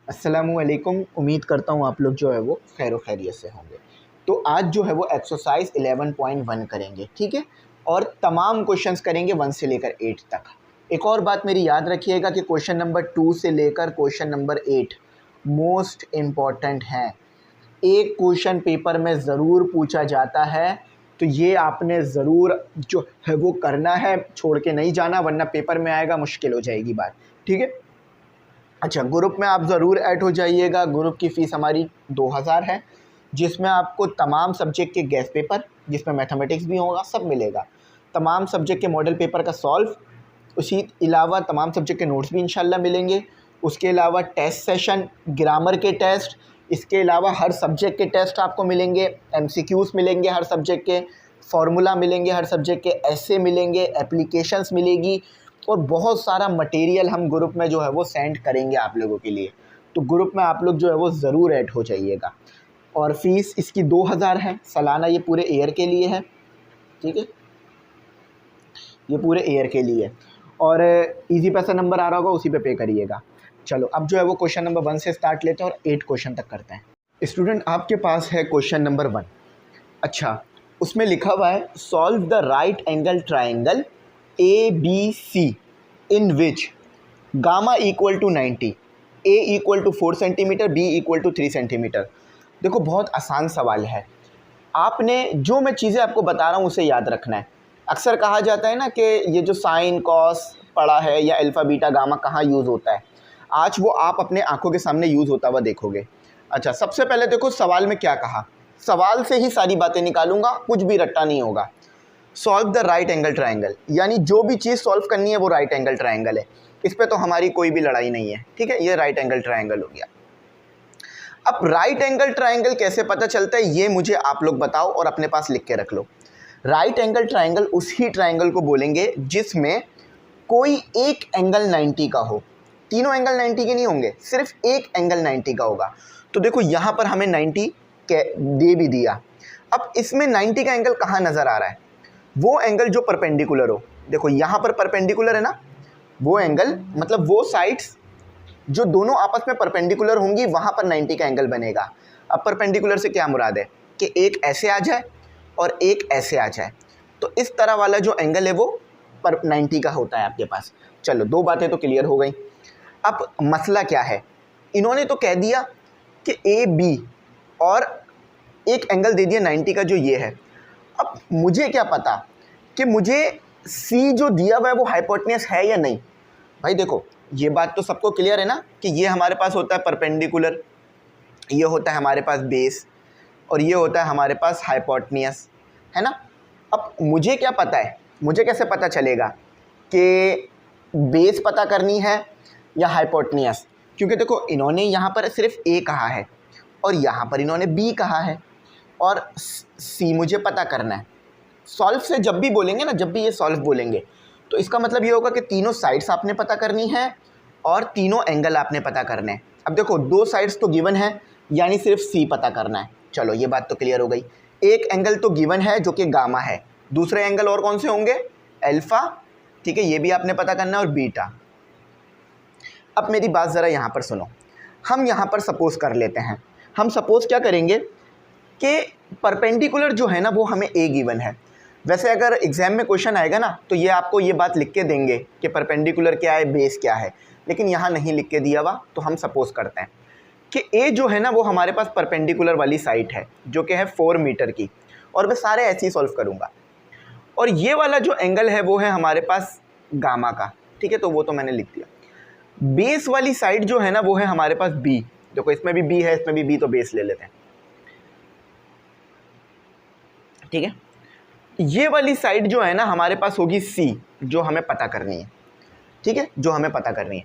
अस्सलामुअलैकुम। उम्मीद करता हूँ आप लोग जो है वो खैर खैरियत से होंगे। तो आज जो है वो एक्सरसाइज 11.1 करेंगे, ठीक है। और तमाम क्वेश्चंस करेंगे 1 से लेकर 8 तक। एक और बात मेरी याद रखिएगा कि क्वेश्चन नंबर 2 से लेकर क्वेश्चन नंबर 8 मोस्ट इम्पॉर्टेंट हैं। एक क्वेश्चन पेपर में ज़रूर पूछा जाता है, तो ये आपने ज़रूर जो है वो करना है, छोड़ के नहीं जाना, वरना पेपर में आएगा मुश्किल हो जाएगी बात, ठीक है। अच्छा, ग्रुप में आप ज़रूर ऐड हो जाइएगा। ग्रुप की फ़ीस हमारी 2000 है, जिसमें आपको तमाम सब्जेक्ट के गैस पेपर, जिसमें मैथमेटिक्स भी होगा, सब मिलेगा। तमाम सब्जेक्ट के मॉडल पेपर का सॉल्व, उसी अलावा तमाम सब्जेक्ट के नोट्स भी इंशाल्लाह मिलेंगे। उसके अलावा टेस्ट सेशन, ग्रामर के टेस्ट, इसके अलावा हर सब्जेक्ट के टेस्ट आपको मिलेंगे, एमसीक्यूज़ मिलेंगे हर सब्जेक्ट के, फार्मूला मिलेंगे हर सब्जेक्ट के, ऐसे मिलेंगे, एप्लीकेशंस मिलेगी और बहुत सारा मटेरियल हम ग्रुप में जो है वो सेंड करेंगे आप लोगों के लिए। तो ग्रुप में आप लोग जो है वो ज़रूर ऐड हो जाइएगा। और फ़ीस इसकी 2000 है सालाना, ये पूरे ईयर के लिए है, ठीक है, ये पूरे ईयर के लिए। और इजी पैसा नंबर आ रहा होगा, उसी पे करिएगा। चलो अब जो है वो क्वेश्चन नंबर 1 से स्टार्ट लेते हैं और 8 क्वेश्चन तक करते हैं। स्टूडेंट, आपके पास है क्वेश्चन नंबर 1। अच्छा, उसमें लिखा हुआ है solve the right angle triangle ABC in which gamma equal to 90, A equal to 4 centimetre, B equal to 3 centimetre. देखो, बहुत आसान सवाल है। आपने जो मैं चीज़ें आपको बता रहा हूँ उसे याद रखना है। अक्सर कहा जाता है ना कि ये जो साइन कॉस पढ़ा है या अल्फ़ा बीटा गामा कहाँ यूज़ होता है, आज वो आप अपने आंखों के सामने यूज़ होता हुआ देखोगे। अच्छा, सबसे पहले देखो सवाल में क्या कहा, सवाल से ही सारी बातें निकालूंगा, कुछ भी रट्टा नहीं होगा। Solve the right angle triangle, यानी जो भी चीज़ सॉल्व करनी है वो राइट एंगल ट्राइंगल है। इस पे तो हमारी कोई भी लड़ाई नहीं है, ठीक है। ये राइट एंगल ट्राइंगल हो गया। अब राइट एंगल ट्राइंगल कैसे पता चलता है ये मुझे आप लोग बताओ और अपने पास लिख के रख लो। राइट एंगल ट्राइंगल उसी ट्राइंगल को बोलेंगे जिसमें कोई एक एंगल 90 का हो। तीनों एंगल 90 के नहीं होंगे, सिर्फ एक एंगल 90 का होगा। तो देखो यहाँ पर हमें 90 के दे भी दिया। अब इसमें 90 का एंगल कहाँ नज़र आ रहा है? वो एंगल जो परपेंडिकुलर हो। देखो यहाँ पर परपेंडिकुलर है ना, वो एंगल मतलब वो साइड्स जो दोनों आपस में परपेंडिकुलर होंगी, वहाँ पर 90 का एंगल बनेगा। अब परपेंडिकुलर से क्या मुराद है कि एक ऐसे आ जाए और एक ऐसे आ जाए, तो इस तरह वाला जो एंगल है वो 90 का होता है आपके पास। चलो, दो बातें तो क्लियर हो गई। अब मसला क्या है, इन्होंने तो कह दिया कि AB और एक एंगल दे दिया 90 का जो ये है। अब मुझे क्या पता कि मुझे C जो दिया हुआ है वो हाइपोटेन्यूस है या नहीं। भाई देखो, ये बात तो सबको क्लियर है ना कि ये हमारे पास होता है परपेंडिकुलर, ये होता है हमारे पास बेस, और ये होता है हमारे पास हाइपोटेन्यूस, है ना। अब मुझे क्या पता है, मुझे कैसे पता चलेगा कि बेस पता करनी है या हाइपोटेन्यूस? क्योंकि देखो, इन्होंने यहाँ पर सिर्फ A कहा है और यहाँ पर इन्होंने B कहा है और C मुझे पता करना है। सॉल्व से जब भी बोलेंगे ना, जब भी ये सॉल्व बोलेंगे, तो इसका मतलब ये होगा कि तीनों साइड्स आपने पता करनी है और तीनों एंगल आपने पता करने हैं। अब देखो, दो साइड्स तो गिवन है, यानी सिर्फ C पता करना है। चलो, ये बात तो क्लियर हो गई। एक एंगल तो गिवन है जो कि गामा है, दूसरे एंगल और कौन से होंगे? अल्फ़ा, ठीक है, ये भी आपने पता करना है, और बीटा। अब मेरी बात ज़रा यहाँ पर सुनो। हम यहाँ पर सपोज़ कर लेते हैं, हम सपोज़ क्या करेंगे कि परपेंडिकुलर जो है ना वो हमें A गिवन है। वैसे अगर एग्ज़ाम में क्वेश्चन आएगा ना तो ये आपको ये बात लिख के देंगे कि परपेंडिकुलर क्या है, बेस क्या है, लेकिन यहाँ नहीं लिख के दिया हुआ। तो हम सपोज़ करते हैं कि A जो है ना वो हमारे पास परपेंडिकुलर वाली साइड है जो कि है 4 मीटर की, और मैं सारे ऐसे ही सॉल्व करूँगा। और ये वाला जो एंगल है वो है हमारे पास गामा का, ठीक है, तो वो तो मैंने लिख दिया। बेस वाली साइड जो है ना वो है हमारे पास B। देखो, इसमें भी B है, इसमें भी B, तो बेस ले लेते हैं, ठीक है। ये वाली साइड जो है ना हमारे पास होगी C, जो हमें पता करनी है, ठीक है, जो हमें पता करनी है।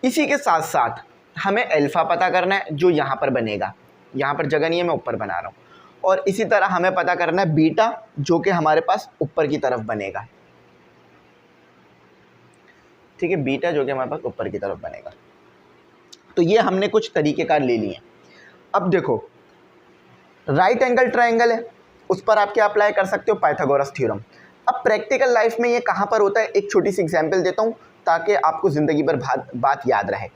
इसी के साथ साथ हमें अल्फ़ा पता करना है, जो यहाँ पर बनेगा। यहाँ पर जगह नहीं है, मैं ऊपर बना रहा हूँ। और इसी तरह हमें पता करना है बीटा, जो कि हमारे पास ऊपर की तरफ बनेगा, ठीक है, बीटा जो कि हमारे पास ऊपर की तरफ बनेगा। तो ये हमने कुछ तरीक़ेकार ले लिए। अब देखो, राइट एंगल ट्राइंगल है, उस पर आप क्या अप्लाई कर सकते हो? Pythagoras theorem. अब प्रैक्टिकल लाइफ में ये कहाँ पर होता है, एक छोटी सी एग्जांपल देता हूँ ताकि आपको ज़िंदगी भर बात याद रहे।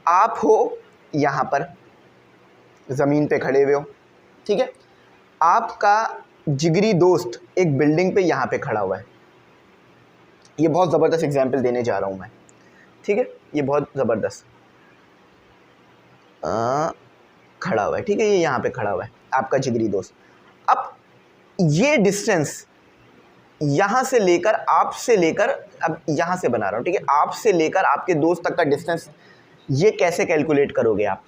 आप हो यहाँ पर ज़मीन पे खड़े हुए हो, ठीक है। आपका जिगरी दोस्त एक बिल्डिंग पे यहाँ पे खड़ा हुआ है। ये बहुत ज़बरदस्त एग्जाम्पल देने जा रहा हूँ मैं, ठीक है, ये बहुत ज़बरदस्त खड़ा हुआ है, ठीक है, ये यहाँ पे खड़ा हुआ है आपका जिगरी दोस्त। अब ये डिस्टेंस यहाँ से लेकर, आपसे लेकर, अब यहाँ से बना रहा हूँ, ठीक है, आपसे लेकर आपके दोस्त तक का डिस्टेंस, ये कैसे कैलकुलेट करोगे आप,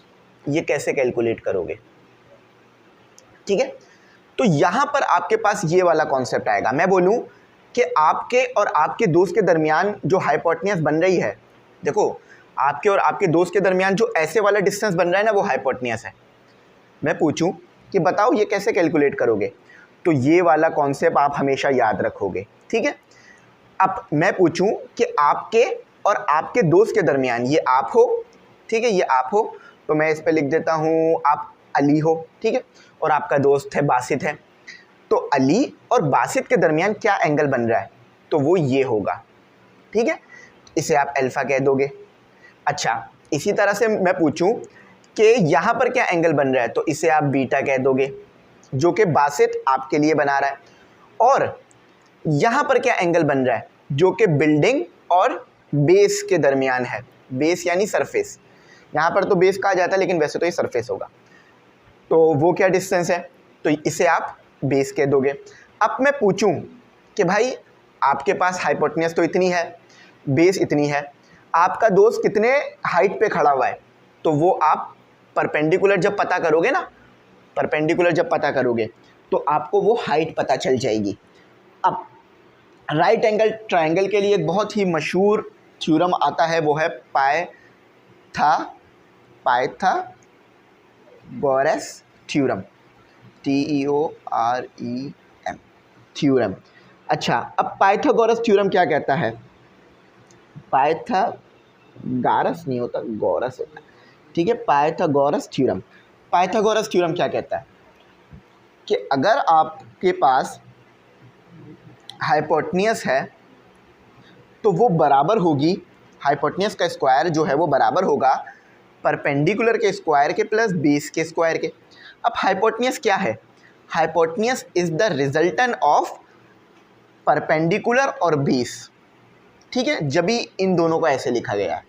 ये कैसे कैलकुलेट करोगे, ठीक है। तो यहाँ पर आपके पास ये वाला कॉन्सेप्ट आएगा। मैं बोलूँ कि आपके और आपके दोस्त के दरमियान जो हाइपोटेन्यूस बन रही है, देखो आपके और आपके दोस्त के दरमियान जो ऐसे वाला डिस्टेंस बन रहा है ना, वो हाइपोटेन्यूस है। मैं पूछूं कि बताओ ये कैसे कैलकुलेट करोगे, तो ये वाला कॉन्सेप्ट आप हमेशा याद रखोगे, ठीक है। अब मैं पूछूं कि आपके और आपके दोस्त के दरमियान, ये आप हो, ठीक है, ये आप हो, तो मैं इस पे लिख देता हूँ आप अली हो, ठीक है, और आपका दोस्त है बासित है। तो अली और बासित के दरमियान क्या एंगल बन रहा है, तो वो ये होगा, ठीक है, इसे आप अल्फ़ा कह दोगे। अच्छा, इसी तरह से मैं पूछूं कि यहाँ पर क्या एंगल बन रहा है, तो इसे आप बीटा कह दोगे, जो कि बासित आपके लिए बना रहा है। और यहाँ पर क्या एंगल बन रहा है, जो कि बिल्डिंग और बेस के दरमियान है। बेस यानी सरफेस, यहाँ पर तो बेस कहा जाता है लेकिन वैसे तो ये सरफेस होगा। तो वो क्या डिस्टेंस है, तो इसे आप बेस कह दोगे। अब मैं पूछूं कि भाई आपके पास हाइपोटेन्यूस तो इतनी है, बेस इतनी है, आपका दोस्त कितने हाइट पे खड़ा हुआ है, तो वो आप परपेंडिकुलर जब पता करोगे ना, परपेंडिकुलर जब पता करोगे तो आपको वो हाइट पता चल जाएगी। अब राइट एंगल ट्रायंगल के लिए एक बहुत ही मशहूर थ्योरम आता है, वो है पाइथागोरस थ्योरम, TEOREM थ्योरम। अच्छा, अब पाइथागोरस थ्योरम क्या कहता है, पाइथागोरस नहीं होता, गौरस होता है, ठीक है। पाइथागोरस थ्योरम क्या कहता है कि अगर आपके पास हाइपोटेन्यूस है तो वो बराबर होगी, हाइपोटेन्यूस का स्क्वायर जो है वो बराबर होगा परपेंडिकुलर के स्क्वायर के प्लस बेस के स्क्वायर के। अब हाइपोटेन्यूस क्या है, hypotenuse is the resultant of perpendicular और बेस, ठीक है, जब भी इन दोनों को ऐसे लिखा गया है।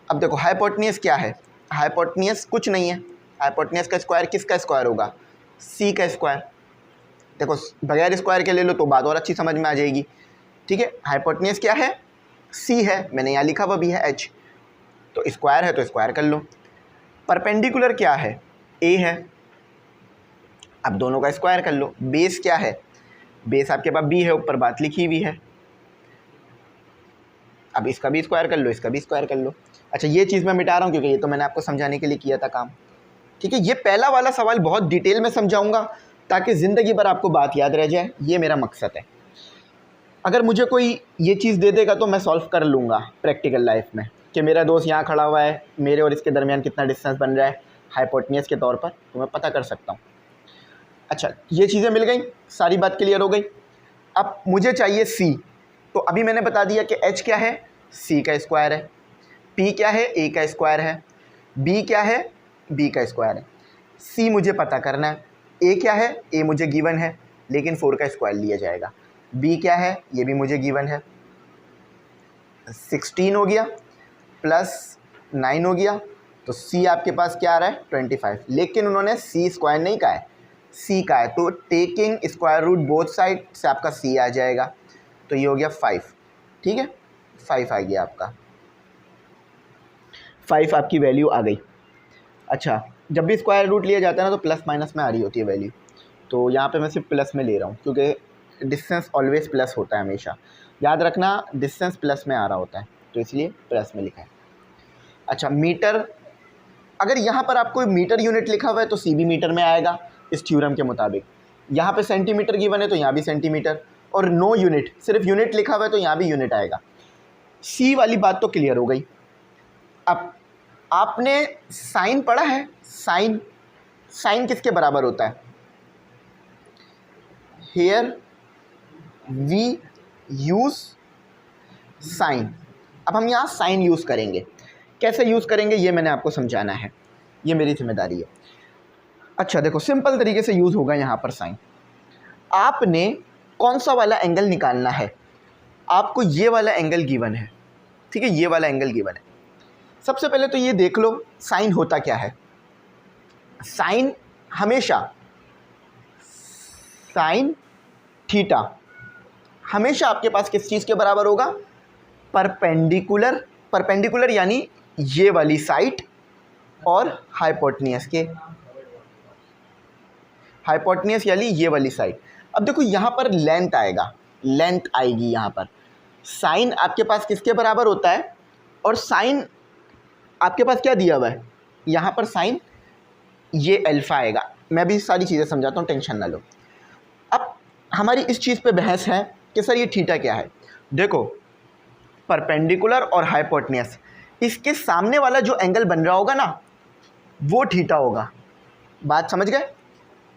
अब देखो हाइपोटेन्यूस क्या है, हाइपोटेन्यूस कुछ नहीं है, हाइपोटेन्यूस का स्क्वायर किसका स्क्वायर होगा, सी का स्क्वायर। देखो बगैर स्क्वायर के ले लो तो बात और अच्छी समझ में आ जाएगी, ठीक है। हाइपोटेन्यूस क्या है, सी है, मैंने यहाँ लिखा हुआ भी है एच, तो स्क्वायर है तो स्क्वायर कर लो। परपेंडिकुलर क्या है, ए है, अब दोनों का स्क्वायर कर लो। बेस क्या है, बेस आपके पास बी है, ऊपर बात लिखी हुई है, अब इसका भी स्क्वायर कर लो, इसका भी स्क्वायर कर लो। अच्छा, ये चीज़ मैं मिटा रहा हूँ क्योंकि ये तो मैंने आपको समझाने के लिए किया था काम, ठीक है। ये पहला वाला सवाल बहुत डिटेल में समझाऊंगा ताकि ज़िंदगी भर आपको बात याद रह जाए, ये मेरा मकसद है। अगर मुझे कोई ये चीज़ दे देगा तो मैं सॉल्व कर लूँगा प्रैक्टिकल लाइफ में कि मेरा दोस्त यहाँ खड़ा हुआ है, मेरे और इसके दरमियान कितना डिस्टेंस बन रहा है हाइपोटेन्यूस के तौर पर, तो मैं पता कर सकता हूँ। अच्छा, ये चीज़ें मिल गई, सारी बात क्लियर हो गई। अब मुझे चाहिए सी, तो अभी मैंने बता दिया कि एच क्या है, सी का स्क्वायर है, पी क्या है, ए का स्क्वायर है, बी क्या है, बी का स्क्वायर है, सी मुझे पता करना है, ए क्या है, ए मुझे गिवन है लेकिन 4 का स्क्वायर लिया जाएगा, बी क्या है, ये भी मुझे गिवन है, 16 हो गया प्लस 9 हो गया, तो सी आपके पास क्या आ रहा है 25, लेकिन उन्होंने सी स्क्वायर नहीं कहा है, सी का है, तो taking square root both side से आपका सी आ जाएगा, तो ये हो गया 5, ठीक है, 5 आ गया आपका, 5 आपकी वैल्यू आ गई। अच्छा, जब भी स्क्वायर रूट लिया जाता है ना तो प्लस माइनस में आ रही होती है वैल्यू, तो यहाँ पे मैं सिर्फ प्लस में ले रहा हूँ क्योंकि डिस्टेंस ऑलवेज प्लस होता है हमेशा, याद रखना डिस्टेंस प्लस में आ रहा होता है, तो इसलिए प्लस में लिखा है। अच्छा, मीटर, अगर यहाँ पर आपको मीटर यूनिट लिखा हुआ है तो सी भी मीटर में आएगा इस थ्योरम के मुताबिक। यहाँ पे सेंटीमीटर गिवन है तो यहाँ भी सेंटीमीटर, और नो यूनिट, सिर्फ यूनिट लिखा हुआ है तो यहाँ भी यूनिट आएगा। सी वाली बात तो क्लियर हो गई। अब आपने साइन पढ़ा है, साइन, साइन किसके बराबर होता है, हेयर वी यूज़ साइन। अब हम यहाँ साइन यूज़ करेंगे, कैसे यूज़ करेंगे ये मैंने आपको समझाना है। ये मेरी जिम्मेदारी है। अच्छा देखो, सिंपल तरीके से यूज़ होगा यहाँ पर साइन। आपने कौन सा वाला एंगल निकालना है, आपको ये वाला एंगल गिवन है, ठीक है, ये वाला एंगल गिवन है। सबसे पहले तो ये देख लो साइन होता क्या है। साइन हमेशा, साइन थीटा हमेशा आपके पास किस चीज़ के बराबर होगा, परपेंडिकुलर, परपेंडिकुलर यानी ये वाली साइड और हाइपोटेन्यूस के, हाइपोटेन्यूस यानी ये वाली साइड। अब देखो यहाँ पर लेंथ आएगा, लेंथ आएगी यहाँ पर। साइन आपके पास किसके बराबर होता है, और साइन आपके पास क्या दिया हुआ है यहाँ पर, साइन ये अल्फा आएगा। मैं भी सारी चीज़ें समझाता हूँ, टेंशन ना लो। अब हमारी इस चीज़ पे बहस है कि सर ये थीटा क्या है। देखो परपेंडिकुलर और हाइपोटेन्यूस, इसके सामने वाला जो एंगल बन रहा होगा ना वो थीटा होगा। बात समझ गए,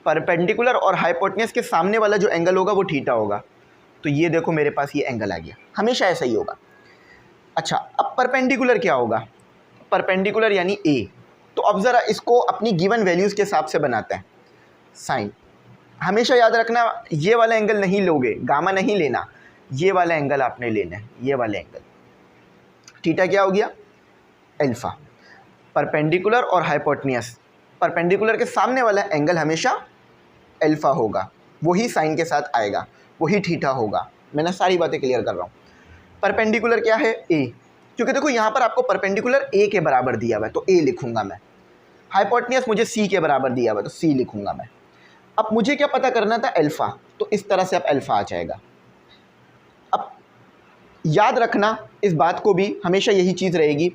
परपेंडिकुलर और हाइपोटेन्यूस के सामने वाला जो एंगल होगा वो थीटा होगा। तो ये देखो मेरे पास ये एंगल आ गया, हमेशा ऐसा ही होगा। अच्छा अब परपेंडिकुलर क्या होगा, परपेंडिकुलर यानी ए। तो अब ज़रा इसको अपनी गिवन वैल्यूज़ के हिसाब से बनाते हैं। साइन हमेशा याद रखना, ये वाला एंगल नहीं लोगे, गामा नहीं लेना, ये वाला एंगल आपने लेना है, ये वाला एंगल। थीटा क्या हो गया, अल्फा। परपेंडिकुलर और हाइपोटेन्यूस, परपेंडिकुलर के सामने वाला एंगल हमेशा अल्फा होगा, वही साइन के साथ आएगा, वही थीटा होगा। मैंने सारी बातें क्लियर कर रहा हूँ। परपेंडिकुलर क्या है, ए, क्योंकि देखो यहाँ पर आपको परपेंडिकुलर ए के बराबर दिया हुआ है तो ए लिखूंगा मैं। हाइपोटेन्यूस मुझे सी के बराबर दिया हुआ है तो सी लिखूंगा मैं। अब मुझे क्या पता करना था, अल्फा, तो इस तरह से अब अल्फा आ जाएगा। अब याद रखना इस बात को भी, हमेशा यही चीज़ रहेगी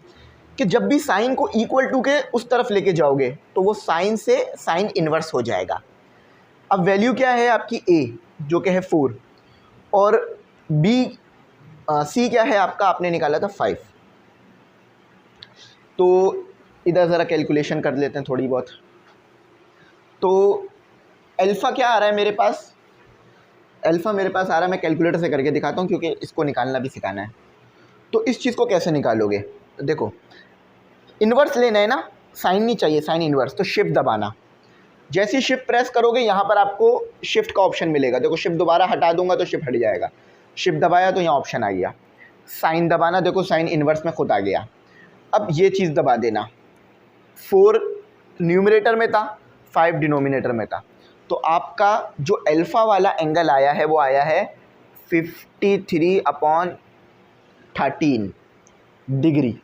कि जब भी साइन को इक्वल टू के उस तरफ लेके जाओगे तो वो साइन से साइन इन्वर्स हो जाएगा। अब वैल्यू क्या है आपकी, ए जो कि है 4, और बी सी क्या है आपका, आपने निकाला था 5। तो इधर ज़रा कैलकुलेशन कर लेते हैं थोड़ी बहुत। तो अल्फ़ा क्या आ रहा है मेरे पास, अल्फ़ा मेरे पास आ रहा है, मैं कैलकुलेटर से करके दिखाता हूँ क्योंकि इसको निकालना भी सिखाना है। तो इस चीज़ को कैसे निकालोगे, देखो इन्वर्स लेना है ना, साइन नहीं चाहिए, साइन इन्वर्स। तो शिफ्ट दबाना, जैसे ही शिफ्ट प्रेस करोगे यहाँ पर आपको शिफ्ट का ऑप्शन मिलेगा। देखो शिफ्ट दोबारा हटा दूंगा तो शिफ्ट हट जाएगा, शिफ्ट दबाया तो यहाँ ऑप्शन आ गया। साइन दबाना, देखो साइन इन्वर्स में खुद आ गया। अब ये चीज़ दबा देना, 4 न्यूमरेटर में था, 5 डिनोमिनेटर में था। तो आपका जो अल्फ़ा वाला एंगल आया है वो आया है 53/13 डिग्री,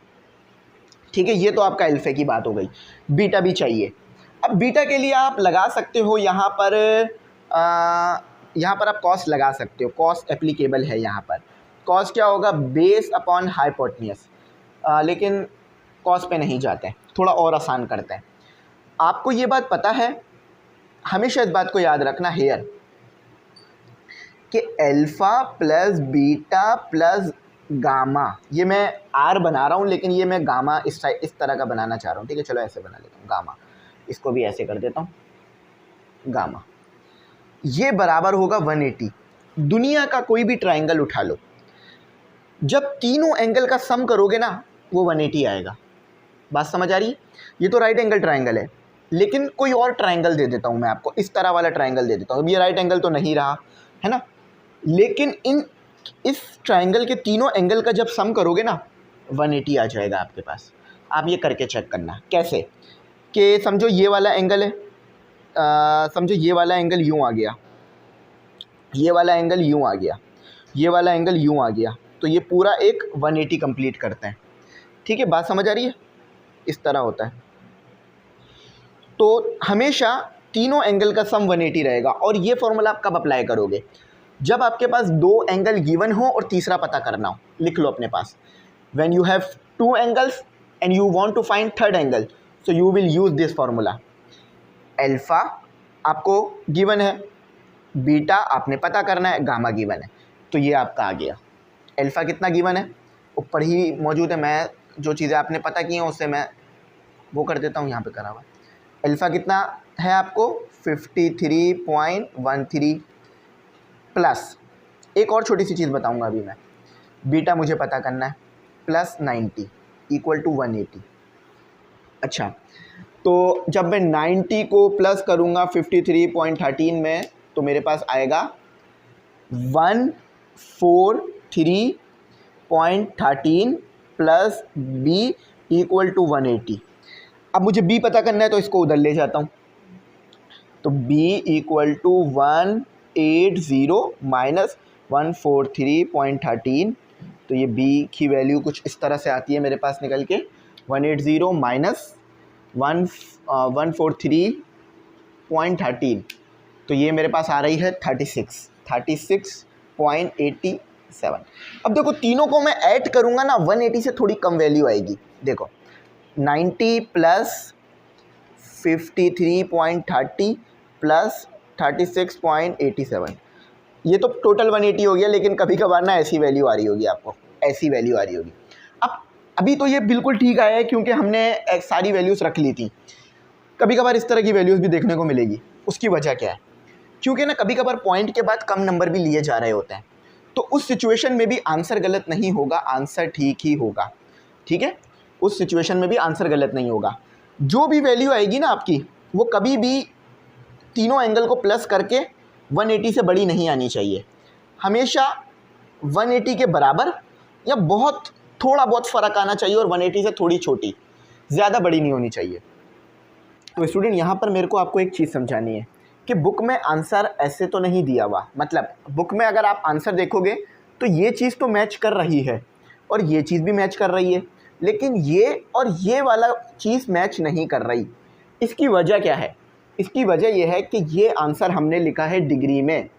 ठीक है। ये तो आपका अल्फ़े की बात हो गई। बीटा भी चाहिए। अब बीटा के लिए आप लगा सकते हो यहाँ पर आप कॉस लगा सकते हो, कॉस एप्लीकेबल है यहाँ पर। कॉस क्या होगा, बेस अपॉन हाइपोटेन्यूस, लेकिन कॉस पे नहीं जाते हैं, थोड़ा और आसान करते हैं। आपको ये बात पता है, हमेशा इस बात को याद रखना हेयर, कि alpha plus beta plus gamma, ये मैं आर बना रहा हूँ लेकिन ये मैं गामा इस तरह का बनाना चाह रहा हूँ, ठीक है। चलो ऐसे बना लेता हूँ, गामा, इसको भी ऐसे कर देता हूँ, गामा, ये बराबर होगा 180। दुनिया का कोई भी ट्राइंगल उठा लो, जब तीनों एंगल का सम करोगे ना वो 180 आएगा। बात समझ आ रही है। ये तो राइट एंगल ट्राइंगल है, लेकिन कोई और ट्राइंगल दे देता हूँ मैं आपको, इस तरह वाला ट्राइंगल दे देता हूँ। अब ये राइट एंगल तो नहीं रहा है ना, लेकिन इस ट्राइंगल के तीनों एंगल का जब सम करोगे ना 180 आ जाएगा आपके पास। आप ये करके चेक करना कैसे, कि समझो ये वाला एंगल है, समझो ये वाला एंगल यूँ आ गया, ये वाला एंगल यूँ आ गया, ये वाला एंगल यूँ आ गया, तो ये पूरा एक 180 कंप्लीट करते हैं, ठीक है। बात समझ आ रही है, इस तरह होता है। तो हमेशा तीनों एंगल का सम 180 रहेगा। और ये फॉर्मूला आप कब अप्लाई करोगे, जब आपके पास 2 एंगल गिवन हो और तीसरा पता करना हो। लिख लो अपने पास, when you have 2 angles and you want to find third angle, so you will use this formula. Alpha आपको गिवन है, बीटा आपने पता करना है, गामा गिवन है, तो ये आपका आ गया। अल्फ़ा कितना गिवन है ऊपर ही मौजूद है, मैं जो चीज़ें आपने पता की हैं उससे मैं वो कर देता हूँ, यहाँ पे करा हुआ। अल्फ़ा कितना है आपको 53.13 प्लस एक और छोटी सी चीज़ बताऊँगा अभी मैं, बीटा मुझे पता करना है, प्लस 90 इक्वल टू 180। अच्छा तो जब मैं 90 को प्लस करूँगा 53.13 में तो मेरे पास आएगा 143.13 प्लस b इक्वल टू 180। अब मुझे b पता करना है तो इसको उधर ले जाता हूँ, तो b इक्वल टू 180 माइनस 143.13, तो ये b की वैल्यू कुछ इस तरह से आती है मेरे पास निकल के 180 माइनस 143.13, तो ये मेरे पास आ रही है 36.87। अब देखो तीनों को मैं ऐड करूँगा ना 180 से थोड़ी कम वैल्यू आएगी। देखो 90 प्लस 53.30 प्लस 36.87, ये तो टोटल 180 हो गया, लेकिन कभी कभार ना ऐसी वैल्यू आ रही होगी, आपको ऐसी वैल्यू आ रही होगी। अब अभी तो ये बिल्कुल ठीक आया है क्योंकि हमने सारी वैल्यूज़ रख ली थी। कभी कभार इस तरह की वैल्यूज़ भी देखने को मिलेगी। उसकी वजह क्या है? क्योंकि ना कभी कभार पॉइंट के बाद कम नंबर भी लिए जा रहे होते हैं, तो उस सिचुएशन में भी आंसर गलत नहीं होगा, आंसर ठीक ही होगा। ठीक है, उस सिचुएशन में भी आंसर गलत नहीं होगा। जो भी वैल्यू आएगी ना आपकी, वो कभी भी तीनों एंगल को प्लस करके 180 से बड़ी नहीं आनी चाहिए। हमेशा 180 के बराबर या बहुत थोड़ा बहुत फ़र्क आना चाहिए, और 180 से थोड़ी छोटी, ज़्यादा बड़ी नहीं होनी चाहिए। तो स्टूडेंट यहाँ पर मेरे को आपको एक चीज़ समझानी है कि बुक में आंसर ऐसे तो नहीं दिया हुआ, मतलब बुक में अगर आप आंसर देखोगे तो ये चीज़ तो मैच कर रही है और ये चीज़ भी मैच कर रही है, लेकिन ये और ये वाला चीज़ मैच नहीं कर रही। इसकी वजह क्या है? इसकी वजह यह है कि ये आंसर हमने लिखा है डिग्री में,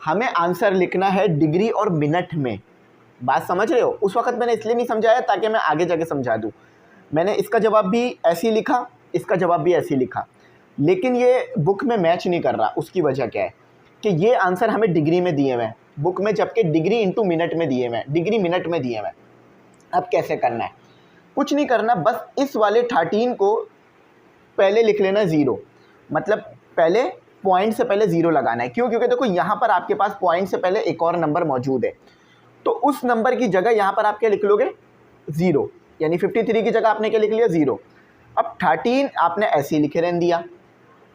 हमें आंसर लिखना है डिग्री और मिनट में। बात समझ रहे हो? उस वक्त मैंने इसलिए नहीं समझाया ताकि मैं आगे जाके समझा दूँ। मैंने इसका जवाब भी ऐसे ही लिखा, इसका जवाब भी ऐसे ही लिखा, लेकिन ये बुक में मैच नहीं कर रहा। उसकी वजह क्या है कि ये आंसर हमें डिग्री में दिए हुए हैं बुक में, जबकि डिग्री इंटू मिनट में दिए हुए हैं, डिग्री मिनट में दिए हुए हैं। अब कैसे करना है? कुछ नहीं करना, बस इस वाले 13 को पहले लिख लेना 0, मतलब पहले पॉइंट से पहले 0 लगाना है। क्यों? क्योंकि देखो यहाँ पर आपके पास पॉइंट से पहले एक और नंबर मौजूद है, तो उस नंबर की जगह यहाँ पर आप क्या लिख लोगे? 0, यानी 53 की जगह आपने क्या लिख लिया? 0। अब 13 आपने ऐसे ही लिखे रहने दिया।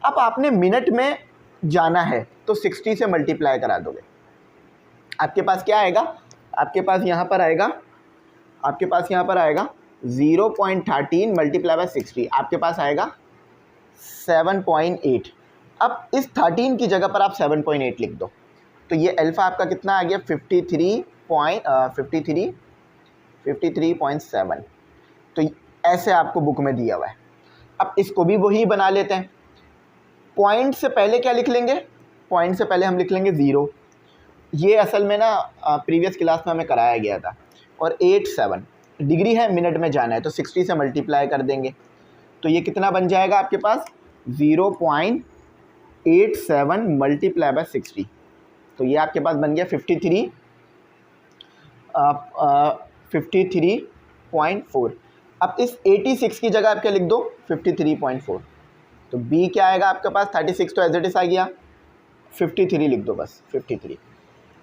अब आपने मिनट में जाना है तो 60 से मल्टीप्लाई करा दोगे। आपके पास क्या आएगा? आपके पास यहाँ पर आएगा 0.13 मल्टीप्लाई बाय 60, आपके पास आएगा 7.8। अब इस 13 की जगह पर आप 7.8 लिख दो, तो ये अल्फ़ा आपका कितना आ गया? 53.7। तो ऐसे आपको बुक में दिया हुआ है। अब इसको भी वही बना लेते हैं। पॉइंट से पहले क्या लिख लेंगे? पॉइंट से पहले हम लिख लेंगे 0। ये असल में ना प्रीवियस क्लास में हमें कराया गया था। और 87 डिग्री है, मिनट में जाना है, तो 60 से मल्टीप्लाई कर देंगे, तो ये कितना बन जाएगा आपके पास? 0.87 मल्टीप्लाई बाय 60, तो ये आपके पास बन गया 53.4। अब इस 86 की जगह आप क्या लिख दो? 53.4। तो b क्या आएगा आपके पास? 36 तो एज इट इज आ गया, 53 लिख दो बस, 53।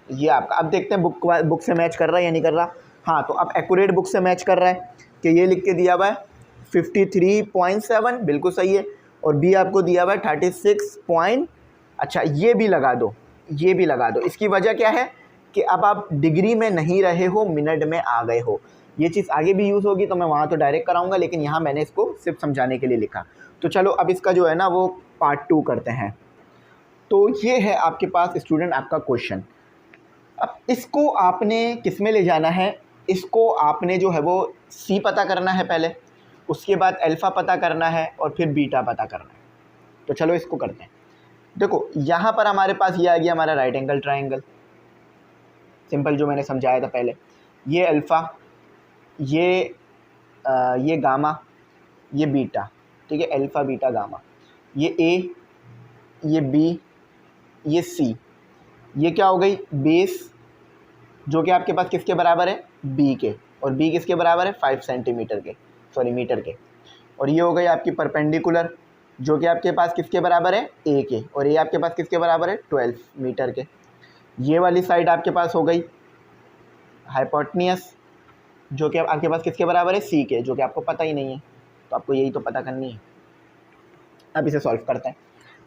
ये आपका, अब देखते हैं बुक से मैच कर रहा है या नहीं कर रहा। हाँ, तो अब एक्यूरेट बुक से मैच कर रहा है कि ये लिख के दिया हुआ है 53.7, बिल्कुल सही है। और b आपको दिया हुआ है 36 अच्छा ये भी लगा दो, ये भी लगा दो। इसकी वजह क्या है कि अब आप डिग्री में नहीं रहे हो, मिनट में आ गए हो। ये चीज़ आगे भी यूज़ होगी तो मैं वहाँ तो डायरेक्ट कराऊंगा, लेकिन यहाँ मैंने इसको सिर्फ समझाने के लिए लिखा। तो चलो अब इसका जो है ना वो पार्ट 2 करते हैं। तो ये है आपके पास स्टूडेंट आपका क्वेश्चन। अब इसको आपने किस में ले जाना है? इसको आपने जो है वो सी पता करना है पहले, उसके बाद अल्फ़ा पता करना है और फिर बीटा पता करना है। तो चलो इसको करते हैं। देखो यहाँ पर हमारे पास ये आ गया हमारा राइट एंगल ट्रायंगल, सिंपल जो मैंने समझाया था पहले। ये अल्फ़ा, ये गामा, ये बीटा, ठीक है, अल्फ़ा बीटा गामा। ये ए, ये बी, ये सी। ये क्या हो गई? बेस, जो कि आपके पास किसके बराबर है? बी के, और बी किसके बराबर है? 5 सेंटीमीटर के, सॉरी मीटर के। और ये हो गई आपकी परपेंडिकुलर, जो कि आपके पास किसके बराबर है? ए के, और ये आपके पास किसके बराबर है? 12 मीटर के। ये वाली साइड आपके पास हो गई हाइपोटेन्यूस, जो कि आपके पास किसके बराबर है? सी के, जो कि आपको पता ही नहीं है, तो आपको यही तो पता करनी है। अब इसे सॉल्व करते हैं।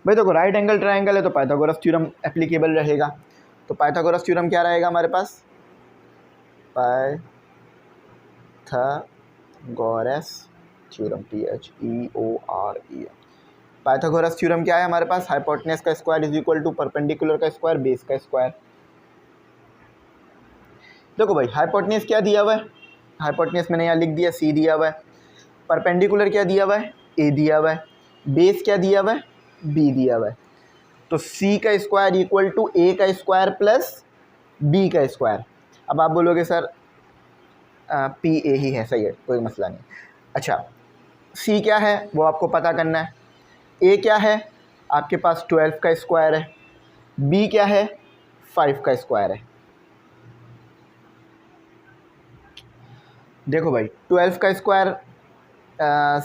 भाई देखो राइट एंगल ट्रायंगल है तो पाइथागोरस थ्योरम एप्लीकेबल रहेगा। तो पाइथागोरस थ्योरम क्या रहेगा हमारे पास, Pythagoras theorem, THEOREM। Pythagoras theorem क्या है हमारे पास, हाइपोटेनस का square is equal to perpendicular का स्क्वायर बेस का स्क्वायर। देखो भाई हाइपोटेनस क्या दिया हुआ है, हाइपोटेनस मैंने यहाँ लिख दिया C दिया हुआ है, परपेंडिकुलर क्या दिया हुआ है A दिया हुआ है, बेस क्या दिया हुआ है B दिया हुआ है। तो C का स्क्वायर इक्वल टू A का स्क्वायर प्लस B का स्क्वायर। अब आप बोलोगे सर PA ही है, सही है कोई मसला नहीं। अच्छा C क्या है वो आपको पता करना है, A क्या है आपके पास 12 का स्क्वायर है, B क्या है 5 का स्क्वायर है। देखो भाई 12 का स्क्वायर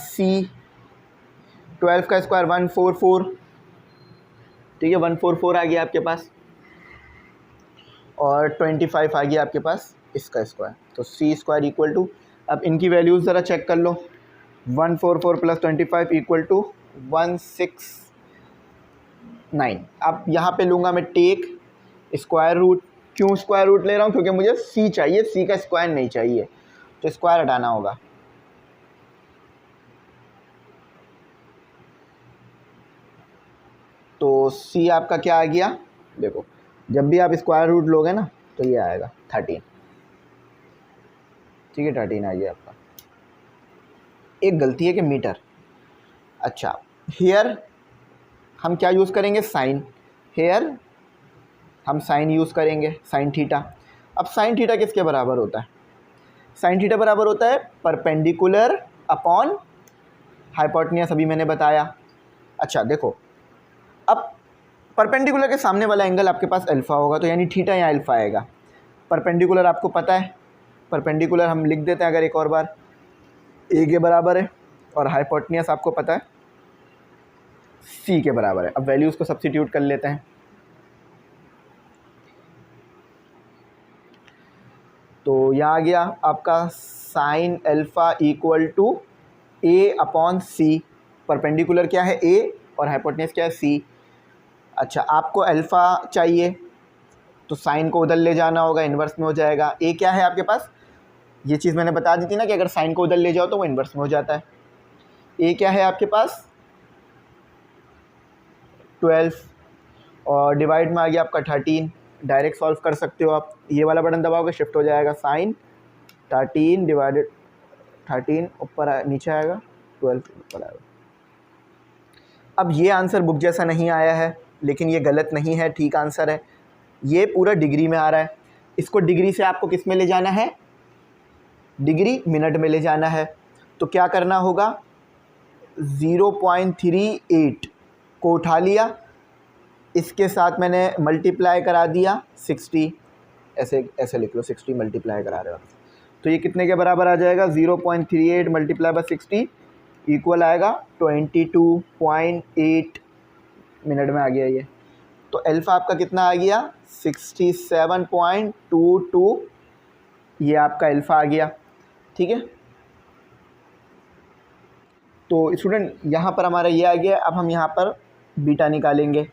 C 12 का स्क्वायर 144, ठीक है 144 आ गया आपके पास, और 25 आ गया आपके पास इसका स्क्वायर। तो C स्क्वायर इक्वल टू, अब इनकी वैल्यूज़ ज़रा चेक कर लो, 144 प्लस 25 इक्वल टू 169। अब यहाँ पे लूँगा मैं टेक स्क्वायर रूट। क्यों स्क्वायर रूट ले रहा हूँ, क्योंकि मुझे C चाहिए, C का स्क्वायर नहीं चाहिए, तो स्क्वायर हटाना होगा। तो C आपका क्या आ गया, देखो जब भी आप स्क्वायर रूट लोगे ना तो ये आएगा 13, ठीक है 13 आ गया आपका। एक गलती है कि मीटर, अच्छा हेयर हम क्या यूज़ करेंगे साइन, हेयर हम साइन यूज़ करेंगे, साइन थीटा। अब साइन थीटा किसके बराबर होता है, साइन थीटा बराबर होता है परपेंडिकुलर अपॉन हाइपोटेन्यूस, अभी मैंने बताया। अच्छा देखो अब परपेंडिकुलर के सामने वाला एंगल आपके पास अल्फ़ा होगा, तो यानी थीटा यहाँ अल्फ़ा आएगा। परपेंडिकुलर आपको पता है, परपेंडिकुलर हम लिख देते हैं अगर एक और बार, A के बराबर है, और हाइपोटेन्यूस आपको पता है C के बराबर है। अब वैल्यूज़ को सब्स्टिट्यूट कर लेते हैं। तो यहाँ आ गया आपका sine alpha equal to A upon C। Perpendicular क्या है A और हाइपोटेन्यूस क्या है C। अच्छा आपको अल्फ़ा चाहिए तो साइन को उधर ले जाना होगा, इन्वर्स में हो जाएगा। A क्या है आपके पास, ये चीज़ मैंने बता दी थी ना कि अगर साइन को उधर ले जाओ तो वो इन्वर्स में हो जाता है। A क्या है आपके पास 12 और डिवाइड में आ गया आपका 13। डायरेक्ट सॉल्व कर सकते हो आप, ये वाला बटन दबाओगे शिफ्ट हो जाएगा, साइन 13 डिवाइडेड 13 ऊपर नीचे आएगा, 12 ऊपर आएगा। अब ये आंसर बुक जैसा नहीं आया है, लेकिन ये गलत नहीं है, ठीक आंसर है। ये पूरा डिग्री में आ रहा है, इसको डिग्री से आपको किस में ले जाना है, डिग्री मिनट में ले जाना है। तो क्या करना होगा, 0.38 को उठा लिया, इसके साथ मैंने मल्टीप्लाई करा दिया 60, ऐसे लिख लो 60 मल्टीप्लाई करा रहे हो, तो ये कितने के बराबर आ जाएगा, 0.38 मल्टीप्लाई बाय 60 इक्वल आएगा 22.8 मिनट में आ गया ये। तो अल्फ़ा आपका कितना आ गया 67.22, ये आपका अल्फ़ा आ गया, ठीक है। तो स्टूडेंट यहाँ पर हमारा ये आ गया। अब हम यहाँ पर बीटा निकालेंगे,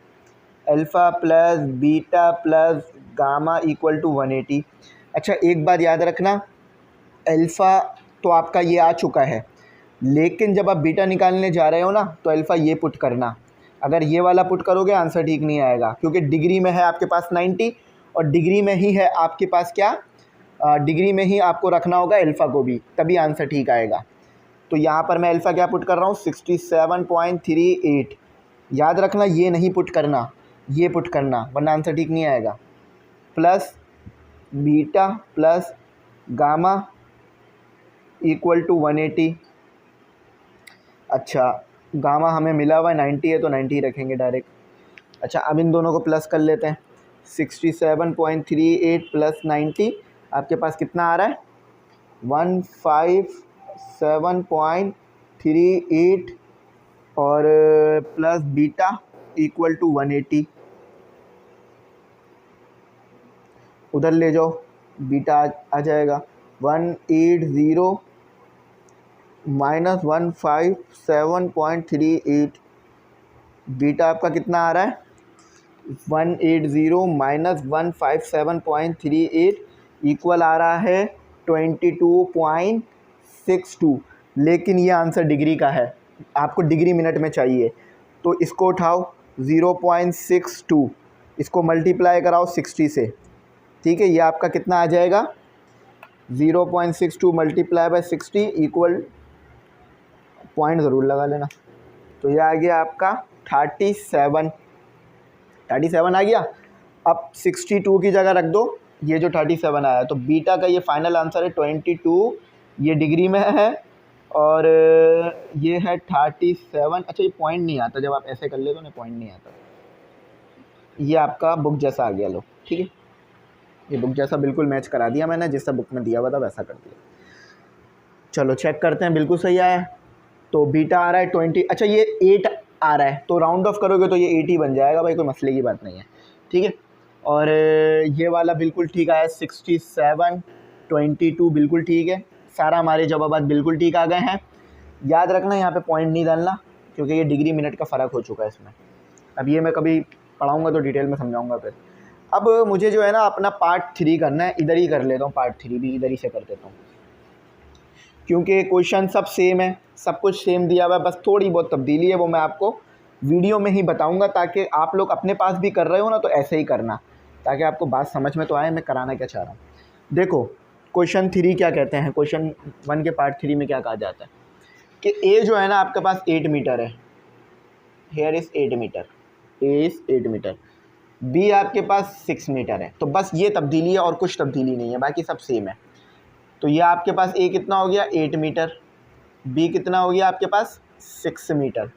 alpha plus beta plus gamma equal to 180। अच्छा एक बात याद रखना, अल्फ़ा तो आपका ये आ चुका है, लेकिन जब आप बीटा निकालने जा रहे हो ना तो अल्फ़ा ये पुट करना, अगर ये वाला पुट करोगे आंसर ठीक नहीं आएगा, क्योंकि डिग्री में है आपके पास 90 और डिग्री में ही है आपके पास क्या, डिग्री में ही आपको रखना होगा अल्फ़ा को भी, तभी आंसर ठीक आएगा। तो यहाँ पर मैं अल्फ़ा क्या पुट कर रहा हूँ 67.38। याद रखना ये नहीं पुट करना, ये पुट करना, वरना आंसर ठीक नहीं आएगा। Plus beta plus gamma equal to 180। अच्छा गामा हमें मिला हुआ है 90 है तो 90 रखेंगे डायरेक्ट। अच्छा अब इन दोनों को प्लस कर लेते हैं, 67.38 प्लस 90 आपके पास कितना आ रहा है 157.38 और प्लस बीटा इक्वल टू 180, उधर ले जाओ बीटा आ जाएगा 180 माइनस 157.38 बीटा आपका कितना आ रहा है 180 माइनस 157.38 इक्वल आ रहा है 22.62। लेकिन ये आंसर डिग्री का है, आपको डिग्री मिनट में चाहिए, तो इसको उठाओ 0.62, इसको मल्टीप्लाई कराओ 60 से, ठीक है। ये आपका कितना आ जाएगा 0.62 मल्टीप्लाई बाय 60 इक्वल, पॉइंट ज़रूर लगा लेना, तो ये आ गया आपका 37 आ गया। अब 62 की जगह रख दो ये जो 37 आया, तो बीटा का ये फाइनल आंसर है 22, ये डिग्री में है, और ये है 37। अच्छा, ये पॉइंट नहीं आता, जब आप ऐसे कर ले तो पॉइंट नहीं आता, ये आपका बुक जैसा आ गया। लो ठीक है, ये बुक जैसा बिल्कुल मैच करा दिया मैंने, जैसा बुक में दिया हुआ था वैसा कर दिया। चलो चेक करते हैं, बिल्कुल सही आया। तो बीटा आ रहा है 20, अच्छा ये 8 आ रहा है, तो राउंड ऑफ करोगे तो ये 8 ही बन जाएगा भाई, कोई मसले की बात नहीं है, ठीक है। और ये वाला बिल्कुल ठीक आया 67, 22 बिल्कुल ठीक है, सारा हमारे जवाब बिल्कुल ठीक आ गए हैं। याद रखना यहाँ पे पॉइंट नहीं डालना, क्योंकि ये डिग्री मिनट का फ़र्क हो चुका है इसमें। अब ये मैं कभी पढ़ाऊँगा तो डिटेल में समझाऊँगा फिर। अब मुझे जो है ना अपना पार्ट 3 करना है, इधर ही कर लेता हूँ, पार्ट 3 भी इधर ही से कर देता हूँ, क्योंकि क्वेश्चन सब सेम है, सब कुछ सेम दिया हुआ है, बस थोड़ी बहुत तब्दीली है, वो मैं आपको वीडियो में ही बताऊंगा, ताकि आप लोग अपने पास भी कर रहे हो ना तो ऐसे ही करना, ताकि आपको बात समझ में तो आए मैं कराना क्या चाह रहा हूँ। देखो क्वेश्चन 3 क्या कहते हैं, क्वेश्चन 1 के पार्ट 3 में क्या कहा जाता है कि ए जो है ना आपके पास 8 मीटर है, here is 8 metre, A is 8 metre, B आपके पास 6 मीटर है। तो बस ये तब्दीली है और कुछ तब्दीली नहीं है, बाकी सब सेम है। तो ये आपके पास ए कितना हो गया 8 मीटर, बी कितना हो गया आपके पास 6 मीटर।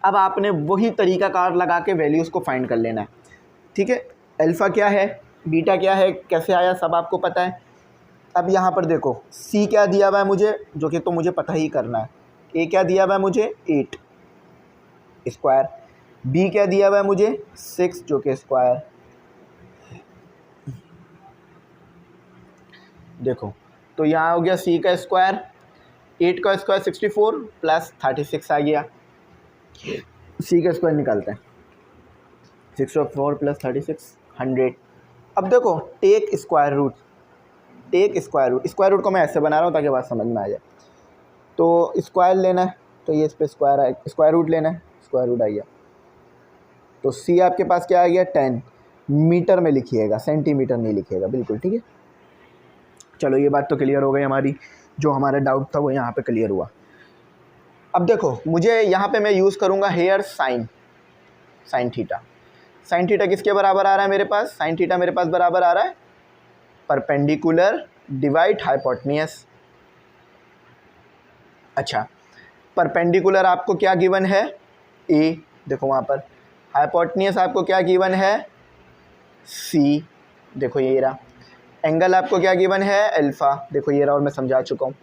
अब आपने वही तरीकाकार लगा के वैल्यूज़ को फाइंड कर लेना है, ठीक है। अल्फ़ा क्या है, बीटा क्या है, कैसे आया, सब आपको पता है। अब यहाँ पर देखो सी क्या दिया हुआ है मुझे, जो कि तो मुझे पता ही करना है। ए क्या दिया हुआ है मुझे 8 स्क्वायर, बी क्या दिया हुआ है मुझे 6 जो कि स्क्वायर। देखो तो यहाँ हो गया सी का स्क्वायर, 8 का स्क्वायर 64 प्लस 36 आ गया, सी का स्क्वायर निकालते हैं, 64 प्लस 36 100। अब देखो take square root, square root को मैं ऐसे बना रहा हूँ ताकि बात समझ में आ जाए। तो स्क्वायर लेना है तो ये इस पर स्क्वायर रूट लेना है, स्क्वायर रूट आ गया। तो सी आपके पास क्या आ गया 10, मीटर में लिखिएगा, सेंटीमीटर नहीं लिखिएगा, बिल्कुल ठीक है। चलो ये बात तो क्लियर हो गई हमारी, जो हमारा डाउट था वो यहाँ पे क्लियर हुआ। अब देखो मुझे यहाँ पे मैं यूज़ करूँगा here sine theta. Sine theta किसके बराबर आ रहा है मेरे पास, साइन थीटा मेरे पास बराबर आ रहा है परपेंडिकुलर डिवाइड हाइपोटेन्यूस। अच्छा, परपेंडिकुलर आपको क्या गिवन है ए, देखो वहाँ पर, हाइपोटेन्यूस आपको क्या गिवन है सी, देखो ये रहा। एंगल आपको क्या गिवन है अल्फ़ा, देखो ये रहा, और मैं समझा चुका हूँ।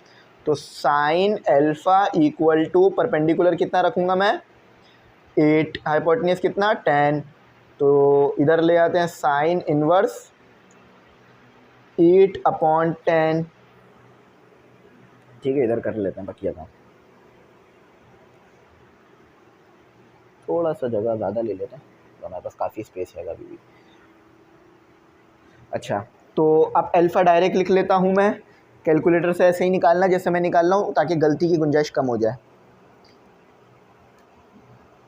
तो sine alpha equal to perpendicular कितना रखूँगा मैं 8, हाइपोटेन्यूस कितना 10, तो इधर ले आते हैं साइन इनवर्स 8/10, ठीक है। इधर कर लेते हैं बकिया काम, थोड़ा सा जगह ज़्यादा ले लेते हैं तो हमारे पास काफ़ी स्पेस है अभी भी। अच्छा, तो अब अल्फ़ा डायरेक्ट लिख लेता हूँ मैं, कैलकुलेटर से ऐसे ही निकालना जैसे मैं निकाल रहा हूँ, ताकि गलती की गुंजाइश कम हो जाए।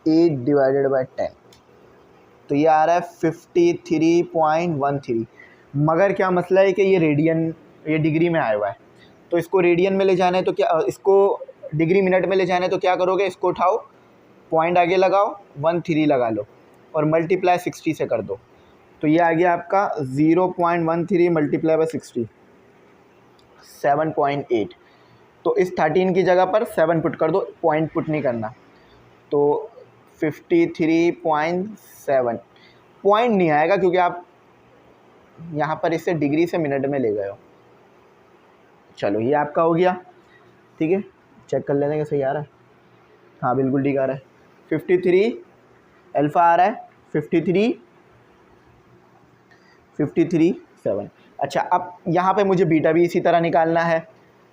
8/10, तो ये आ रहा है 53.13। मगर क्या मसला है कि ये रेडियन, ये डिग्री में आया हुआ है, तो इसको रेडियन में ले जाना है तो क्या, इसको डिग्री मिनट में ले जाना है तो क्या करोगे, इसको उठाओ, पॉइंट आगे लगाओ, 13 लगा लो और मल्टीप्लाई 60 से कर दो। तो ये आ गया आपका 0.13 मल्टीप्लाई बाय 60, 7.8। तो इस 13 की जगह पर 7 पुट कर दो, पॉइंट पुट नहीं करना। तो 53.7, पॉइंट नहीं आएगा क्योंकि आप यहाँ पर इसे डिग्री से मिनट में ले गए हो। चलो ये आपका हो गया, ठीक है। चेक कर लेने का सही आ रहा है, हाँ बिल्कुल ठीक आ रहा है। 53 अल्फ़ा आ रहा है 53.7। अच्छा, अब यहाँ पे मुझे बीटा भी इसी तरह निकालना है,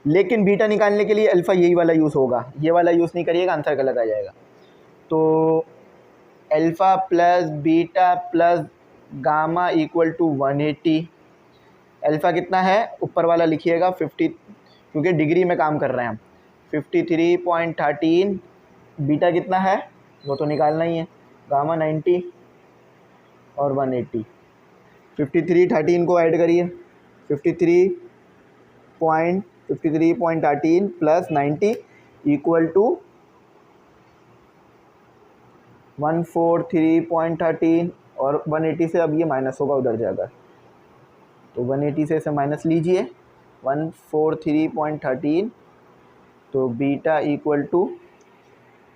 लेकिन बीटा निकालने के लिए अल्फ़ा यही वाला यूज़ होगा, ये वाला यूज़ नहीं करिएगा, आंसर गलत आ जाएगा। तो alpha plus beta plus gamma equal to 180। Alpha कितना है ऊपर वाला लिखिएगा 50, क्योंकि डिग्री में काम कर रहे हैं हम। 53.13। बीटा कितना है वो तो निकालना ही है, गामा 90 और 180। 53.13 को ऐड करिए, 53.13 प्लस 90 इक्वल टू 143.13, और 180 से अब ये माइनस होगा, उधर जाकर तो 180 से इसे माइनस लीजिए, 143.13, तो बीटा इक्वल टू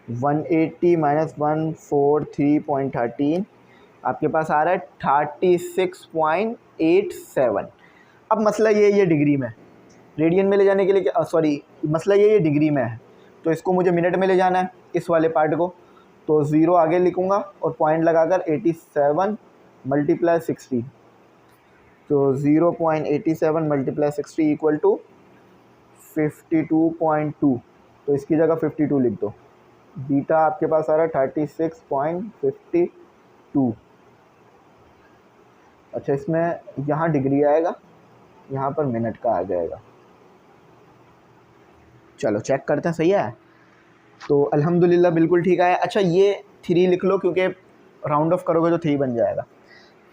180 माइनस 143.13 आपके पास आ रहा है 36.87। अब मसला ये डिग्री में, रेडियन में ले जाने के लिए क्या, सॉरी मसला ये डिग्री में है, तो इसको मुझे मिनट में ले जाना है इस वाले पार्ट को, तो 0 आगे लिखूँगा और पॉइंट लगाकर 87 मल्टीप्लाई 60, तो 0.87 मल्टीप्लाई 60 इक्वल टू 52.2, तो इसकी जगह 52 लिख दो। बीटा आपके पास आ रहा है 36.52। अच्छा, इसमें यहाँ डिग्री आएगा, यहाँ पर मिनट का आ जाएगा। चलो चेक करते हैं सही है, तो अल्हम्दुलिल्लाह बिल्कुल ठीक आया। अच्छा ये 3 लिख लो, क्योंकि राउंड ऑफ करोगे तो 3 बन जाएगा।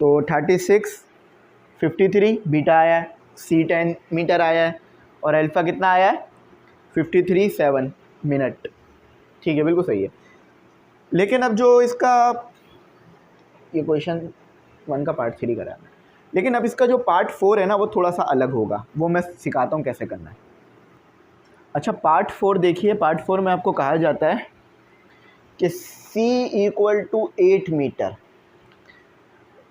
तो 36.53 बीटा आया है, C10 मीटर आया है, और अल्फ़ा कितना आया है 53.7 मिनट। ठीक है, बिल्कुल सही है। लेकिन अब जो इसका ये क्वेश्चन 1 का पार्ट 3 करा है, लेकिन अब इसका जो पार्ट 4 है ना वो थोड़ा सा अलग होगा, वो मैं सिखाता हूँ कैसे करना है। अच्छा पार्ट 4 देखिए, पार्ट 4 में आपको कहा जाता है कि C equal to 8 metre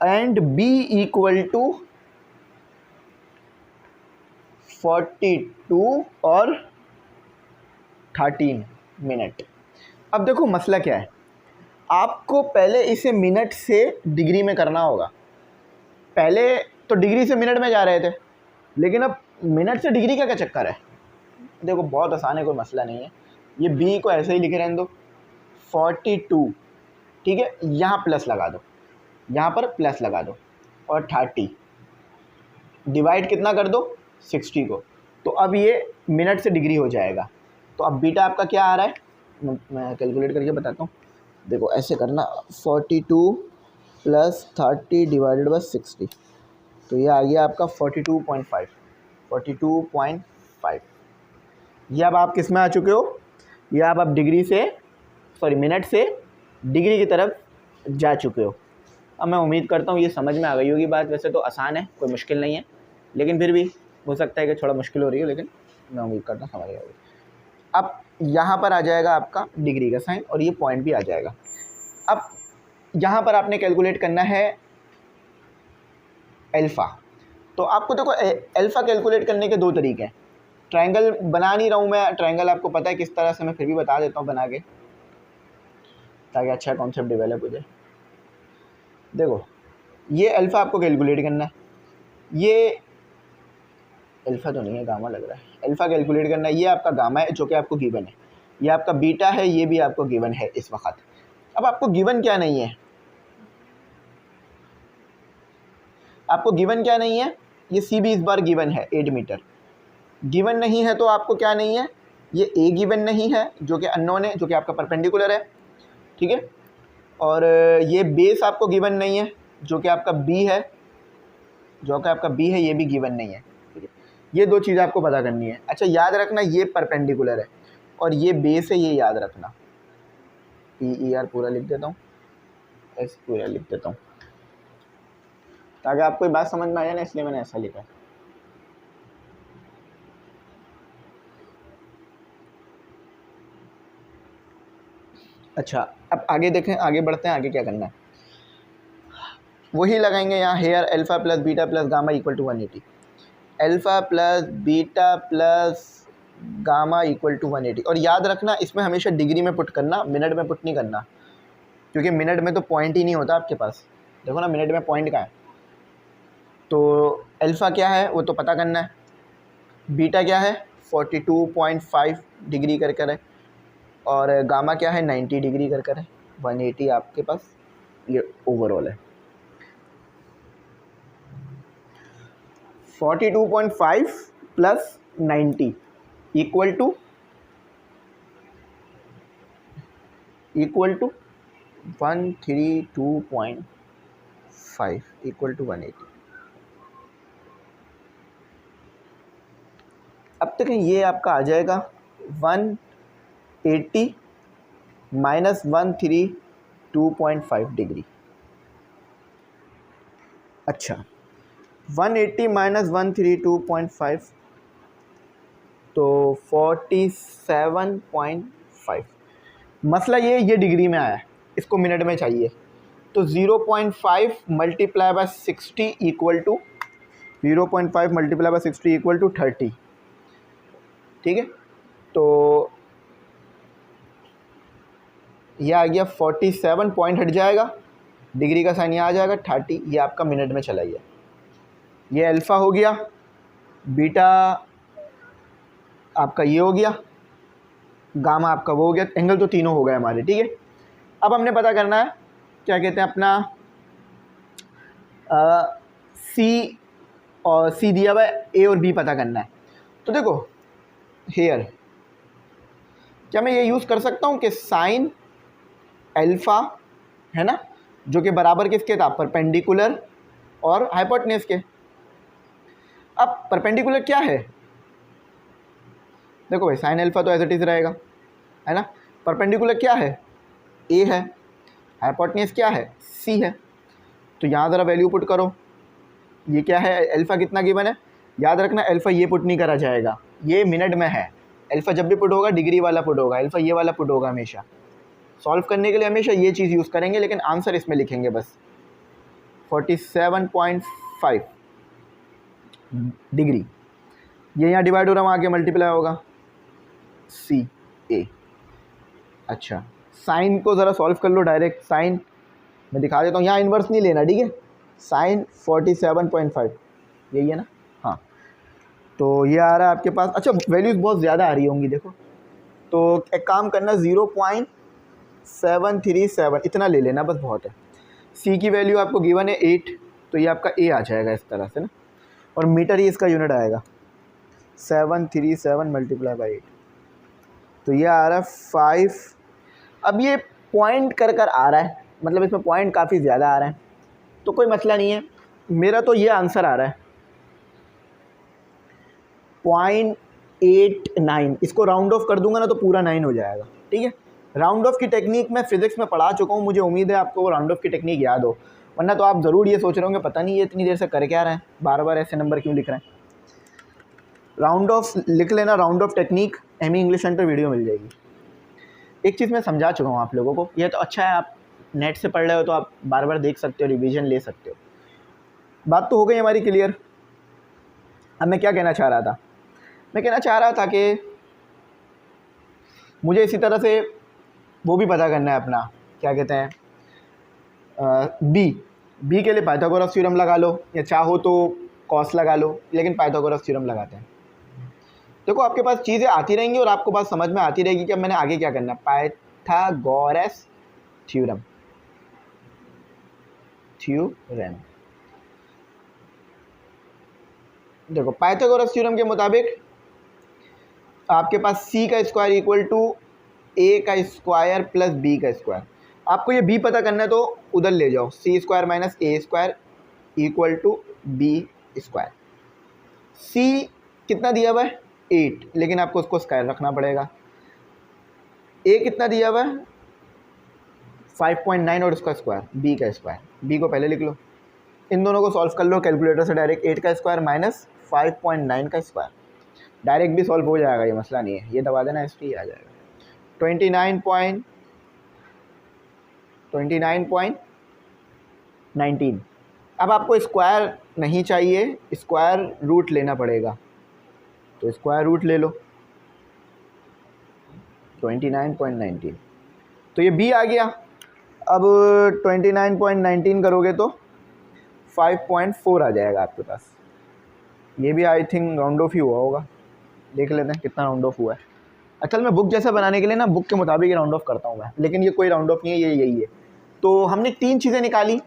and B equal to 42 और 13 मिनट। अब देखो मसला क्या है, आपको पहले इसे मिनट से डिग्री में करना होगा। पहले तो डिग्री से मिनट में जा रहे थे, लेकिन अब मिनट से डिग्री का क्या चक्कर है। देखो बहुत आसान है, कोई मसला नहीं है। ये B को ऐसे ही लिखे रहने दो, 42, ठीक है, यहाँ प्लस लगा दो, यहाँ पर प्लस लगा दो, और 30 डिवाइड कितना कर दो 60 को, तो अब ये मिनट से डिग्री हो जाएगा। तो अब बीटा आपका क्या आ रहा है, मैं कैलकुलेट करके बताता हूँ। देखो ऐसे करना, 42 प्लस 30 डिवाइडेड बाई 60, तो ये आ गया आपका 42.5। 42.5 ये अब आप किस में आ चुके हो, ये अब डिग्री से, सॉरी मिनट से डिग्री की तरफ जा चुके हो। अब मैं उम्मीद करता हूँ ये समझ में आ गई होगी बात। वैसे तो आसान है, कोई मुश्किल नहीं है, लेकिन फिर भी हो सकता है कि थोड़ा मुश्किल हो रही हो, लेकिन मैं उम्मीद करता हूँ समझ गई होगी। अब यहाँ पर आ जाएगा आपका डिग्री का साइन, और ये पॉइंट भी आ जाएगा। अब यहाँ पर आपने कैलकुलेट करना है अल्फ़ा। तो आपको देखो अल्फ़ा कैलकुलेट करने के 2 तरीके हैं। ट्रायंगल बना नहीं रहा हूँ मैं, ट्रायंगल आपको पता है किस तरह से, मैं फिर भी बता देता हूँ बना के, ताकि अच्छा कॉन्सेप्ट डेवलप हो जाए। देखो ये अल्फ़ा आपको कैलकुलेट करना है, ये अल्फ़ा तो नहीं है, गामा लग रहा है। अल्फ़ा कैलकुलेट करना है, ये आपका गामा है जो कि आपको गिवन है, ये आपका बीटा है, ये भी आपको गिवन है इस वक्त। अब आपको गिवन क्या नहीं है, आपको गिवन क्या नहीं है, ये C भी इस बार गिवन है 8 मीटर गिवन नहीं है, तो आपको क्या नहीं है, ये A गिवन नहीं है जो कि अननोन है, जो कि आपका परपेंडिकुलर है, ठीक है, और ये बेस आपको गिवन नहीं है जो कि आपका B है, जो कि आपका B है, ये भी गिवन नहीं है, ठीक है। ये 2 चीज़ें आपको पता करनी है। अच्छा याद रखना, ये परपेंडिकुलर है और ये बेस है, ये याद रखना। PER पूरा लिख देता हूँ, S पूरा लिख देता हूँ, ताकि आपको बात समझ में आ जाए ना, इसलिए मैंने ऐसा लिखा है। अच्छा अब आगे देखें, आगे बढ़ते हैं, आगे क्या करना है वही लगाएंगे यहाँ। Here alpha plus beta plus gamma equal to 180, alpha plus beta plus gamma equal to 180। और याद रखना इसमें हमेशा डिग्री में पुट करना, मिनट में पुट नहीं करना, क्योंकि मिनट में तो पॉइंट ही नहीं होता आपके पास। देखो ना मिनट में पॉइंट कहाँ है, तो अल्फ़ा क्या है वो तो पता करना है, बीटा क्या है 42.5 डिग्री कर कर है, और गामा क्या है 90 डिग्री कर कर है, 180 आपके पास ये ओवरऑल है 42.5 plus 90 equal to 132.5 equal to 180। अब तक ये आपका आ जाएगा 180 माइनस 132.5 डिग्री। अच्छा 180 माइनस 132.5 तो 47.5। मसला ये डिग्री में आया है, इसको मिनट में चाहिए, तो 0.5 multiply by 60 equal to 0.5 multiply by 60 equal to 30। ठीक है, तो यह आ गया 47 पॉइंट हट जाएगा, डिग्री का साइन यहाँ आ जाएगा 30, ये आपका मिनट में चला गया। ये अल्फ़ा हो गया, बीटा आपका ये हो गया, गामा आपका वो हो गया, एंगल तो तीनों हो गए हमारे। ठीक है, अब हमने पता करना है क्या कहते हैं अपना सी, और सी दिया हुआ है, ए और बी पता करना है। तो देखो हेयर क्या मैं ये यूज़ कर सकता हूँ कि साइन अल्फ़ा है ना, जो कि बराबर किसके था, परपेंडिकुलर और हाइपोटेन्यूज के। अब परपेंडिकुलर क्या है, देखो भाई साइन अल्फ़ा तो एज इट इज़ रहेगा है ना, परपेंडिकुलर क्या है, ए है, हाइपोटेन्यूज क्या है, सी है। तो यहाँ ज़रा वैल्यू पुट करो, ये क्या है, अल्फ़ा कितना गिवन है, याद रखना अल्फ़ा ये पुट नहीं करा जाएगा, ये मिनट में है। अल्फ़ा जब भी पुट होगा डिग्री वाला पुट होगा, अल्फ़ा ये वाला पुट होगा हमेशा। सॉल्व करने के लिए हमेशा ये चीज़ यूज़ करेंगे, लेकिन आंसर इसमें लिखेंगे बस 47.5 डिग्री। ये यहाँ डिवाइड हो रहा है, वहाँ आके मल्टीप्लाई होगा सी ए। अच्छा साइन को ज़रा सॉल्व कर लो डायरेक्ट, साइन मैं दिखा देता हूँ, यहाँ इन्वर्स नहीं लेना। ठीक है, साइन 47.5 यही है ना, हाँ। तो ये आ रहा है आपके पास, अच्छा वैल्यूज़ बहुत ज़्यादा आ रही होंगी देखो, तो एक काम करना 0.737 इतना ले लेना बस, बहुत है। सी की वैल्यू आपको गिवन है 8, तो ये आपका ए आ जाएगा इस तरह से ना, और मीटर ही इसका यूनिट आएगा 737 मल्टीप्लाई बाई 8, तो ये आ रहा है 5। अब ये पॉइंट कर आ रहा है, मतलब इसमें पॉइंट काफ़ी ज़्यादा आ रहा है, तो कोई मसला नहीं है। मेरा तो ये आंसर आ रहा है 0.89, इसको राउंड ऑफ कर दूंगा ना तो पूरा 9 हो जाएगा। ठीक है, राउंड ऑफ की टेक्निक मैं फ़िज़िक्स में पढ़ा चुका हूँ, मुझे उम्मीद है आपको वो राउंड ऑफ की टेक्निक याद हो, वरना तो आप ज़रूर ये सोच रहे होंगे पता नहीं ये इतनी देर से कर क्या रहे हैं, बार बार ऐसे नंबर क्यों लिख रहे हैं। राउंड ऑफ लिख लेना, राउंड ऑफ टेक्निक एमी इंग्लिश सेंटर वीडियो मिल जाएगी। एक चीज़ मैं समझा चुका हूँ आप लोगों को, ये तो अच्छा है आप नेट से पढ़ रहे हो तो आप बार बार देख सकते हो, रिवीजन ले सकते हो। बात तो हो गई हमारी क्लियर। अब मैं क्या कहना चाह रहा था, मैं कहना चाह रहा था कि मुझे इसी तरह से वो भी पता करना है अपना, क्या कहते हैं बी के लिए पाइथागोरस थ्योरम लगा लो, या चाहो तो कॉस लगा लो, लेकिन पाइथागोरस थ्योरम लगाते हैं। देखो आपके पास चीज़ें आती रहेंगी और आपको बात समझ में आती रहेगी कि अब मैंने आगे क्या करना है। पाइथागोरस थ्योरम देखो पाइथागोरस थ्योरम के मुताबिक आपके पास सी का स्क्वायर इक्वल टू ए का स्क्वायर प्लस बी का स्क्वायर। आपको ये बी पता करना है तो उधर ले जाओ, C square minus A square equal to B square. C कितना दिया हुआ है 8, लेकिन आपको उसको स्क्वायर रखना पड़ेगा। ए कितना दिया हुआ है 5.9 और उसका स्क्वायर, बी का स्क्वायर, बी को पहले लिख लो। इन दोनों को सॉल्व कर लो कैलकुलेटर से डायरेक्ट, 8 का स्क्वायर माइनस 5.9 का स्क्वायर, डायरेक्ट भी सॉल्व हो जाएगा, ये मसला नहीं है, ये दबा देना इस पर आ जाएगा 29.19। अब आपको स्क्वायर नहीं चाहिए, स्क्वायर रूट लेना पड़ेगा, तो स्क्वायर रूट ले लो 29.19, तो ये बी आ गया। अब 29.19 करोगे तो 5.4 आ जाएगा आपके पास। ये भी आई थिंक राउंड ऑफ ही हुआ होगा, देख लेते हैं कितना राउंड ऑफ हुआ है। असल में बुक जैसा बनाने के लिए ना बुक के मुताबिक राउंड ऑफ करता हूँ मैं, लेकिन ये कोई राउंड ऑफ नहीं है, ये यही है। तो हमने 3 चीज़ें निकाली।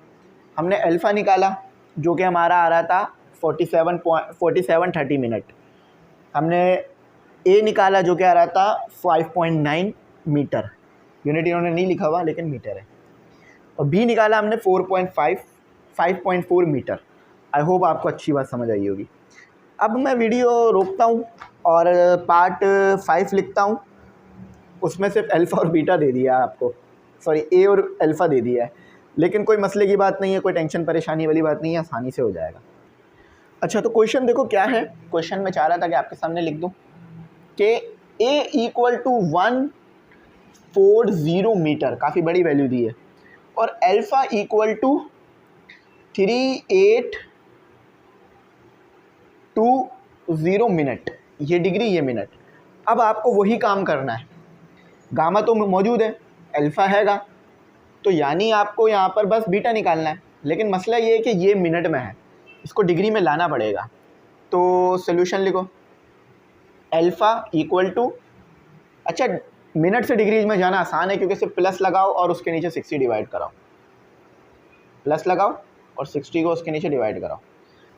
हमने अल्फ़ा निकाला जो कि हमारा आ रहा था 47:30 मिनट। हमने ए निकाला जो कि आ रहा था 5.9 मीटर, यूनिट इन्होंने नहीं लिखा हुआ लेकिन मीटर है। और बी निकाला हमने 5.4 मीटर। आई होप आपको अच्छी बात समझ आई होगी। अब मैं वीडियो रोकता हूँ और पार्ट 5 लिखता हूँ। उसमें सिर्फ अल्फ़ा और बीटा दे दिया आपको, सॉरी ए और अल्फ़ा दे दिया है, लेकिन कोई मसले की बात नहीं है, कोई टेंशन परेशानी वाली बात नहीं है, आसानी से हो जाएगा। अच्छा, तो क्वेश्चन देखो क्या है। क्वेश्चन में चाह रहा था कि आपके सामने लिख दूँ कि ए इक्वल टू 140 मीटर, काफ़ी बड़ी वैल्यू दी है, और अल्फ़ा इक्वल टू 3820 मिनट। ये डिग्री, ये मिनट। अब आपको वही काम करना है। गामा तो मौजूद है, अल्फ़ा हैगा, तो यानी आपको यहाँ पर बस बीटा निकालना है। लेकिन मसला ये है कि ये मिनट में है, इसको डिग्री में लाना पड़ेगा। तो सोल्यूशन लिखो, अल्फ़ा इक्वल टू, अच्छा मिनट से डिग्रीज में जाना आसान है क्योंकि सिर्फ प्लस लगाओ और उसके नीचे 60 डिवाइड कराओ, प्लस लगाओ और 60 को उसके नीचे डिवाइड कराओ।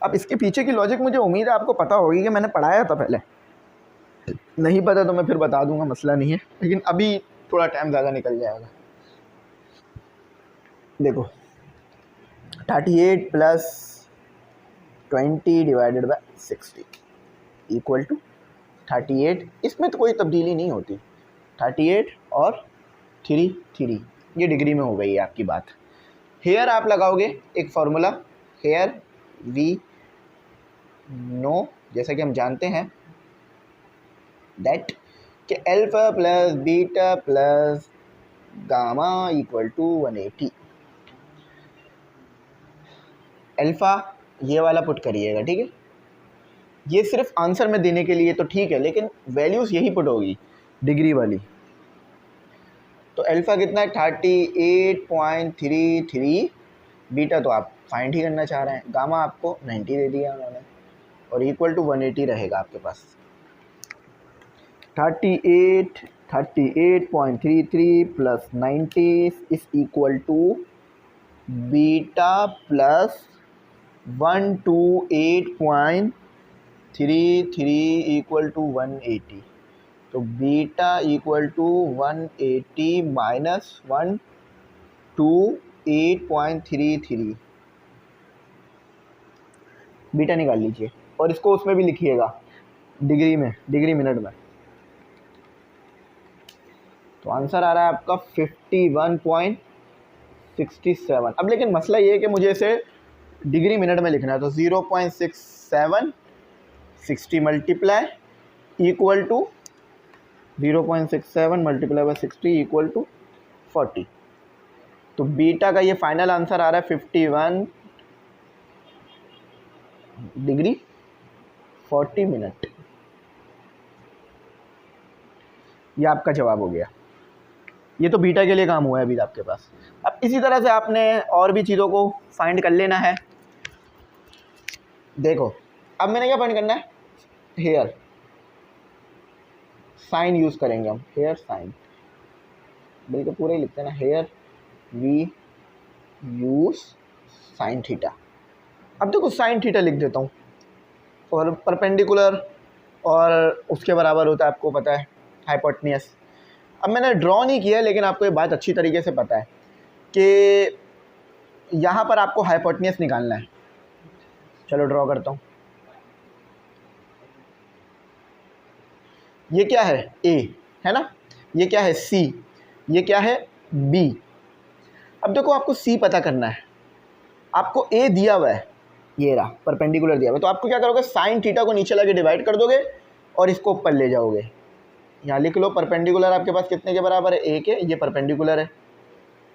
अब इसके पीछे की लॉजिक मुझे उम्मीद है आपको पता होगी कि मैंने पढ़ाया था पहले, नहीं पता तो मैं फिर बता दूंगा, मसला नहीं है, लेकिन अभी थोड़ा टाइम ज़्यादा निकल जाएगा। देखो 38 plus 20 divided by 60 equal to 38। इसमें तो कोई तब्दीली नहीं होती, 38 और 3 ये डिग्री में हो गई है आपकी बात। हेयर आप लगाओगे एक फार्मूला, हेयर वी नो, जैसा कि हम जानते हैं दैट कि alpha plus beta plus gamma equal to 180। Alpha ये वाला पुट करिएगा, ठीक है। ये सिर्फ आंसर में देने के लिए तो ठीक है, लेकिन वैल्यूज़ यही पुट होगी डिग्री वाली। तो अल्फ़ा कितना है 38.33, बीटा तो आप फाइंड ही करना चाह रहे हैं, गामा आपको 90 दे दिया उन्होंने, और इक्वल टू 180 रहेगा आपके पास। 38.33 plus 90 is equal to beta plus 128.33 equal to 180। तो beta equal to 180 minus 128.33, beta निकाल लीजिए और इसको उसमें भी लिखिएगा डिग्री में, डिग्री मिनट में। तो आंसर आ रहा है आपका 51.67। अब लेकिन मसला ये है कि मुझे इसे डिग्री मिनट में लिखना है, तो 0.67 60 multiply equal to 0.67 multiply by 60 equal to 40। तो बीटा का ये फाइनल आंसर आ रहा है 51 डिग्री 40 मिनट। ये आपका जवाब हो गया। ये तो बीटा के लिए काम हुआ है अभी आपके पास। अब इसी तरह से आपने और भी चीज़ों को फाइंड कर लेना है। देखो अब मैंने क्या फाइंड करना है, हेयर साइन यूज़ करेंगे हम, हेयर साइन, बिल्कुल पूरे ही लिखते हैं ना, here we use sine theta. अब देखो साइन थीटा लिख देता हूँ, और परपेंडिकुलर और उसके बराबर होता है, आपको पता है हाइपोटेन्यूस। अब मैंने ड्रॉ नहीं किया, लेकिन आपको ये बात अच्छी तरीके से पता है कि यहाँ पर आपको हाइपोटेन्यूस निकालना है। चलो ड्रॉ करता हूँ। ये क्या है, ए है ना, ये क्या है सी, ये क्या है बी। अब देखो आपको सी पता करना है, आपको ए दिया हुआ है, ये रहा परपेंडिकुलर दिया हुआ है, तो आपको क्या करोगे, साइन थीटा को नीचे लाके डिवाइड कर दोगे और इसको ऊपर ले जाओगे। यहाँ लिख लो परपेंडिकुलर आपके पास कितने के बराबर है, ए के, ये परपेंडिकुलर है,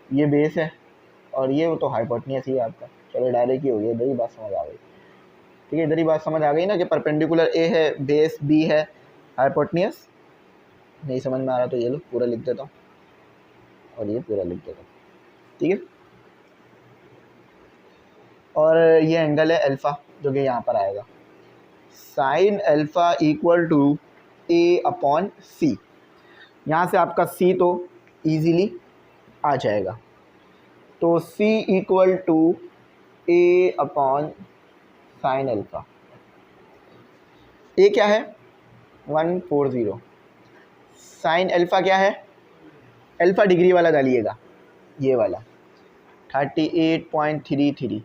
ये बेस है, और ये तो हाइपोटेन्यूस ही है आपका। चलो डायरेक्ट ही हो गया, इधर ही बात समझ आ गई, ठीक है, इधर ही बात समझ आ गई ना कि परपेंडिकुलर ए है, बेस बी है, हाइपोटेन्यूस। नहीं समझ में आ रहा तो ये लो पूरा लिख देता हूँ, और ये पूरा लिख देता हूँ, ठीक है। और ये एंगल है अल्फ़ा जो कि यहाँ पर आएगा, sine alpha equal to A upon C. यहाँ से आपका सी तो इजीली आ जाएगा। तो C equal to A upon sine alpha. A क्या है 140, साइन अल्फ़ा क्या है, अल्फ़ा डिग्री वाला डालिएगा, ये वाला 38.33।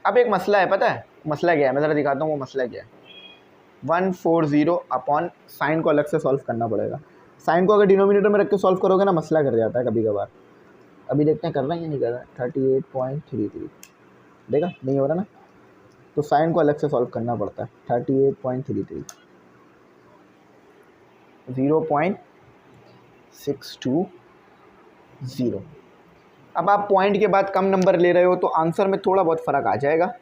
अब एक मसला है, पता है मसला क्या है, मैं ज़रा दिखाता हूँ वो मसला क्या है। 140 अपॉन साइन को अलग से सॉल्व करना पड़ेगा। साइन को अगर डिनोमिनेटर में रख के सॉल्व करोगे ना मसला कर जाता है कभी कभार। अभी देखते हैं कर रहा है या नहीं कर रहा है। 38.33 देखा नहीं हो रहा ना, तो साइन को अलग से सॉल्व करना पड़ता है। 38.33 0.620। अब आप पॉइंट के बाद कम नंबर ले रहे हो तो आंसर में थोड़ा बहुत फ़र्क आ जाएगा,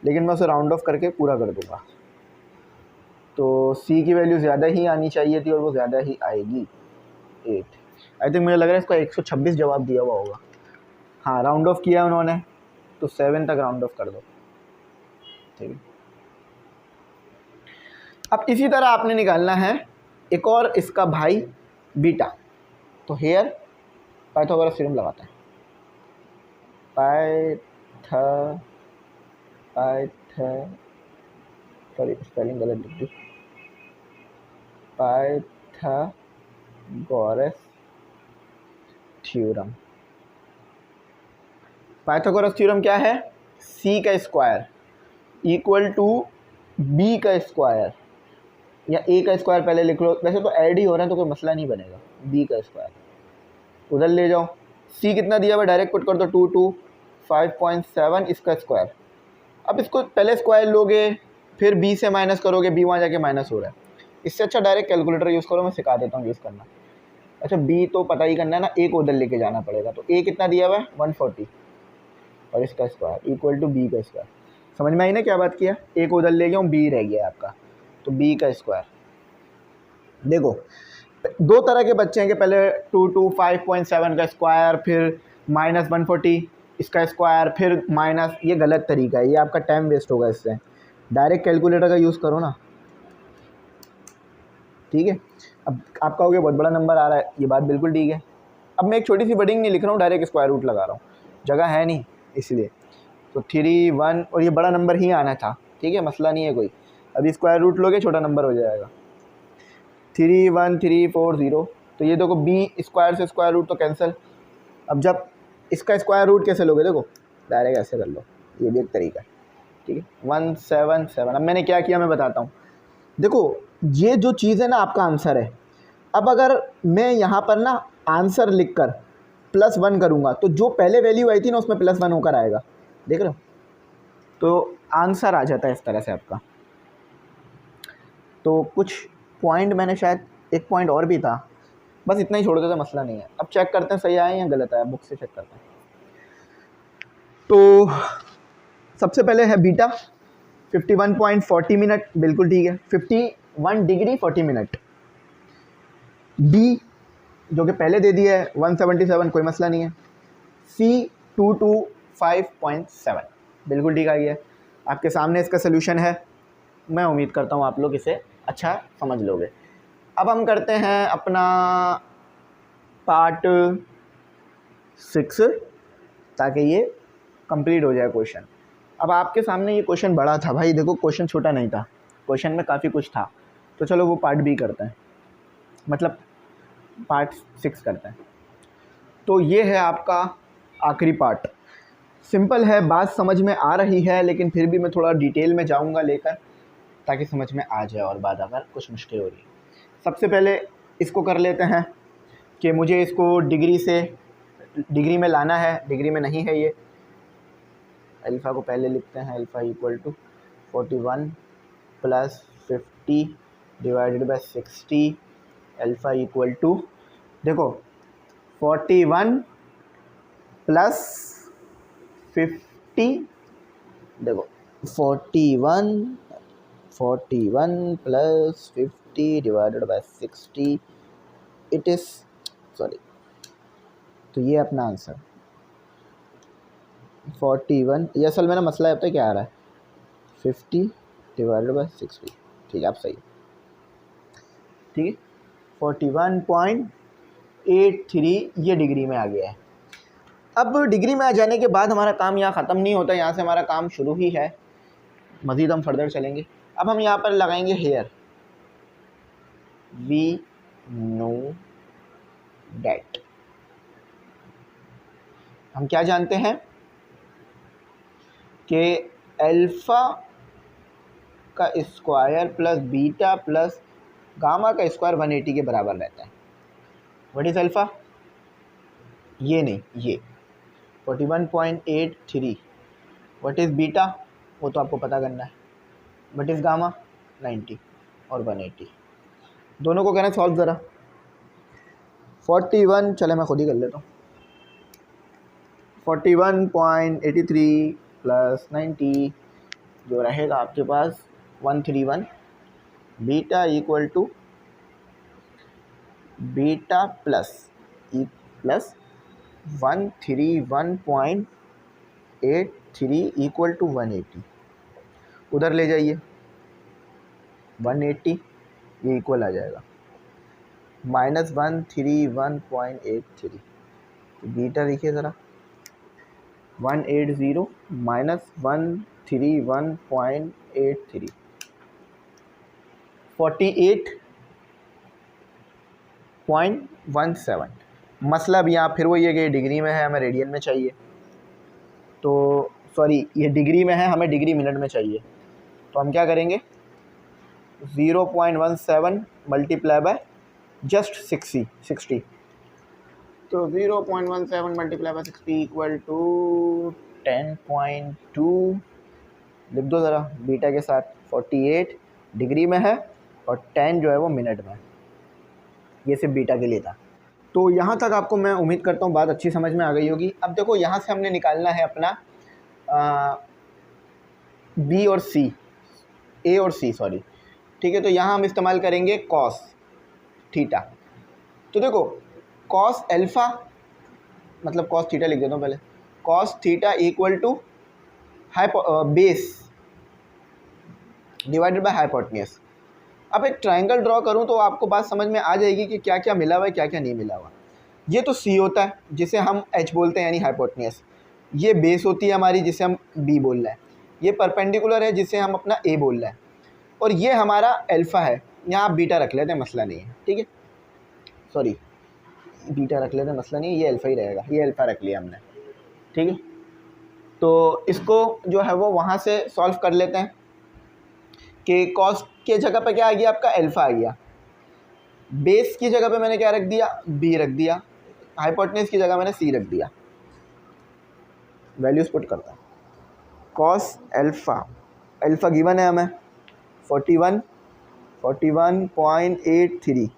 लेकिन मैं उसे राउंड ऑफ करके पूरा कर दूंगा। तो सी की वैल्यू ज़्यादा ही आनी चाहिए थी और वो ज़्यादा ही आएगी 8। आई थिंक मुझे लग रहा है इसका 126 जवाब दिया हुआ होगा। हाँ राउंड ऑफ किया उन्होंने, तो 7 तक राउंड ऑफ कर दो, ठीक है। अब इसी तरह आपने निकालना है एक और इसका भाई बीटा। तो हेयर पाइथागोरस थ्योरम लगाते हैं। सॉरी स्पेलिंग गलत लिख दी। Pythagoras theorem. पाइथागोरस थ्योरम क्या है, c का स्क्वायर इक्वल टू b का स्क्वायर, या a का स्क्वायर पहले लिख लो, वैसे तो ऐड ही हो रहा है तो कोई मसला नहीं बनेगा। b का स्क्वायर उधर ले जाओ, c कितना दिया हुआ डायरेक्ट पुट कर दो 225.7 इसका स्क्वायर। अब इसको पहले स्क्वायर लोगे फिर b से माइनस करोगे, b वहाँ जाके माइनस हो रहा है, इससे अच्छा डायरेक्ट कैलकुलेटर यूज़ करो, मैं सिखा देता हूँ यूज़ करना। अच्छा b तो पता ही करना है ना, a को उधर लेके जाना पड़ेगा। तो a कितना दिया हुआ है 140 और इसका स्क्वायर इक्वल टू b का स्क्वायर। समझ में आई ना क्या बात किया, a को उधर ले गया हूँ, b रह गया आपका, तो b का स्क्वायर। देखो दो तरह के बच्चे हैं कि पहले 225.7 का स्क्वायर फिर माइनस 140 इसका स्क्वायर फिर माइनस, ये गलत तरीका है, ये आपका टाइम वेस्ट होगा। इससे डायरेक्ट कैलकुलेटर का यूज़ करो ना, ठीक है। अब आप कहोगे बहुत बड़ा नंबर आ रहा है, ये बात बिल्कुल ठीक है। अब मैं एक छोटी सी बडिंग नहीं लिख रहा हूँ, डायरेक्ट स्क्वायर रूट लगा रहा हूँ, जगह है नहीं इसलिए। तो 3 1 और ये बड़ा नंबर ही आना था, ठीक है, मसला नहीं है कोई। अभी स्क्वायर रूट लोगे छोटा नंबर हो जाएगा। 31340, तो ये देखो b स्क्वायर से स्क्वायर रूट तो कैंसिल। अब जब इसका स्क्वायर रूट कैसे लोगे, देखो डायरेक्ट ऐसे कर लो, ये भी एक तरीका है, ठीक है। 177। अब मैंने क्या किया मैं बताता हूँ। देखो ये जो चीज़ है ना आपका आंसर है। अब अगर मैं यहाँ पर ना आंसर लिखकर +1 करूँगा तो जो पहले वैल्यू आई थी ना उसमें +1 होकर आएगा, देख रहे हो, तो आंसर आ जाता है इस तरह से आपका। तो कुछ पॉइंट मैंने शायद एक पॉइंट और भी था, बस इतना ही छोड़ देते, मसला नहीं है। अब चेक करते हैं सही आया या गलत आया, बुक से चेक करते हैं। तो सबसे पहले है बीटा 51.40 मिनट, बिल्कुल ठीक है, 51 डिग्री 40 मिनट। डी जो कि पहले दे दिया है 177, कोई मसला नहीं है। सी 225.7, बिल्कुल ठीक आ गया। आपके सामने इसका सोल्यूशन है, मैं उम्मीद करता हूँ आप लोग इसे अच्छा समझ लोगे। अब हम करते हैं अपना पार्ट 6 ताकि ये कंप्लीट हो जाए क्वेश्चन। अब आपके सामने ये क्वेश्चन बड़ा था भाई, देखो क्वेश्चन छोटा नहीं था, क्वेश्चन में काफ़ी कुछ था। तो चलो वो पार्ट भी करते हैं, मतलब पार्ट 6 करते हैं। तो ये है आपका आखिरी पार्ट। सिंपल है, बात समझ में आ रही है, लेकिन फिर भी मैं थोड़ा डिटेल में जाऊंगा लेकर ताकि समझ में आ जाए, और बात अगर कुछ मुश्किल हो रही है। सबसे पहले इसको कर लेते हैं कि मुझे इसको डिग्री में लाना है, डिग्री में नहीं है ये। अल्फ़ा को पहले लिखते हैं, alpha equal to 41 + 50 divided by 60। Alpha equal to देखो 41 + 50, देखो 41 + 50 divided by 60, it is sorry, तो ये अपना आंसर 41। ये असल में ना मसला है, अब तक क्या आ रहा है 50 डिवाइडेड बाय 60, ठीक है, आप सही, ठीक है। 41.83 ये डिग्री में आ गया है। अब डिग्री में आ जाने के बाद हमारा काम यहाँ ख़त्म नहीं होता, यहाँ से हमारा काम शुरू ही है, मज़ीद हम फर्दर चलेंगे। अब हम यहाँ पर लगाएंगे हेयर, वी नो डैट, हम क्या जानते हैं कि अल्फ़ा का square plus beta plus gamma का स्क्वायर 180 के बराबर रहता है। What is alpha? ये नहीं, ये 41.83। What is beta? वो तो आपको पता करना है। What is gamma? 90 और 180, दोनों को कहना सॉल्व ज़रा। 41, चले मैं खुद ही कर लेता हूँ। 41.83 प्लस 90 जो रहेगा आपके पास 131, beta equal to beta plus 131.83 equal to 180, उधर ले जाइए 180, ये इक्वल आ जाएगा माइनस 131.83, तो बीटा देखिए ज़रा 180 माइनस 131.83 48.17। मसला भी यहाँ फिर वही है कि डिग्री में है, हमें रेडियन में चाहिए, तो सॉरी ये डिग्री में है, हमें डिग्री मिनट में चाहिए। तो हम क्या करेंगे, 0.17 मल्टीप्लाई बाय जस्ट 60, तो 0.17 मल्टीप्लाई बाय 60 इक्वल टू 10.2 लिख दो ज़रा बीटा के साथ। 48 डिग्री में है और 10 जो है वो मिनट में है। ये सिर्फ बीटा के लिए था। तो यहाँ तक आपको मैं उम्मीद करता हूँ बात अच्छी समझ में आ गई होगी। अब देखो यहाँ से हमने निकालना है अपना बी और सी, ए और सी सॉरी, ठीक है। तो यहाँ हम इस्तेमाल करेंगे कॉस थीटा। तो देखो कॉस अल्फ़ा मतलब कॉस थीटा लिख देता हूँ पहले, cos theta equal to base divided by hypotenuse. अब एक ट्रायंगल ड्रॉ करूँ तो आपको बात समझ में आ जाएगी कि क्या क्या मिला हुआ है, क्या क्या नहीं मिला हुआ। ये तो सी होता है जिसे हम एच बोलते हैं यानी हाइपोटेन्यूज, ये बेस होती है हमारी जिसे हम बी बोल रहे हैं, ये परपेंडिकुलर है जिसे हम अपना ए बोल रहे हैं, और ये हमारा अल्फ़ा है। यहाँ आप बीटा रख लेते हैं, मसला नहीं है, ठीक है, सॉरी बीटा रख लेते हैं, मसला नहीं है, ये अल्फ़ा ही रहेगा, ये अल्फ़ा रख लिया हमने, ठीक है। तो इसको जो है वो वहाँ से सॉल्व कर लेते हैं कि कॉस के जगह पे क्या आ गया आपका अल्फ़ा आ गया, बेस की जगह पे मैंने क्या रख दिया, बी रख दिया, हाइपोटेन्यूज की जगह मैंने सी रख दिया। वैल्यूज़ पुट करता हूँ, कॉस अल्फ़ा गिवन है हमें 41.83,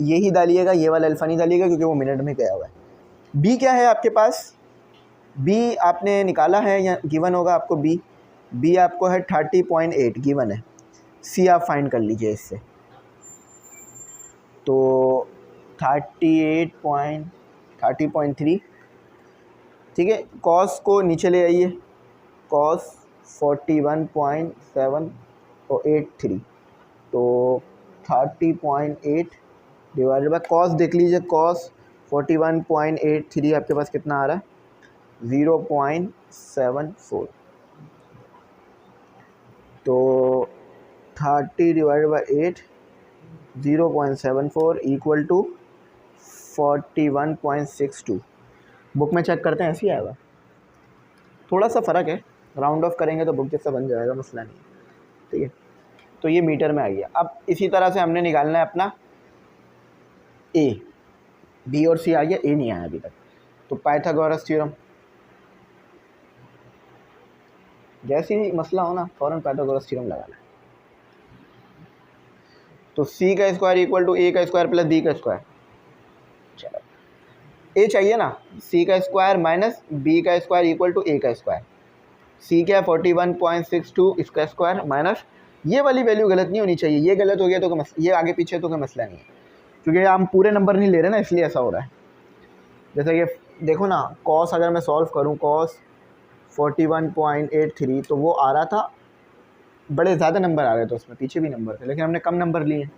यही डालिएगा, ये वाला अल्फ़ा नहीं डालिएगा क्योंकि वो मिनट में गया हुआ है। बी क्या है आपके पास, बी आपने निकाला है या गिवन होगा आपको, बी आपको है 30.8 गिवन है, सी आप फाइंड कर लीजिए इससे, तो 30.3, ठीक है। कॉस को नीचे ले आइए, कॉस 41.783, तो 30.8 डिवाइडेड बाय कॉस देख लीजिए, कॉस 41.83 आपके पास कितना आ रहा है, 0.74, तो 30 divided by 8 0.74 equal to 41.62। Book में चेक करते हैं, ऐसे ही आएगा, थोड़ा सा फ़र्क है, राउंड ऑफ करेंगे तो बुक जैसा बन जाएगा, मसला नहीं, ठीक है। तो ये मीटर में आ गया। अब इसी तरह से हमने निकालना है अपना ए, बी और सी आ गया, ए नहीं आया अभी तक, तो पाइथागोरस थ्योरम, जैसे ही मसला हो ना फ़ौरन पाइथागोरस थ्योरम लगाना है। तो सी का स्क्वायर इक्वल टू ए का स्क्वायर प्लस बी का स्क्वायर, चलो ए चाहिए ना, सी का स्क्वायर माइनस बी का स्क्वायर इक्वल टू ए का स्क्वायर, सी क्या है 41.62, इसका स्क्वायर माइनस ये वाली वैल्यू गलत नहीं होनी चाहिए, ये गलत हो गया तो ये आगे पीछे तो कोई मसला नहीं है, क्योंकि हम पूरे नंबर नहीं ले रहे ना, इसलिए ऐसा हो रहा है। जैसे कि देखो ना, कॉस अगर मैं सॉल्व करूँ, कॉस 41.83, तो वो आ रहा था, बड़े ज़्यादा नंबर आ रहे थे उसमें, पीछे भी नंबर थे, लेकिन हमने कम नंबर लिए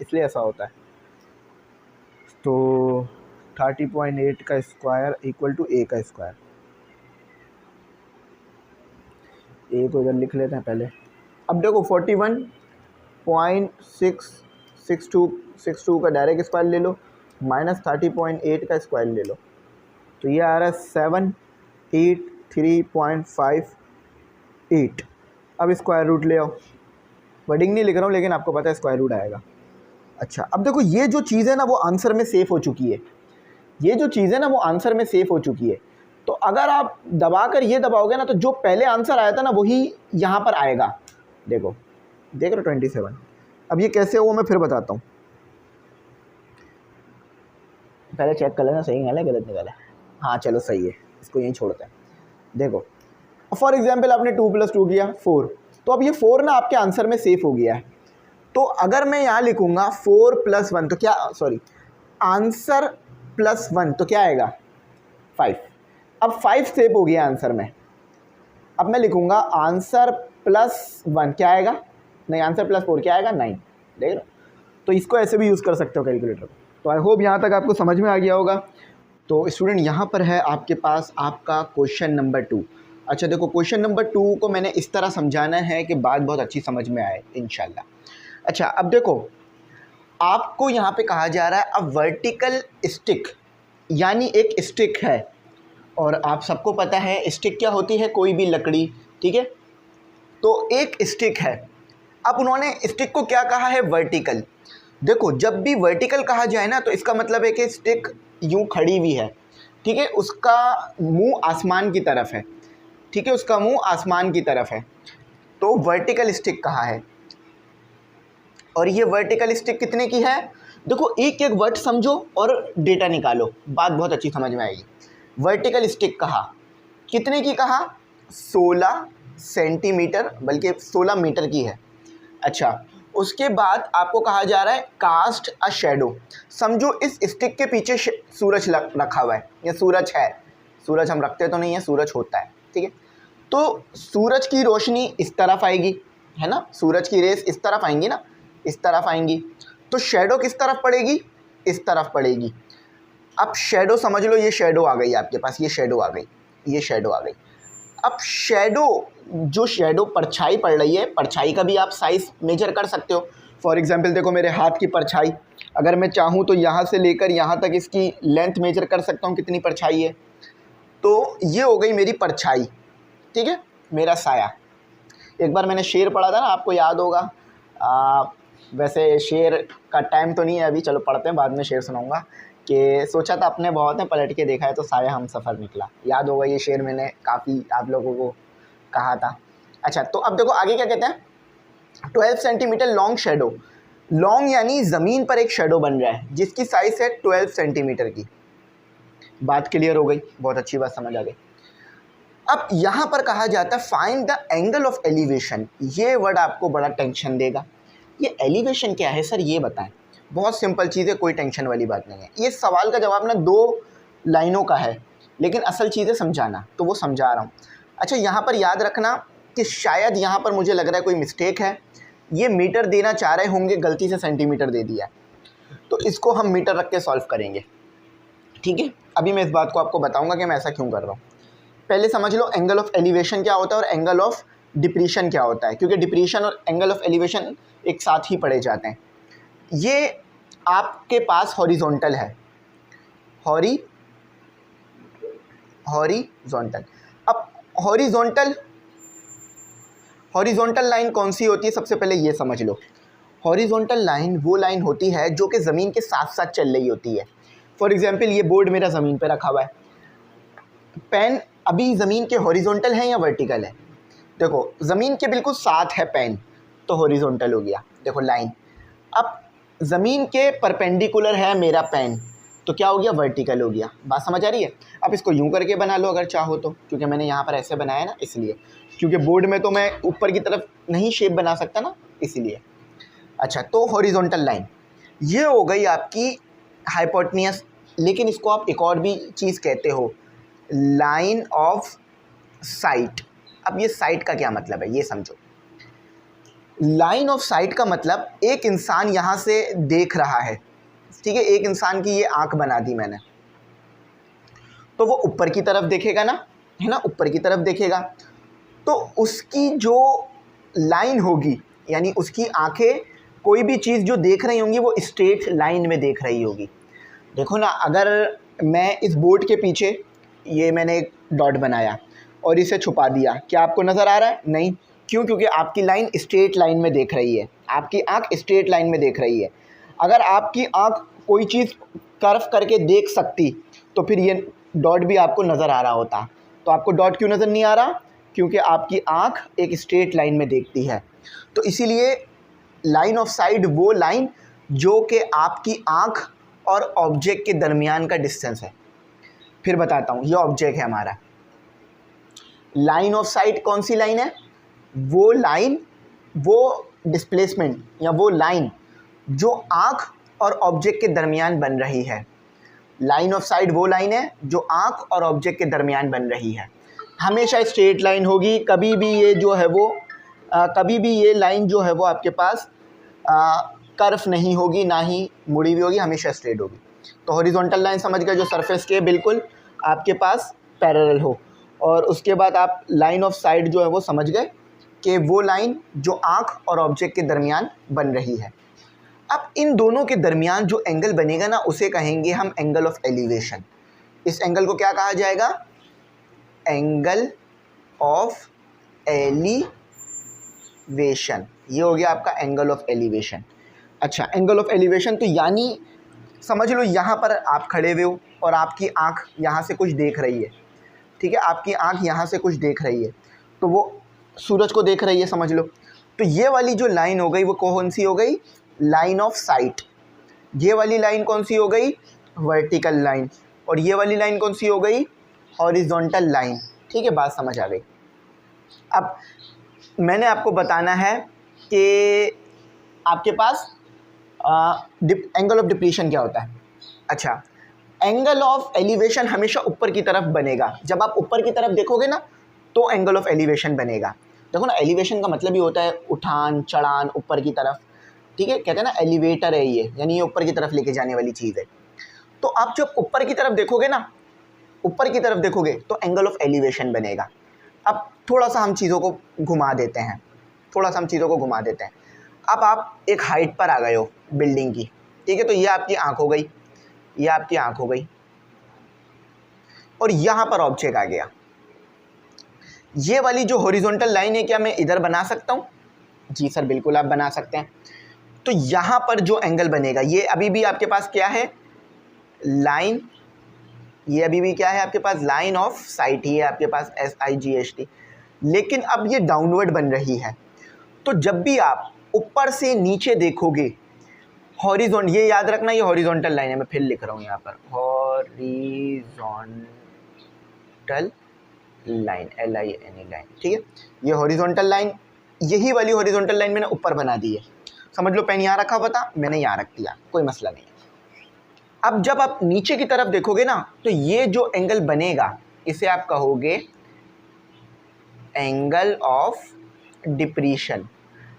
इसलिए ऐसा होता है। तो 30.8 का स्क्वायर इक्वल टू ए का स्क्वायर। ए को इधर लिख लेते हैं पहले। अब देखो 41.662 का डायरेक्ट स्क्वायर ले लो, माइनस 30.8 का स्क्वायर ले लो, तो ये आ रहा है 783.58। अब स्क्वायर रूट ले आओ, वर्डिंग नहीं लिख रहा हूँ लेकिन आपको पता है स्क्वायर रूट आएगा। अच्छा, अब देखो ये जो चीज़ है ना वो आंसर में सेफ हो चुकी है, ये जो चीज़ है ना वो आंसर में सेफ हो चुकी है। तो अगर आप दबाकर ये दबाओगे ना तो जो पहले आंसर आया था ना वही यहाँ पर आएगा। देखो देख रहे हो 27। अब ये कैसे हो मैं फिर बताता हूँ, पहले चेक कर लेना सही निकाला है गलत निकाला है। हाँ चलो सही है, इसको यहीं छोड़ते हैं। देखो फॉर एग्जाम्पल आपने 2 + 2 किया 4, तो अब ये 4 ना आपके आंसर में सेफ हो गया है। तो अगर मैं यहाँ लिखूँगा 4 + 1 तो क्या, सॉरी आंसर +1 तो क्या आएगा 5। अब 5 सेफ हो गया आंसर में। अब मैं लिखूँगा आंसर +1 क्या आएगा, नहीं आंसर +4 क्या आएगा 9। देख लो, तो इसको ऐसे भी यूज़ कर सकते हो कैलकुलेटर को। तो आई होप यहाँ तक आपको समझ में आ गया होगा। तो स्टूडेंट यहाँ पर है आपके पास आपका क्वेश्चन नंबर 2। अच्छा देखो क्वेश्चन नंबर 2 को मैंने इस तरह समझाना है कि बात बहुत अच्छी समझ में आए इंशाल्लाह। अच्छा अब देखो आपको यहाँ पे कहा जा रहा है अ वर्टिकल स्टिक, यानी एक स्टिक है, और आप सबको पता है स्टिक क्या होती है, कोई भी लकड़ी, ठीक है। तो एक स्टिक है, अब उन्होंने स्टिक को क्या कहा है वर्टिकल। देखो जब भी वर्टिकल कहा जाए ना तो इसका मतलब है कि स्टिक यूं खड़ी हुई है, ठीक है, उसका मुंह आसमान की तरफ है, ठीक है, उसका मुंह आसमान की तरफ है, तो वर्टिकल स्टिक कहा है। और ये वर्टिकल स्टिक कितने की है, देखो एक एक वर्ड समझो और डेटा निकालो, बात बहुत अच्छी समझ में आएगी। वर्टिकल स्टिक कहा, कितने की कहा, 16 सेंटीमीटर, बल्कि 16 मीटर की है। अच्छा उसके बाद आपको कहा जा रहा है कास्ट अ शेडो, समझो इस स्टिक के पीछे सूरज रखा हुआ है, या सूरज है, सूरज हम रखते तो नहीं है, सूरज होता है, ठीक है। तो सूरज की रोशनी इस तरफ आएगी, है ना, सूरज की रेस इस तरफ आएंगी ना, इस तरफ आएंगी, तो शेडो किस तरफ पड़ेगी, इस तरफ पड़ेगी। अब शेडो समझ लो, ये शेडो आ गई आपके पास, ये शेडो आ गई, ये शेडो आ गई। अब शेडो, जो शेडो परछाई पड़ रही है, परछाई का भी आप साइज़ मेजर कर सकते हो। फॉर एग्जांपल देखो मेरे हाथ की परछाई, अगर मैं चाहूँ तो यहाँ से लेकर यहाँ तक इसकी लेंथ मेजर कर सकता हूँ कितनी परछाई है। तो ये हो गई मेरी परछाई, ठीक है, मेरा साया। एक बार मैंने शेर पढ़ा था ना, आपको याद होगा, वैसे शेर का टाइम तो नहीं है अभी, चलो पढ़ते हैं, बाद में शेर सुनाऊंगा, कि सोचा था अपने बहुत हैं, पलट के देखा है तो साया हम सफ़र निकला। याद होगा ये शेर मैंने काफ़ी आप लोगों को कहा था। अच्छा तो अब देखो आगे क्या कहते हैं, 12 सेंटीमीटर लॉन्ग शेडो, लॉन्ग यानी ज़मीन पर एक शेडो बन रहा है जिसकी साइज़ है 12 सेंटीमीटर की। बात क्लियर हो गई, बहुत अच्छी बात समझ आ गई। अब यहाँ पर कहा जाता है find the angle of elevation, ये वर्ड आपको बड़ा टेंशन देगा। ये एलिवेशन क्या है सर, ये बताएं। बहुत सिंपल चीज़ है, कोई टेंशन वाली बात नहीं है। ये सवाल का जवाब ना 2 लाइनों का है, लेकिन असल चीज़ें समझाना, तो वो समझा रहा हूँ। अच्छा यहाँ पर याद रखना कि शायद यहाँ पर मुझे लग रहा है कोई मिस्टेक है, ये मीटर देना चाह रहे होंगे, गलती से सेंटीमीटर दे दिया, तो इसको हम मीटर रख के सॉल्व करेंगे, ठीक है। अभी मैं इस बात को आपको बताऊँगा कि मैं ऐसा क्यों कर रहा हूँ। पहले समझ लो एंगल ऑफ एलिवेशन क्या होता है और एंगल ऑफ डिप्रेशन क्या होता है, क्योंकि डिप्रेशन और एंगल ऑफ एलिवेशन एक साथ ही पढ़े जाते हैं। ये आपके पास हॉरिजॉन्टल है, हॉरिजॉन्टल। अब हॉरिजॉन्टल लाइन कौन सी होती है, सबसे पहले ये समझ लो। हॉरिजॉन्टल लाइन वो लाइन होती है जो कि ज़मीन के साथ साथ चल रही होती है। फॉर एग्जांपल ये बोर्ड मेरा ज़मीन पे रखा हुआ है, पेन अभी ज़मीन के हॉरिजॉन्टल है या वर्टिकल है, देखो ज़मीन के बिल्कुल साथ है पेन, तो हॉरिजॉन्टल हो गया। देखो लाइन, अब ज़मीन के परपेंडिकुलर है मेरा पेन, तो क्या हो गया, वर्टिकल हो गया। बात समझ आ रही है। अब इसको यूं करके बना लो अगर चाहो तो, क्योंकि मैंने यहाँ पर ऐसे बनाया ना इसलिए, क्योंकि बोर्ड में तो मैं ऊपर की तरफ नहीं शेप बना सकता ना, इसलिए। अच्छा तो हॉरिजॉन्टल लाइन ये हो गई आपकी हाइपोटेन्यूस, लेकिन इसको आप एक और भी चीज़ कहते हो, लाइन ऑफ साइट। अब ये साइट का क्या मतलब है ये समझो। लाइन ऑफ साइट का मतलब एक इंसान यहाँ से देख रहा है, ठीक है, एक इंसान की ये आंख बना दी मैंने, तो वो ऊपर की तरफ देखेगा ना, है ना, ऊपर की तरफ देखेगा। तो उसकी जो लाइन होगी, यानी उसकी आंखें कोई भी चीज़ जो देख रही होंगी वो स्ट्रेट लाइन में देख रही होगी। देखो ना, अगर मैं इस बोर्ड के पीछे ये मैंने एक डॉट बनाया और इसे छुपा दिया, क्या आपको नज़र आ रहा है? नहीं। क्यों? क्योंकि आपकी लाइन स्ट्रेट लाइन में देख रही है, आपकी आँख स्ट्रेट लाइन में देख रही है। अगर आपकी आँख कोई चीज़ कर्व करके देख सकती तो फिर ये डॉट भी आपको नज़र आ रहा होता। तो आपको डॉट क्यों नज़र नहीं आ रहा? क्योंकि आपकी आँख एक स्ट्रेट लाइन में देखती है। तो इसीलिए लाइन ऑफ साइट वो लाइन जो कि आपकी आँख और ऑब्जेक्ट के दरमियान का डिस्टेंस है। फिर बताता हूँ, ये ऑब्जेक्ट है हमारा। लाइन ऑफ साइट कौन सी लाइन है? वो लाइन, वो डिस्प्लेसमेंट या वो लाइन जो आँख और ऑब्जेक्ट के दरमियान बन रही है। लाइन ऑफ साइट वो लाइन है जो आँख और ऑब्जेक्ट के दरमियान बन रही है। हमेशा स्ट्रेट लाइन होगी, कभी भी ये जो है वो कभी भी ये लाइन जो है वो आपके पास कर्व नहीं होगी, ना ही मुड़ी हुई होगी, हमेशा स्ट्रेट होगी। तो हॉरिजॉन्टल लाइन समझ गए, जो सरफेस के बिल्कुल आपके पास पैरेलल हो। और उसके बाद आप लाइन ऑफ साइट जो है वो समझ गए कि वो लाइन जो आँख और ऑब्जेक्ट के दरमियान बन रही है। अब इन दोनों के दरमियान जो एंगल बनेगा ना, उसे कहेंगे हम एंगल ऑफ एलिवेशन। इस एंगल को क्या कहा जाएगा? Angle of elevation. ये हो गया आपका एंगल ऑफ एलिवेशन। अच्छा, एंगल ऑफ एलिवेशन तो यानी समझ लो यहाँ पर आप खड़े हुए हो और आपकी आँख यहाँ से कुछ देख रही है, ठीक है, आपकी आँख यहाँ से कुछ देख रही है, तो वो सूरज को देख रही है, समझ लो। तो ये वाली जो लाइन हो गई वो कौन सी हो गई? Line of site. ये वाली लाइन कौन सी हो गई? Vertical line. और ये वाली लाइन कौन सी हो गई? Horizontal line. ठीक है, बात समझ आ गई। अब मैंने आपको बताना है कि आपके पास एंगल ऑफ डिप्लीशन क्या होता है। अच्छा, एंगल ऑफ एलिवेशन हमेशा ऊपर की तरफ बनेगा। जब आप ऊपर की तरफ देखोगे ना तो एंगल ऑफ एलिवेशन बनेगा। देखो ना, एलिवेशन का मतलब ही होता है उठान चढ़ान, ऊपर की तरफ। ठीक है, कहते हैं ना एलिवेटर है ये, यानी ये ऊपर की तरफ लेके जाने वाली चीज़ है। तो आप जब ऊपर की तरफ देखोगे ना, ऊपर की तरफ देखोगे तो एंगल ऑफ एलिवेशन बनेगा। अब थोड़ा सा हम चीज़ों को घुमा देते हैं, अब आप एक हाइट पर आ गए हो बिल्डिंग की, ठीक है, तो ये आपकी आँख हो गई, ये आपकी आँख हो गई, और यहाँ पर ऑब्जेक्ट आ गया। ये वाली जो हॉरिजॉन्टल लाइन है, क्या मैं इधर बना सकता हूँ? जी सर, बिल्कुल आप बना सकते हैं। तो यहाँ पर जो एंगल बनेगा, ये अभी भी आपके पास क्या है? लाइन। ये अभी भी क्या है आपके पास? लाइन ऑफ साइट ही है आपके पास, SIGHT। लेकिन अब ये डाउनवर्ड बन रही है। तो जब भी आप ऊपर से नीचे देखोगे, ये याद रखना, ये हॉरिजॉन्टल लाइन है, मैं फिर लिख रहा हूँ यहाँ पर, हॉरिजॉन्टल लाइन, LINE लाइन, ठीक है। ये हॉरिजॉन्टल लाइन, यही वाली हॉरिजॉन्टल लाइन मैंने ऊपर बना दी है, समझ लो। पेन यहाँ रखा हुआ था, मैंने यहाँ रख दिया, कोई मसला नहीं। अब जब आप नीचे की तरफ देखोगे ना, तो ये जो एंगल बनेगा इसे आप कहोगे एंगल ऑफ डिप्रीशन।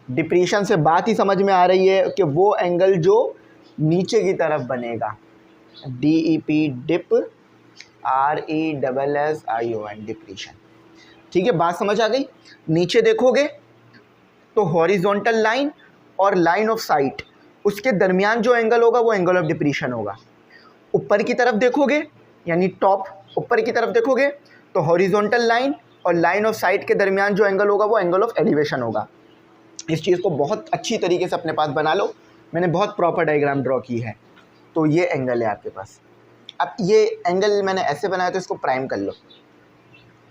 डिप्रीशन से बात ही समझ में आ रही है कि वो एंगल जो नीचे की तरफ बनेगा, DEP, डिप, RESSION, डिप्रीशन। ठीक है, बात समझ आ गई। नीचे देखोगे तो हॉरिजॉन्टल लाइन और लाइन ऑफ साइट, उसके दरमियान जो एंगल होगा वो एंगल ऑफ डिप्रीशन होगा। ऊपर की तरफ देखोगे, यानी टॉप ऊपर की तरफ देखोगे, तो हॉरिजॉन्टल लाइन और लाइन ऑफ साइट के दरमियान जो एंगल होगा वो एंगल ऑफ एलिवेशन होगा। इस चीज़ को बहुत अच्छी तरीके से अपने पास बना लो, मैंने बहुत प्रॉपर डायग्राम ड्रॉ की है। तो ये एंगल है आपके पास। अब ये एंगल मैंने ऐसे बनाया, तो इसको प्राइम कर लो,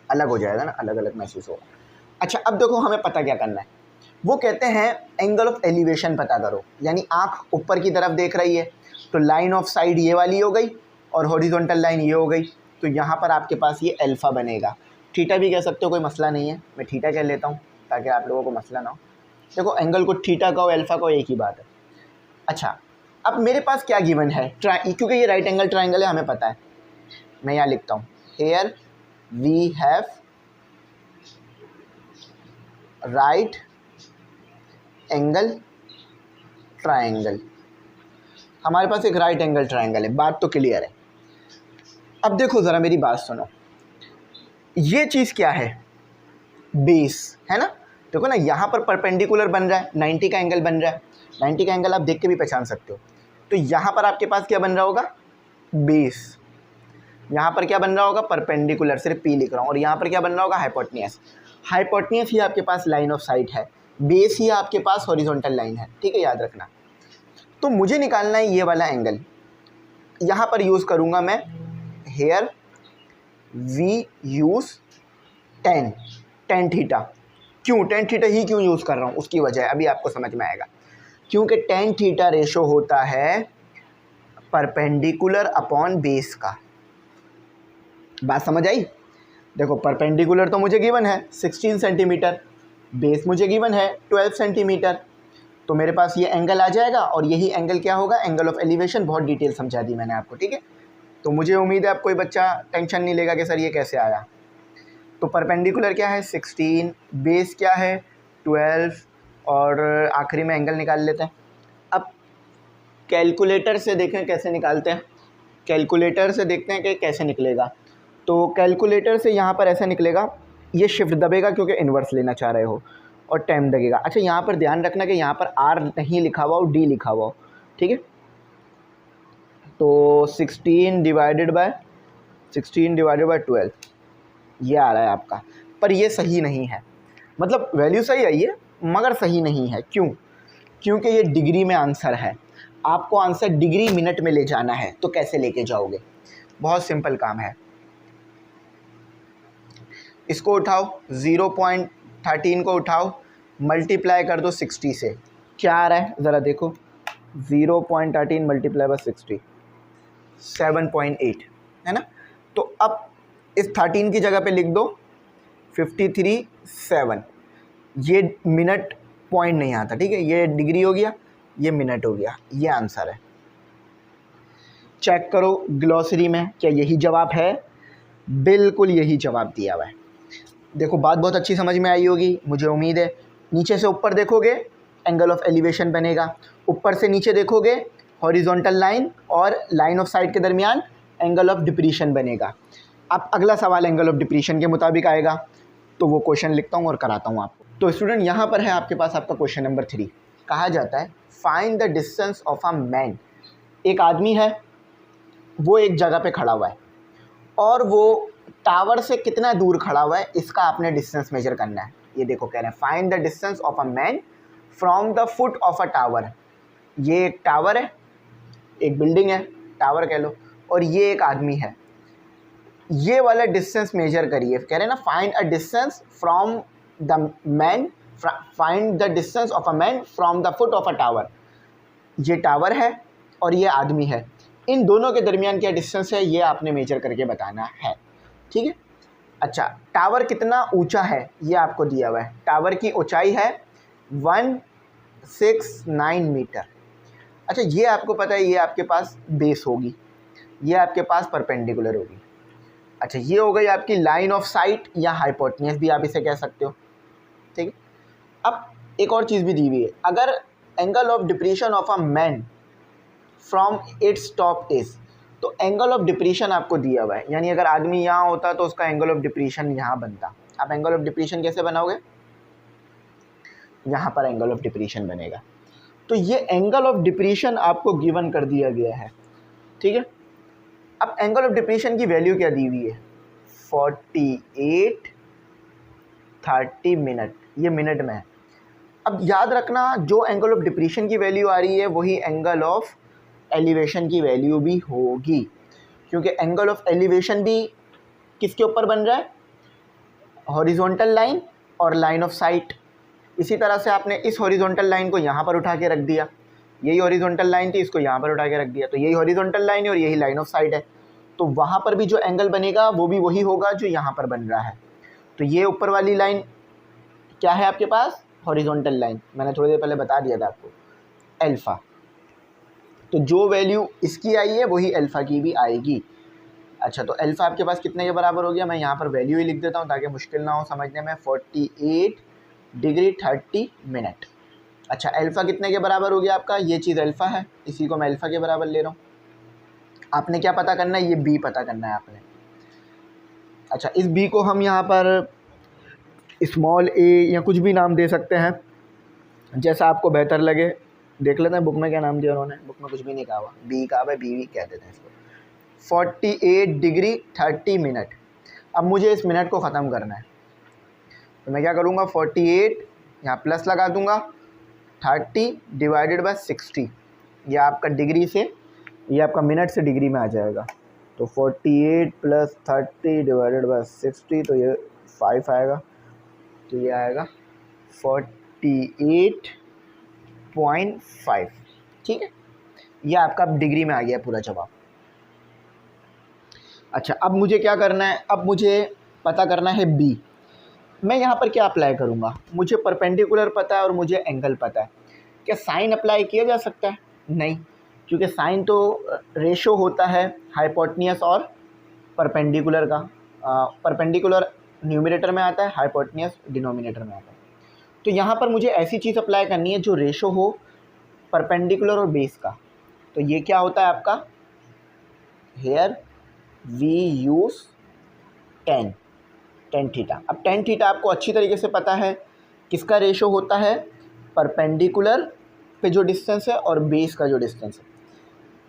अलग हो जाएगा ना, अलग अलग महसूस होगा। अच्छा, अब देखो हमें पता क्या करना है। वो कहते हैं एंगल ऑफ एलिवेशन पता करो, यानी आँख ऊपर की तरफ देख रही है, तो लाइन ऑफ साइड ये वाली हो गई और हॉरिजॉन्टल लाइन ये हो गई। तो यहाँ पर आपके पास ये अल्फ़ा बनेगा। थीटा भी कह सकते हो, कोई मसला नहीं है, मैं थीटा कह लेता हूँ ताकि आप लोगों को मसला ना हो। देखो, एंगल को थीटा कहो अल्फ़ा कहो एक ही बात है। अच्छा, अब मेरे पास क्या गिवन है? क्योंकि ये राइट एंगल ट्राइंगल है, हमें पता है, मैं यहाँ लिखता हूँ, here we have right angle triangle. हमारे पास एक राइट एंगल ट्राइंगल है, बात तो क्लियर है। अब देखो ज़रा मेरी बात सुनो, ये चीज़ क्या है, बेस है ना। देखो ना यहाँ पर परपेंडिकुलर बन रहा है, 90 का एंगल बन रहा है, 90 का एंगल आप देख के भी पहचान सकते हो। तो यहाँ पर आपके पास क्या बन रहा होगा, बेस। यहाँ पर क्या बन रहा होगा, परपेंडिकुलर, सिर्फ पी लिख रहा हूँ। और यहाँ पर क्या बन रहा होगा, हाइपोटेन्यूस। हाइपोटेन्यूस ही आपके पास लाइन ऑफ साइट है, बेस ही आपके पास हॉरिजॉन्टल लाइन है, ठीक है, याद रखना। तो मुझे निकालना है ये वाला एंगल, यहाँ पर यूज़ करूँगा मैं, here we use tan theta. क्यों टेन थीटा ही क्यों यूज़ कर रहा हूँ, उसकी वजह है, अभी आपको समझ में आएगा। क्योंकि टेन थीटा रेशो होता है परपेंडिकुलर अपॉन बेस का। बात समझ आई। देखो परपेंडिकुलर तो मुझे गिवन है 16 सेंटीमीटर, बेस मुझे गिवन है 12 सेंटीमीटर। तो मेरे पास ये एंगल आ जाएगा और यही एंगल क्या होगा, एंगल ऑफ एलिवेशन। बहुत डिटेल समझा दी मैंने आपको, ठीक है। तो मुझे उम्मीद है अब कोई बच्चा टेंशन नहीं लेगा कि सर ये कैसे आया। तो परपेंडिकुलर क्या है 16, बेस क्या है 12, और आखिरी में एंगल निकाल लेते हैं। अब कैलकुलेटर से देखें कैसे निकालते हैं, कैलकुलेटर से देखते हैं कि कैसे निकलेगा। तो कैलकुलेटर से यहाँ पर ऐसा निकलेगा, ये शिफ्ट दबेगा क्योंकि इन्वर्स लेना चाह रहे हो, और टाइम लगेगा। अच्छा यहाँ पर ध्यान रखना कि यहाँ पर आर नहीं लिखा हुआ हो, डी लिखा हुआ हो, ठीक है। तो 16 डिवाइडेड बाय 12 ये आ रहा है आपका, पर ये सही नहीं है, मतलब वैल्यू सही आई है मगर सही नहीं है। क्यों, क्योंकि ये डिग्री में आंसर है, आपको आंसर डिग्री मिनट में ले जाना है। तो कैसे लेके जाओगे, बहुत सिंपल काम है। इसको उठाओ, 0.13 को उठाओ, मल्टीप्लाई कर दो 60 से, क्या आ रहा है ज़रा देखो, 0.13 मल्टीप्लाई बाय 60 7.8 है ना। तो अब इस 13 की जगह पे लिख दो 53.7। ये मिनट पॉइंट नहीं आता, ठीक है, ये डिग्री हो गया, ये मिनट हो गया, ये आंसर है। चेक करो ग्लॉसरी में क्या यही जवाब है, बिल्कुल यही जवाब दिया हुआ है। देखो बात बहुत अच्छी समझ में आई होगी, मुझे उम्मीद है। नीचे से ऊपर देखोगे एंगल ऑफ एलिवेशन बनेगा, ऊपर से नीचे देखोगे हॉरिजॉन्टल लाइन और लाइन ऑफ साइट के दरमियान एंगल ऑफ डिप्रीशन बनेगा। अब अगला सवाल एंगल ऑफ डिप्रीशन के मुताबिक आएगा, तो वो क्वेश्चन लिखता हूँ और कराता हूँ आपको। तो स्टूडेंट यहाँ पर है आपके पास आपका क्वेश्चन नंबर 3। कहा जाता है find the distance of a man. एक आदमी है, वो एक जगह पे खड़ा हुआ है और वो टावर से कितना दूर खड़ा हुआ है, इसका आपने डिस्टेंस मेजर करना है। ये देखो कह रहे हैं find the distance of a man from the foot of a tower. ये एक टावर है, एक बिल्डिंग है, टावर कह लो, और ये एक आदमी है। ये वाला डिस्टेंस मेजर करिए, कह रहे हैं ना find a distance from the man, find the distance of a man from the foot of a tower. ये टावर है और ये आदमी है, इन दोनों के दरमियान क्या डिस्टेंस है ये आपने मेजर करके बताना है, ठीक है। अच्छा टावर कितना ऊंचा है ये आपको दिया हुआ है, टावर की ऊंचाई है 169 मीटर। अच्छा ये आपको पता है, ये आपके पास बेस होगी, ये आपके पास परपेंडिकुलर होगी। अच्छा ये हो गई आपकी लाइन ऑफ साइट या हाइपोटेन्यूस भी आप इसे कह सकते हो, ठीक है। अब एक और चीज़ भी दी हुई है, अगर angle of depression of a man from its top is, तो एंगल ऑफ डिप्रेशन आपको दिया हुआ है, यानी अगर आदमी यहाँ होता तो उसका एंगल ऑफ डिप्रेशन यहाँ बनता। आप एंगल ऑफ डिप्रेशन कैसे बनाओगे, यहाँ पर एंगल ऑफ डिप्रेशन बनेगा। तो ये एंगल ऑफ डिप्रेशन आपको गिवन कर दिया गया है, ठीक है। अब एंगल ऑफ डिप्रेशन की वैल्यू क्या दी हुई है, 48:30 मिनट, ये मिनट में है। अब याद रखना जो एंगल ऑफ डिप्रेशन की वैल्यू आ रही है वही एंगल ऑफ एलिवेशन की वैल्यू भी होगी, क्योंकि एंगल ऑफ एलिवेशन भी किसके ऊपर बन रहा है, हॉरिजॉन्टल लाइन और लाइन ऑफ साइट। इसी तरह से आपने इस हॉरिजॉन्टल लाइन को यहाँ पर उठा के रख दिया, यही हॉरिजॉन्टल लाइन थी, इसको यहाँ पर उठा के रख दिया, तो यही हॉरिजॉन्टल लाइन है और यही लाइन ऑफ साइट है। तो वहाँ पर भी जो एंगल बनेगा वो भी वही होगा जो यहाँ पर बन रहा है। तो ये ऊपर वाली लाइन क्या है आपके पास, हॉरिजॉन्टल लाइन, मैंने थोड़ी देर पहले बता दिया था आपको, अल्फ़ा। तो जो वैल्यू इसकी आई है वही अल्फ़ा की भी आएगी। अच्छा तो अल्फ़ा आपके पास कितने के बराबर हो गया, मैं यहाँ पर वैल्यू ही लिख देता हूँ ताकि मुश्किल ना हो समझने में, 48:30 मिनट। अच्छा अल्फ़ा कितने के बराबर हो गया आपका, ये चीज़ अल्फ़ा है, इसी को मैं अल्फ़ा के बराबर ले रहा हूँ। आपने क्या पता करना है, ये बी पता करना है आपने। अच्छा, इस बी को हम यहाँ पर स्मॉल ए या कुछ भी नाम दे सकते हैं, जैसा आपको बेहतर लगे। देख लेते हैं बुक में क्या नाम दिया उन्होंने, बुक में कुछ भी नहीं कहा हुआ, बी कहा हुआ है, बी कह देते हैं इसको। 48 डिग्री 30 मिनट। अब मुझे इस मिनट को ख़त्म करना है, तो मैं क्या करूँगा, 48 यहाँ प्लस लगा दूँगा, 30 डिवाइडेड बाय 60, ये आपका डिग्री से, ये आपका मिनट से डिग्री में आ जाएगा। तो 48 प्लस 30 डिवाइडेड बाय 60, तो ये 5 आएगा, तो ये आएगा 48.5। ठीक है, ये आपका डिग्री में आ गया पूरा जवाब। अच्छा, अब मुझे क्या करना है, अब मुझे पता करना है बी। मैं यहाँ पर क्या अप्लाई करूँगा, मुझे परपेंडिकुलर पता है और मुझे एंगल पता है। क्या साइन अप्लाई किया जा सकता है? नहीं, क्योंकि साइन तो रेशो होता है हाइपोटेन्यूस और परपेंडिकुलर का। परपेंडिकुलर न्यूमरेटर में आता है, हाइपोटेन्यूस डिनोमिनेटर में आता है। तो यहाँ पर मुझे ऐसी चीज़ अप्लाई करनी है जो रेशो हो परपेंडिकुलर और बेस का। तो ये क्या होता है आपका, here we use tan theta. अब टेन थीटा आपको अच्छी तरीके से पता है किसका रेशो होता है, परपेंडिकुलर पे जो डिस्टेंस है और बेस का जो डिस्टेंस है।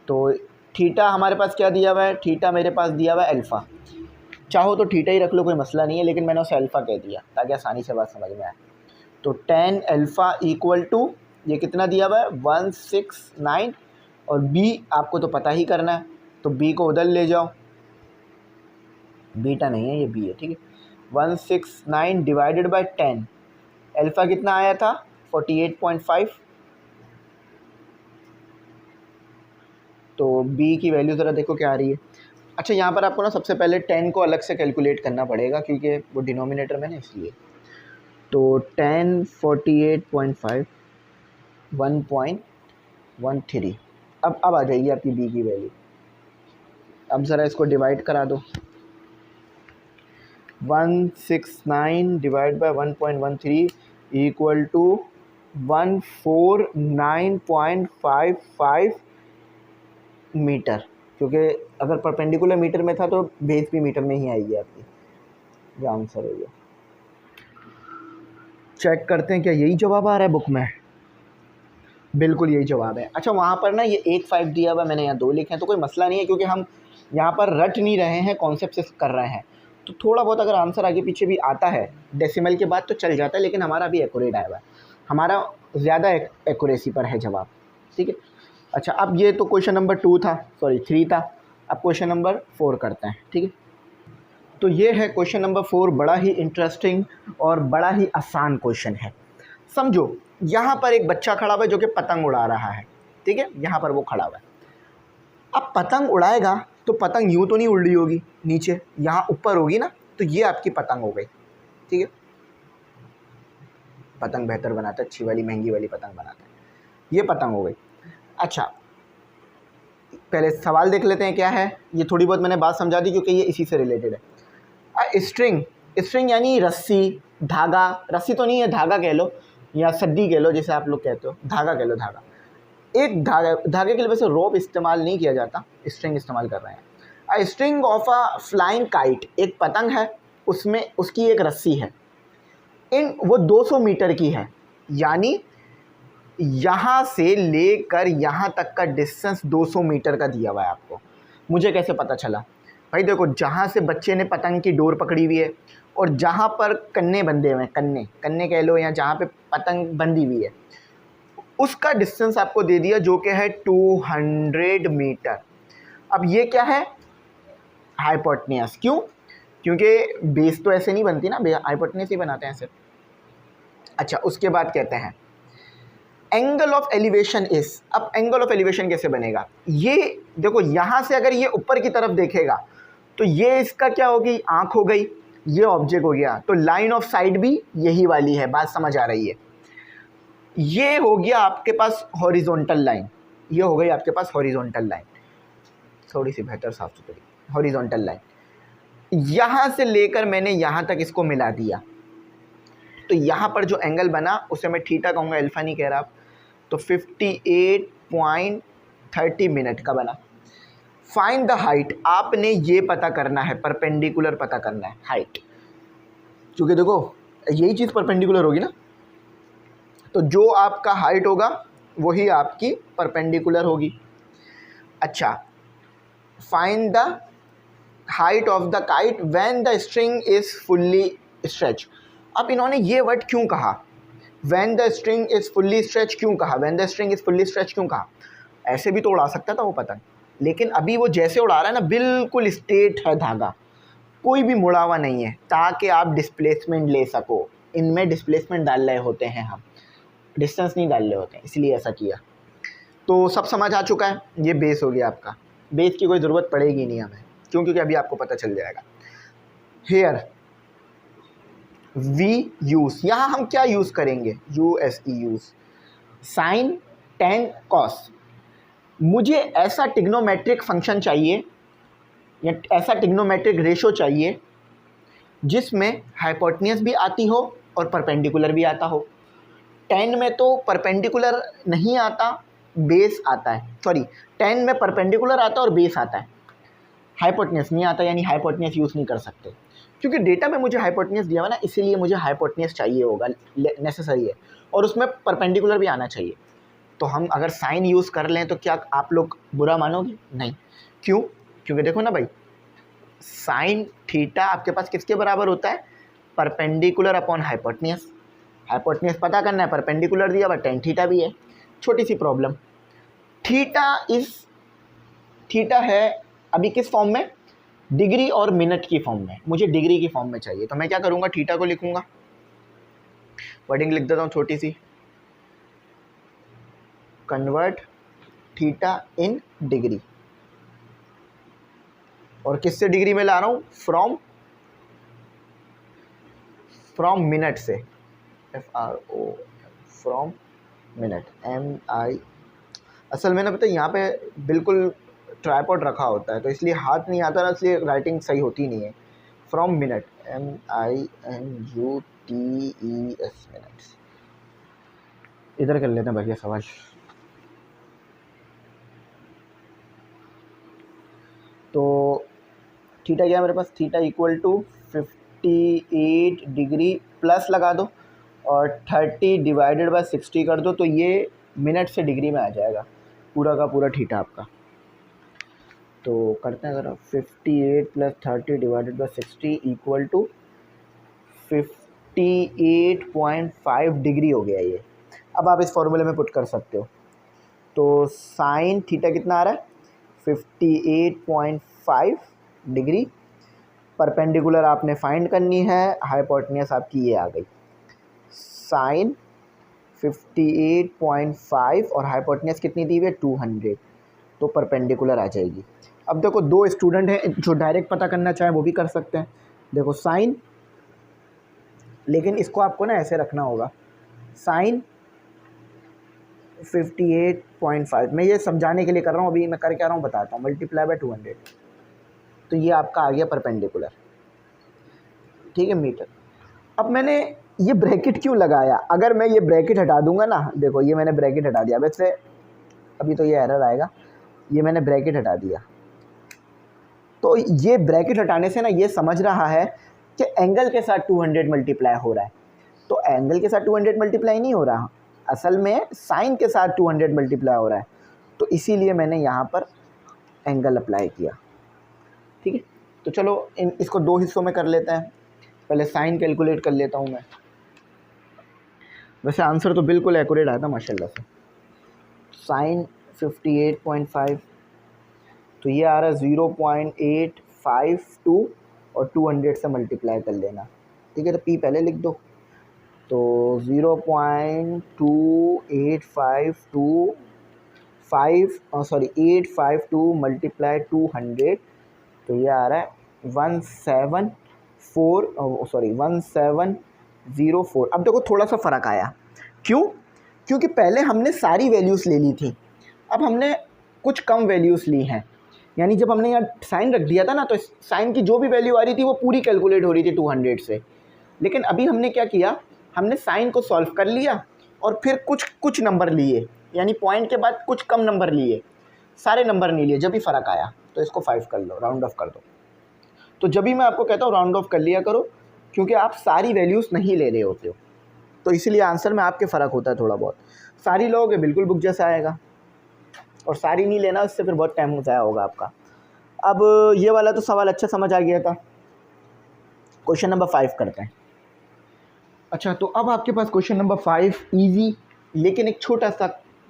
तो थीटा हमारे पास क्या दिया हुआ है, थीटा मेरे पास दिया हुआ है अल्फ़ा। चाहो तो थीटा ही रख लो, कोई मसला नहीं है, लेकिन मैंने उसे अल्फ़ा कह दिया ताकि आसानी से बात समझ में आए। तो tan अल्फ़ा इक्वल टू ये कितना दिया हुआ है, 169, और b आपको तो पता ही करना है, तो b को उधर ले जाओ, बीटा नहीं है ये b है, ठीक है। 169 डिवाइडेड बाय 10, अल्फ़ा कितना आया था 48.5, तो b की वैल्यू ज़रा देखो क्या आ रही है। अच्छा, यहाँ पर आपको ना सबसे पहले 10 को अलग से कैलकुलेट करना पड़ेगा क्योंकि वो डिनोमिनेटर में ना, इसलिए। तो 10 48.5 1.13, अब आ जाएगी आपकी b की वैल्यू। अब ज़रा इसको डिवाइड करा दो, 169 divide by 1.13 equal to 149.55 metre, क्योंकि अगर परपेंडिकुलर मीटर में था तो बेस भी मीटर में ही आएगी आपकी। ये आंसर है ये। चेक करते हैं क्या यही जवाब आ रहा है बुक में, बिल्कुल यही जवाब है। अच्छा, वहाँ पर ना ये 1.5 दिया हुआ, मैंने यहाँ 2 लिखे हैं, तो कोई मसला नहीं है क्योंकि हम यहाँ पर रट नहीं रहे हैं, कॉन्सेप्ट से कर रहे हैं। तो थोड़ा बहुत अगर आंसर आगे पीछे भी आता है डेसिमल के बाद तो चल जाता है, लेकिन हमारा भी एक्यूरेट आया हुआ है, हमारा ज़्यादा एक्यूरेसी पर है जवाब, ठीक है। अच्छा, अब ये तो क्वेश्चन नंबर 2 था, सॉरी 3 था। अब क्वेश्चन नंबर 4 करते हैं, ठीक है। तो ये है क्वेश्चन नंबर 4, बड़ा ही इंटरेस्टिंग और बड़ा ही आसान क्वेश्चन है। समझो, यहाँ पर एक बच्चा खड़ा हुआ है जो कि पतंग उड़ा रहा है, ठीक है, यहाँ पर वो खड़ा हुआ है। अब पतंग उड़ाएगा तो पतंग यूँ तो नहीं उड़ रही होगी नीचे, यहाँ ऊपर होगी ना, तो ये आपकी पतंग हो गई, ठीक है। पतंग बेहतर बनाता है, अच्छी वाली महंगी वाली पतंग बनाता है, ये पतंग हो गई। अच्छा, पहले सवाल देख लेते हैं क्या है। ये थोड़ी बहुत मैंने बात समझा दी क्योंकि ये इसी से रिलेटेड है। स्ट्रिंग, स्ट्रिंग यानी रस्सी, धागा, रस्सी तो नहीं है, धागा कह लो या सड्डी कह लो, जैसे आप लोग कहते हो, धागा कह लो, धागा। एक धागे के लिए वैसे रोप इस्तेमाल नहीं किया जाता, स्ट्रिंग इस्तेमाल कर रहे हैं। A string of a flying kite, एक पतंग है, उसमें उसकी एक रस्सी है, वो 200 मीटर की है, यानी यहाँ से लेकर यहाँ तक का डिस्टेंस 200 मीटर का दिया हुआ है आपको। मुझे कैसे पता चला भाई, देखो जहाँ से बच्चे ने पतंग की डोर पकड़ी हुई है और जहाँ पर कन्ने बंधे हुए हैं, कन्ने कह लो, या जहाँ पे पतंग बंधी हुई है, उसका डिस्टेंस आपको दे दिया जो कि है 200 मीटर। अब ये क्या है, हाइपोटेन्यूस। क्यों? क्योंकि बेस तो ऐसे नहीं बनती ना, हाइपोटेन्यूस ही बनाते हैं ऐसे। अच्छा, उसके बाद कहते हैं एंगल ऑफ एलिवेशन इस। अब एंगल ऑफ एलिवेशन कैसे बनेगा, ये देखो, यहाँ से अगर ये ऊपर की तरफ देखेगा तो ये इसका क्या होगी, आँख हो गई, ये ऑब्जेक्ट हो गया, तो लाइन ऑफ साइड भी यही वाली है, बात समझ आ रही है। ये हो गया आपके पास हॉरिजॉन्टल लाइन, ये हो गई आपके पास हॉरिजॉन्टल लाइन, थोड़ी सी बेहतर साफ सुथरी हॉरिजॉन्टल लाइन। यहाँ से लेकर मैंने यहाँ तक इसको मिला दिया, तो यहाँ पर जो एंगल बना उसे मैं थीटा कहूँगा, अल्फा नहीं कह रहा, तो 58.30 मिनट का बना। फाइंड द हाइट, आपने ये पता करना है, परपेंडिकुलर पता करना है हाइट, क्योंकि देखो यही चीज़ परपेंडिकुलर होगी ना, तो जो आपका हाइट होगा वही आपकी परपेंडिकुलर होगी। अच्छा, find the height of the kite when the string is fully stretch. अब इन्होंने ये वर्ड क्यों कहा, when the string is fully stretch क्यों कहा, when the string is fully stretch क्यों कहा? ऐसे भी तो उड़ा सकता था वो पतंग, लेकिन अभी वो जैसे उड़ा रहा है ना बिल्कुल स्ट्रेट है धागा, कोई भी मुड़ा हुआ नहीं है, ताकि आप डिस्प्लेसमेंट ले सको। इनमें डिस्प्लेसमेंट डाल रहे होते हैं हम, डिस्टेंस नहीं डाल रहे होते हैं, इसलिए ऐसा किया। तो सब समझ आ चुका है, ये बेस हो गया आपका। बेस की कोई ज़रूरत पड़ेगी नहीं हमें, क्यों? क्योंकि अभी आपको पता चल जाएगा। हेयर वी यूज़, यहाँ हम क्या यूज़ करेंगे? USE use, sine, tan, cos. मुझे ऐसा टिग्नोमेट्रिक फंक्शन चाहिए या ऐसा टिग्नोमेट्रिक रेशो चाहिए जिसमें हाइपोटेन्यूस भी आती हो और परपेंडिकुलर भी आता हो। टेन में तो परपेंडिकुलर नहीं आता, बेस आता है, सॉरी 10 में परपेंडिकुलर आता है और बेस आता है, हाइपोटेन्यूस नहीं आता, यानी हाइपोटेन्यूस यूज़ नहीं कर सकते, क्योंकि डेटा में मुझे हाइपोटेन्यूस दिया हुआ ना, इसीलिए मुझे हाइपोटेन्यूस चाहिए होगा, नेसेसरी है, और उसमें परपेंडिकुलर भी आना चाहिए। तो हम अगर साइन यूज़ कर लें तो क्या आप लोग बुरा मानोगे? नहीं। क्यों? क्योंकि देखो ना भाई, साइन थीटा आपके पास किसके बराबर होता है? Perpendicular upon hypotenuse. हाइपोटेन्यूस पता करना है, परपेंडिकुलर दिया हुआ, टेन थीटा भी है। छोटी सी प्रॉब्लम, थीटा है अभी किस फॉर्म में? डिग्री और मिनट की फॉर्म में, मुझे डिग्री की फॉर्म में चाहिए। तो मैं क्या करूँगा, थीटा को लिखूँगा, वर्डिंग लिख देता हूँ छोटी सी, कन्वर्ट थीटा इन डिग्री, और किससे डिग्री में ला रहा हूँ? फ्रॉम मिनट से, FRO, फ्रॉम मिनट, MI। असल में ना पता है यहाँ पे बिल्कुल ट्राइपॉड रखा होता है, तो इसलिए हाथ नहीं आता ना, इसलिए राइटिंग सही होती नहीं है। From minute, MINUTES, minutes. इधर कर लेते हैं बढ़िया सवाल। तो थीटा क्या है मेरे पास? Theta equal to 58 degree plus लगा दो और 30 डिवाइडेड बाय 60 कर दो, तो ये मिनट से डिग्री में आ जाएगा पूरा का पूरा थीटा आपका। तो करते हैं ज़रा, 58 plus 30 divided by 60 equal to 58.5 degree हो गया ये। अब आप इस फॉर्मूले में पुट कर सकते हो। तो साइन थीटा कितना आ रहा है? 58.5 डिग्री। परपेंडिकुलर आपने फाइंड करनी है, हाइपोटेन्यूस आपकी ये आ गई, साइन 58.5 और हाइपोटेन्यूस कितनी दी हुई है? 200, तो परपेंडिकुलर आ जाएगी। अब देखो दो स्टूडेंट हैं जो डायरेक्ट पता करना चाहें वो भी कर सकते हैं। देखो साइन, लेकिन इसको आपको ना ऐसे रखना होगा, साइन 58.5, मैं ये समझाने के लिए कर रहा हूँ, अभी मैं कर क्या रहा हूँ बताता हूँ, मल्टीप्लाई बाय 200, तो ये आपका आ गया परपेंडिकुलर, ठीक है, मीटर। अब मैंने ये ब्रैकेट क्यों लगाया? अगर मैं ये ब्रैकेट हटा दूंगा ना, देखो ये मैंने ब्रैकेट हटा दिया, वैसे अभी तो ये एरर आएगा, ये मैंने ब्रैकेट हटा दिया, तो ये ब्रैकेट हटाने से ना ये समझ रहा है कि एंगल के साथ 200 मल्टीप्लाई हो रहा है, तो एंगल के साथ 200 मल्टीप्लाई नहीं हो रहा, असल में साइन के साथ 200 मल्टीप्लाई हो रहा है, तो इसीलिए मैंने यहाँ पर एंगल अप्लाई किया, ठीक है। तो चलो इसको दो हिस्सों में कर लेते हैं, पहले साइन कैलकुलेट कर लेता हूँ मैं। वैसे आंसर तो बिल्कुल एक्यूरेट आया था माशाल्लाह से। साइन 58.5, तो ये आ रहा है 0.852 और 200 से मल्टीप्लाई कर लेना, ठीक है। तो पी पहले लिख दो, तो 852 मल्टीप्लाई 200, तो ये आ रहा है 1704। अब देखो थोड़ा सा फ़र्क आया, क्यों? क्योंकि पहले हमने सारी वैल्यूज़ ले ली थी, अब हमने कुछ कम वैल्यूज़ ली हैं, यानी जब हमने यहाँ साइन रख दिया था ना, तो साइन की जो भी वैल्यू आ रही थी वो पूरी कैलकुलेट हो रही थी 200 से, लेकिन अभी हमने क्या किया, हमने साइन को सॉल्व कर लिया और फिर कुछ नंबर लिए, यानी पॉइंट के बाद कुछ कम नंबर लिए, सारे नंबर नहीं लिए, जब भी फ़र्क आया। तो इसको 5 कर लो, राउंड ऑफ कर दो। तो जब भी मैं आपको कहता हूँ राउंड ऑफ कर लिया करो, क्योंकि आप सारी वैल्यूज़ नहीं ले रहे होते हो, तो इसीलिए आंसर में आपके फ़र्क होता है थोड़ा बहुत। सारी लोगे बिल्कुल बुक जैसा आएगा, और सारी नहीं लेना, इससे फिर बहुत टाइम ज़ाया होगा आपका। अब ये वाला तो सवाल अच्छा समझ आ गया था। क्वेश्चन नंबर 5 करते हैं। अच्छा, तो अब आपके पास क्वेश्चन नंबर 5 ईजी, लेकिन एक छोटा सा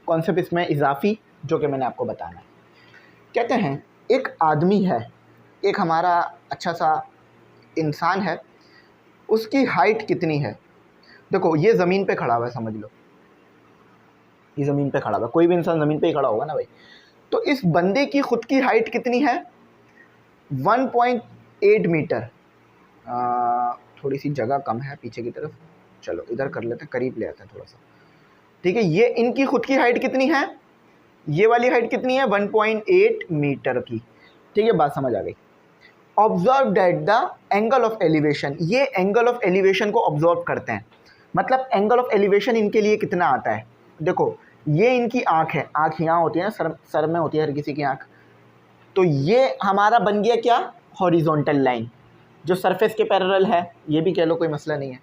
कॉन्सेप्ट इसमें इजाफी जो कि मैंने आपको बताना है। कहते हैं एक आदमी है, एक हमारा अच्छा सा इंसान है, उसकी हाइट कितनी है। देखो ये ज़मीन पे खड़ा हुआ है, समझ लो ये ज़मीन पे खड़ा हुआ है, कोई भी इंसान ज़मीन पे ही खड़ा होगा ना भाई। तो इस बंदे की खुद की हाइट कितनी है, 1.8 मीटर। थोड़ी सी जगह कम है पीछे की तरफ, चलो इधर कर लेते हैं, करीब ले आते हैं थोड़ा सा। ठीक है, ये इनकी खुद की हाइट कितनी है, ये वाली हाइट कितनी है, 1.8 मीटर की। ठीक है, बात समझ आ गई। Observe that the angle of elevation, ये एंगल ऑफ एलिवेशन को ऑब्जर्व करते हैं, मतलब एंगल ऑफ एलिवेशन इनके लिए कितना आता है। देखो ये इनकी आँख है, आँख यहाँ होती है ना, सर में होती है हर किसी की आँख। तो ये हमारा बन गया क्या, हॉरिजॉन्टल लाइन जो सरफेस के पैरेलल है, ये भी कह लो कोई मसला नहीं है।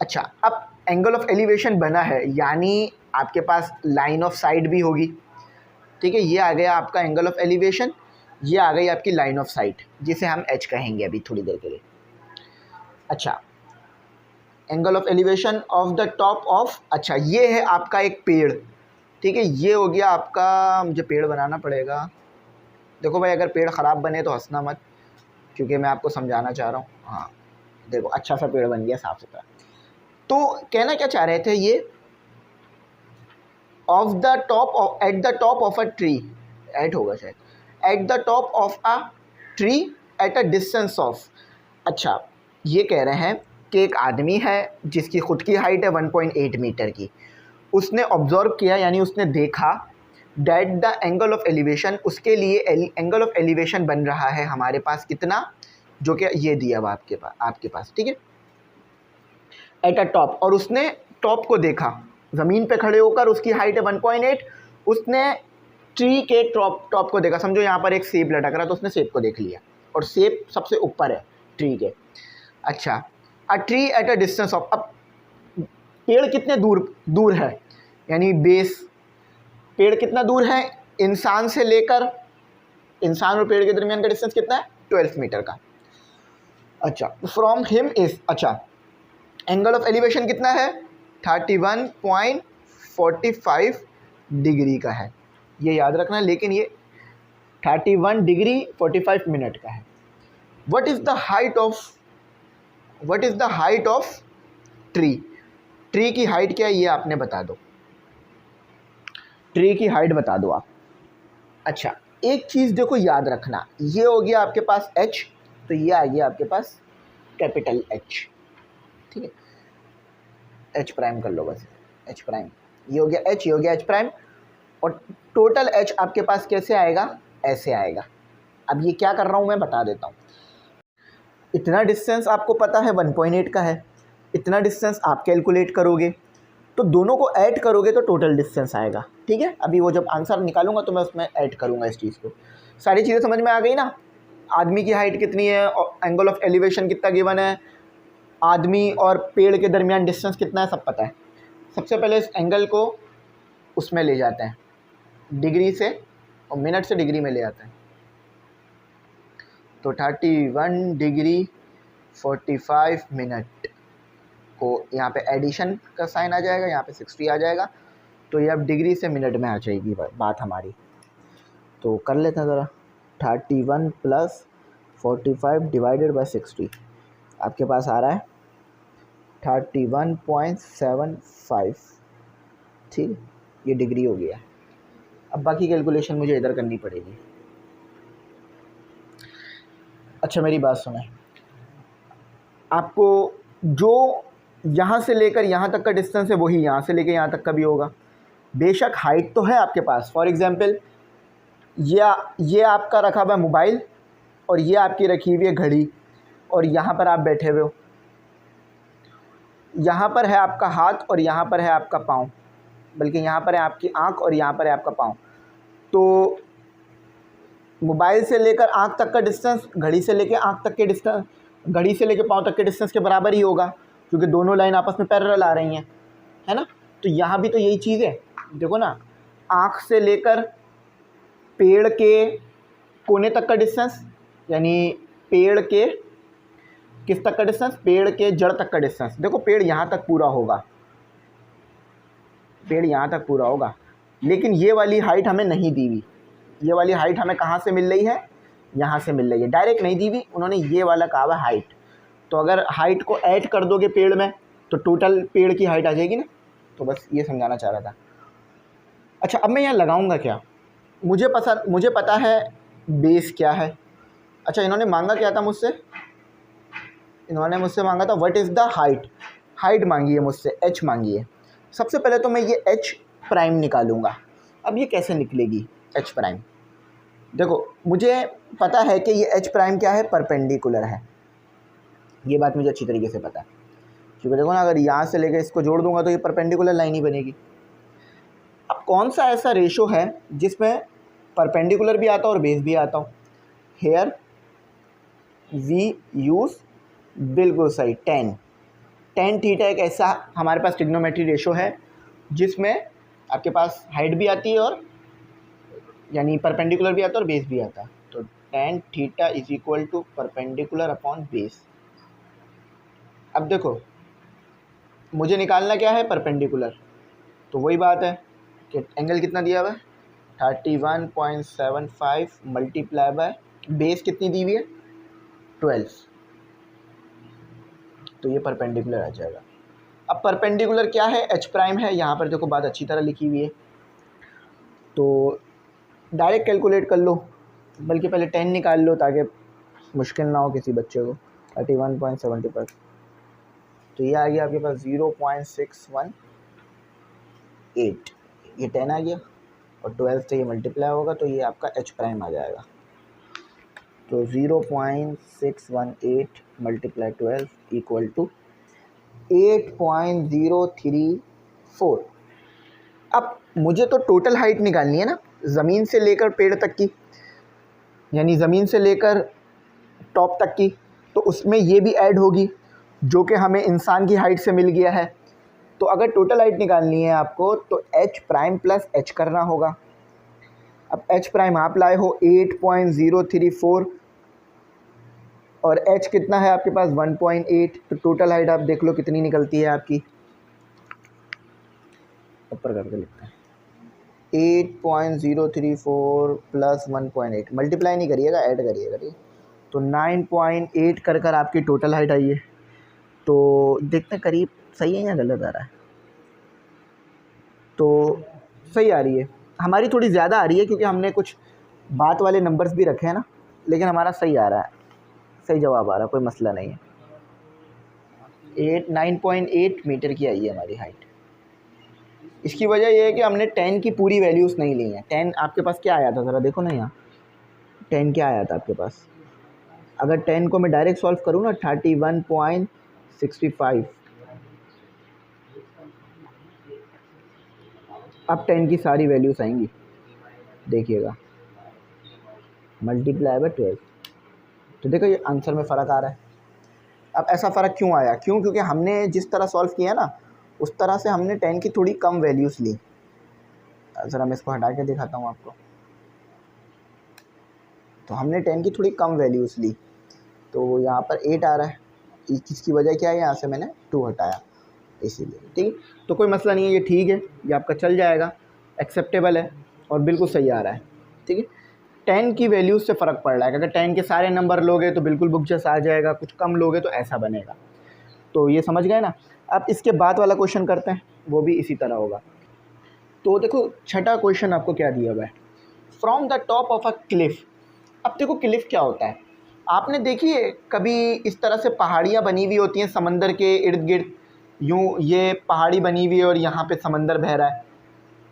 अच्छा, अब एंगल ऑफ एलिवेशन बना है, यानी आपके पास लाइन ऑफ साइट भी होगी। ठीक है, ये आ गया आपका एंगल ऑफ एलिवेशन, ये आ गई आपकी लाइन ऑफ साइट, जिसे हम एच कहेंगे अभी थोड़ी देर के लिए। अच्छा, angle of elevation of the top of, अच्छा ये है आपका एक पेड़। ठीक है, ये हो गया आपका, मुझे पेड़ बनाना पड़ेगा। देखो भाई, अगर पेड़ ख़राब बने तो हंसना मत, क्योंकि मैं आपको समझाना चाह रहा हूँ। हाँ देखो, अच्छा सा पेड़ बन गया, साफ सुथरा। तो कहना क्या चाह रहे थे, ये of the top, at the top of a tree, at होगा शायद, at the top of a tree at a distance of. अच्छा, ये कह रहे हैं कि एक आदमी है जिसकी खुद की हाइट है 1.8 मीटर की, उसने ऑब्जर्व किया, यानी उसने देखा that the angle of elevation, उसके लिए एंगल ऑफ एलिवेशन बन रहा है हमारे पास कितना, जो कि ये दिया हुआ आपके पास। ठीक है, एट अ टॉप, और उसने टॉप को देखा, ज़मीन पे खड़े होकर उसकी हाइट है 1.8, उसने ट्री के टॉप को देखा। समझो यहाँ पर एक सेब लटक रहा, तो उसने सेब को देख लिया, और सेब सबसे ऊपर है ट्री के। अच्छा, अ tree at a distance of, अब पेड़ कितने दूर है, यानी बेस, पेड़ कितना दूर है इंसान से लेकर, इंसान और पेड़ के दरमियान का डिस्टेंस कितना है, 12 मीटर का। अच्छा, फ्रॉम हिम इज, अच्छा एंगल ऑफ एलिवेशन कितना है, 31.45 डिग्री का है, ये याद रखना। लेकिन ये 31 डिग्री 45 मिनट का है। What is the height of tree, tree की हाइट क्या है ये आपने बता दो, ट्री की हाइट बता दो आप। अच्छा, एक चीज़ देखो याद रखना, ये हो गया आपके पास h, तो ये आ गया आपके पास कैपिटल H। ठीक है, H प्राइम कर लो बस, H प्राइम, ये हो गया H, ये हो गया H प्राइम, और टोटल H आपके पास कैसे आएगा, ऐसे आएगा। अब ये क्या कर रहा हूँ मैं बता देता हूँ। इतना डिस्टेंस आपको पता है 1.8 का है, इतना डिस्टेंस आप कैलकुलेट करोगे, तो दोनों को ऐड करोगे तो टोटल डिस्टेंस आएगा। ठीक है, अभी वो जब आंसर निकालूंगा तो मैं उसमें ऐड करूँगा इस चीज़ को। सारी चीज़ें समझ में आ गई ना, आदमी की हाइट कितनी है, एंगल ऑफ एलिवेशन कितना गिवन है, आदमी और पेड़ के दरमियान डिस्टेंस कितना है, सब पता है। सबसे पहले इस एंगल को उसमें ले जाते हैं, डिग्री से, और मिनट से डिग्री में ले आते हैं। तो 31 डिग्री 45 मिनट को यहाँ पे एडिशन का साइन आ जाएगा, यहाँ पे 60 आ जाएगा, तो ये अब डिग्री से मिनट में आ जाएगी बात हमारी। तो कर लेते हैं ज़रा, 31 + 45 डिवाइडेड बाय 60, आपके पास आ रहा है 31.75। ठीक, ये डिग्री हो गया। अब बाकी कैलकुलेशन मुझे इधर करनी पड़ेगी। अच्छा मेरी बात सुने, आपको जो यहाँ से लेकर यहाँ तक का डिस्टेंस है वही यहाँ से लेकर यहाँ तक का भी होगा। बेशक हाइट तो है आपके पास, फॉर एग्ज़ाम्पल ये आपका रखा हुआ है मोबाइल, और ये आपकी रखी हुई है घड़ी, और यहाँ पर आप बैठे हुए हो, यहाँ पर है आपका हाथ और यहाँ पर है आपका पाँव, बल्कि यहाँ पर है आपकी आँख और यहाँ पर है आपका पाँव। तो मोबाइल से लेकर आँख तक का डिस्टेंस घड़ी से लेकर आँख तक के डिस्टेंस, घड़ी से लेकर पाँव तक के डिस्टेंस के बराबर ही होगा, क्योंकि दोनों लाइन आपस में पैरेलल आ रही हैं, है ना। तो यहाँ भी तो यही चीज़ है, देखो ना, आँख से लेकर पेड़ के कोने तक का डिस्टेंस, यानी पेड़ के किस तक का डिस्टेंस, पेड़ के जड़ तक का डिस्टेंस। देखो पेड़ यहाँ तक पूरा होगा, पेड़ यहाँ तक पूरा होगा, लेकिन ये वाली हाइट हमें नहीं दी हुई। ये वाली हाइट हमें कहाँ से मिल रही है, यहाँ से मिल रही है, डायरेक्ट नहीं दी हुई, उन्होंने ये वाला कहा हुआ हाइट। तो अगर हाइट को ऐड कर दोगे पेड़ में तो टोटल पेड़ की हाइट आ जाएगी ना। तो बस ये समझाना चाह रहा था। अच्छा, अब मैं यहाँ लगाऊंगा क्या, मुझे पता है बेस क्या है। अच्छा, इन्होंने मांगा क्या था मुझसे, इन्होंने मुझसे मांगा था what is the height, height मांगी है मुझसे, एच मांगी है। सबसे पहले तो मैं ये एच प्राइम निकालूंगा। अब ये कैसे निकलेगी एच प्राइम, देखो मुझे पता है कि ये एच प्राइम क्या है, परपेंडिकुलर है, ये बात मुझे अच्छी तरीके से पता है, क्योंकि देखो ना, अगर यहाँ से लेकर इसको जोड़ दूंगा तो ये परपेंडिकुलर लाइन ही बनेगी। अब कौन सा ऐसा रेशो है जिसमें परपेंडिकुलर भी आता हो और बेस भी आता हो, हेयर वी यूज़, बिल्कुल सही, टेन थीटा एक ऐसा हमारे पास ट्रिग्नोमेट्री रेशो है जिसमें आपके पास हाइट भी आती है और यानी परपेंडिकुलर भी आता है और बेस भी आता है। तो tan theta is equal to perpendicular upon base. अब देखो मुझे निकालना क्या है, परपेंडिकुलर, तो वही बात है कि एंगल कितना दिया हुआ है 31.75 मल्टीप्लाई बाय बेस कितनी दी हुई है 12, तो ये परपेंडिकुलर आ जाएगा। अब परपेंडिकुलर क्या है, एच प्राइम है, यहाँ पर देखो बात अच्छी तरह लिखी हुई है, तो डायरेक्ट कैलकुलेट कर लो, बल्कि पहले 10 निकाल लो ताकि मुश्किल ना हो किसी बच्चे को। 31.75, तो ये आ गया आपके पास 0.618, ये 10 आ गया और 12 से ये मल्टीप्लाई होगा तो ये आपका एच प्राइम आ जाएगा। तो 0.618 मल्टीप्लाई 12 इक्वल टू 8.034। अब मुझे तो टोटल हाइट निकालनी है ना, ज़मीन से लेकर पेड़ तक की, यानी ज़मीन से लेकर टॉप तक की, तो उसमें ये भी ऐड होगी जो कि हमें इंसान की हाइट से मिल गया है। तो अगर टोटल हाइट निकालनी है आपको तो एच प्राइम प्लस एच करना होगा। अब एच प्राइम आप लाए हो 8.034 और एच कितना है आपके पास 1.8, तो टोटल हाइट आप देख लो कितनी निकलती है आपकी, ऊपर करके लिखते हैं 8.034 प्लस 1.8, मल्टीप्लाई नहीं करिएगा, ऐड करिएगा, ठीक। तो 9.8 कर आपकी टोटल हाइट आई है। तो देखते हैं करीब सही है या गलत आ रहा है, तो सही आ रही है, हमारी थोड़ी ज़्यादा आ रही है क्योंकि हमने कुछ बात वाले नंबर्स भी रखे हैं ना, लेकिन हमारा सही आ रहा है, सही जवाब आ रहा है, कोई मसला नहीं है। 9.8 मीटर की आई है हमारी हाइट। इसकी वजह यह है कि हमने 10 की पूरी वैल्यूज़ नहीं ली हैं। 10 आपके पास क्या आया था ज़रा देखो ना, यहाँ 10 क्या आया था आपके पास, अगर 10 को मैं डायरेक्ट सॉल्व करूँ ना 31.65, अब 10 की सारी वैल्यूज़ आएंगी, देखिएगा मल्टीप्लाई बाय 12, तो देखो ये आंसर में फ़र्क आ रहा है। अब ऐसा फ़र्क क्यों आया, क्योंकि हमने जिस तरह सॉल्व किया ना उस तरह से हमने 10 की थोड़ी कम वैल्यूज़ ली। ज़रा मैं इसको हटा के दिखाता हूँ आपको, तो हमने 10 की थोड़ी कम वैल्यूज़ ली, तो यहाँ पर 8 आ रहा है, इसकी वजह क्या है, यहाँ से मैंने 2 हटाया इसीलिए, ठीक। तो कोई मसला नहीं है, ये ठीक है, ये आपका चल जाएगा, एक्सेप्टेबल है और बिल्कुल सही आ रहा है, ठीक है। 10 की वैल्यूज़ से फ़र्क पड़ रहा है, अगर 10 के सारे नंबर लोगे तो बिल्कुल बुक जैसा आ जाएगा, कुछ कम लोगे तो ऐसा बनेगा। तो ये समझ गए ना। अब इसके बाद वाला क्वेश्चन करते हैं, वो भी इसी तरह होगा। तो देखो छठा क्वेश्चन आपको क्या दिया हुआ है, from the top of a Cliff. अब देखो क्लिफ क्या होता है, आपने देखी है कभी इस तरह से पहाड़ियाँ बनी हुई होती हैं समंदर के इर्द गिर्द, यूँ ये पहाड़ी बनी हुई है और यहाँ पे समंदर बह रहा है,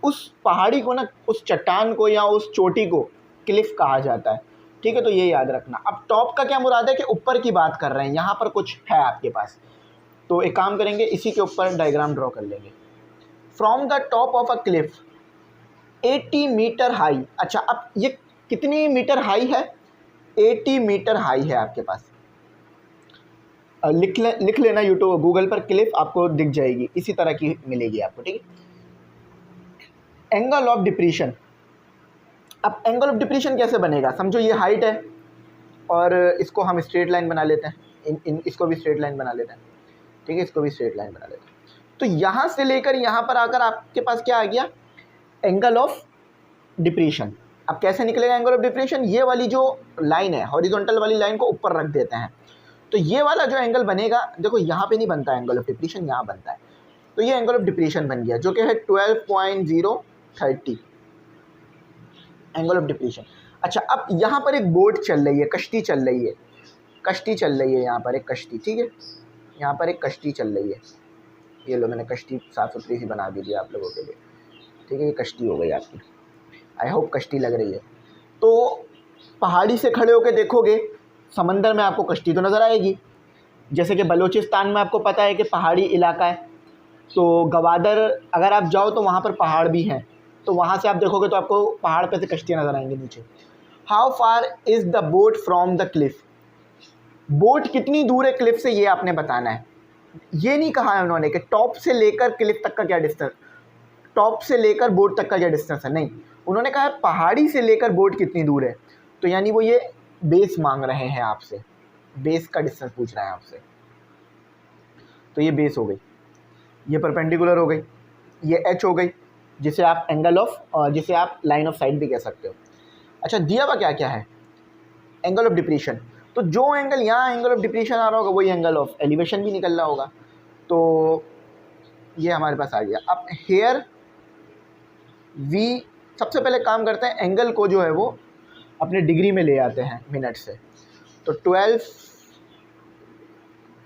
उस पहाड़ी को ना, उस चट्टान को या उस चोटी को क्लिफ कहा जाता है, ठीक है। तो ये याद रखना। अब टॉप का क्या मुराद है कि ऊपर की बात कर रहे हैं, यहाँ पर कुछ है आपके पास, तो एक काम करेंगे इसी के ऊपर डायग्राम ड्रॉ कर लेंगे। From the top of a cliff 80 metre high. अच्छा, अब ये कितनी मीटर हाई है? 80 मीटर हाई है आपके पास। लिख लेना यूट्यूब गूगल पर क्लिप, आपको दिख जाएगी, इसी तरह की मिलेगी आपको, ठीक है। Angle of depression. अब एंगल ऑफ डिप्रेशन कैसे बनेगा? समझो ये हाइट है और इसको हम स्ट्रेट लाइन बना लेते हैं, इसको भी स्ट्रेट लाइन बना लेते हैं, ठीक है, इसको भी स्ट्रेट लाइन बना लेते हैं। तो यहाँ से लेकर यहाँ पर आकर आपके पास क्या आ गया? Angle of depression. अब कैसे निकलेगा एंगल ऑफ डिप्रेशन? ये वाली जो लाइन है, हॉरिजॉन्टल वाली लाइन को ऊपर रख देते हैं, तो ये वाला जो एंगल बनेगा, देखो यहाँ पे नहीं बनता एंगल ऑफ डिप्रेशन, यहाँ बनता है, तो ये एंगल ऑफ डिप्रेशन बन गया, जो कि है 12.030 एंगल ऑफ डिप्रेशन। अच्छा, अब यहाँ पर एक बोट चल रही है, कश्ती चल रही है, कश्ती चल रही है, यहाँ पर एक कश्ती, ठीक है, यहाँ पर एक कश्ती चल रही है। ये लो, मैंने कश्ती साफ सुथरी सी बना दी थी आप लोगों के लिए, ठीक है, ये कश्ती हो गई आपकी, आई होप कश्ती लग रही है। तो पहाड़ी से खड़े होकर देखोगे समंदर में आपको कश्ती तो नज़र आएगी। जैसे कि बलूचिस्तान में आपको पता है कि पहाड़ी इलाका है, तो गवादर अगर आप जाओ तो वहाँ पर पहाड़ भी हैं, तो वहाँ से आप देखोगे तो आपको पहाड़ पे से कश्तियाँ नज़र आएंगी नीचे। How far is the boat from the Cliff? Boat कितनी दूर है क्लिफ से, ये आपने बताना है। ये नहीं कहा है उन्होंने कि टॉप से लेकर क्लिफ तक का क्या डिस्टेंस, टॉप से लेकर बोट तक का क्या डिस्टेंस है, नहीं, उन्होंने कहा है पहाड़ी से लेकर बोट कितनी दूर है। तो यानी वो ये बेस मांग रहे हैं आपसे, बेस का डिस्टेंस पूछ रहे हैं आपसे। तो ये बेस हो गई, ये परपेंडिकुलर हो गई, ये एच हो गई, जिसे आप एंगल ऑफ, जिसे आप लाइन ऑफ साइट भी कह सकते हो। अच्छा, दिया हुआ क्या क्या है? Angle of depression. तो जो एंगल यहाँ एंगल ऑफ डिप्रेशन आ रहा होगा वही एंगल ऑफ एलिवेशन भी निकल रहा होगा, तो ये हमारे पास आ गया। अब हेयर वी, सबसे पहले काम करते हैं, एंगल को जो है वो अपने डिग्री में ले आते हैं मिनट से। तो 12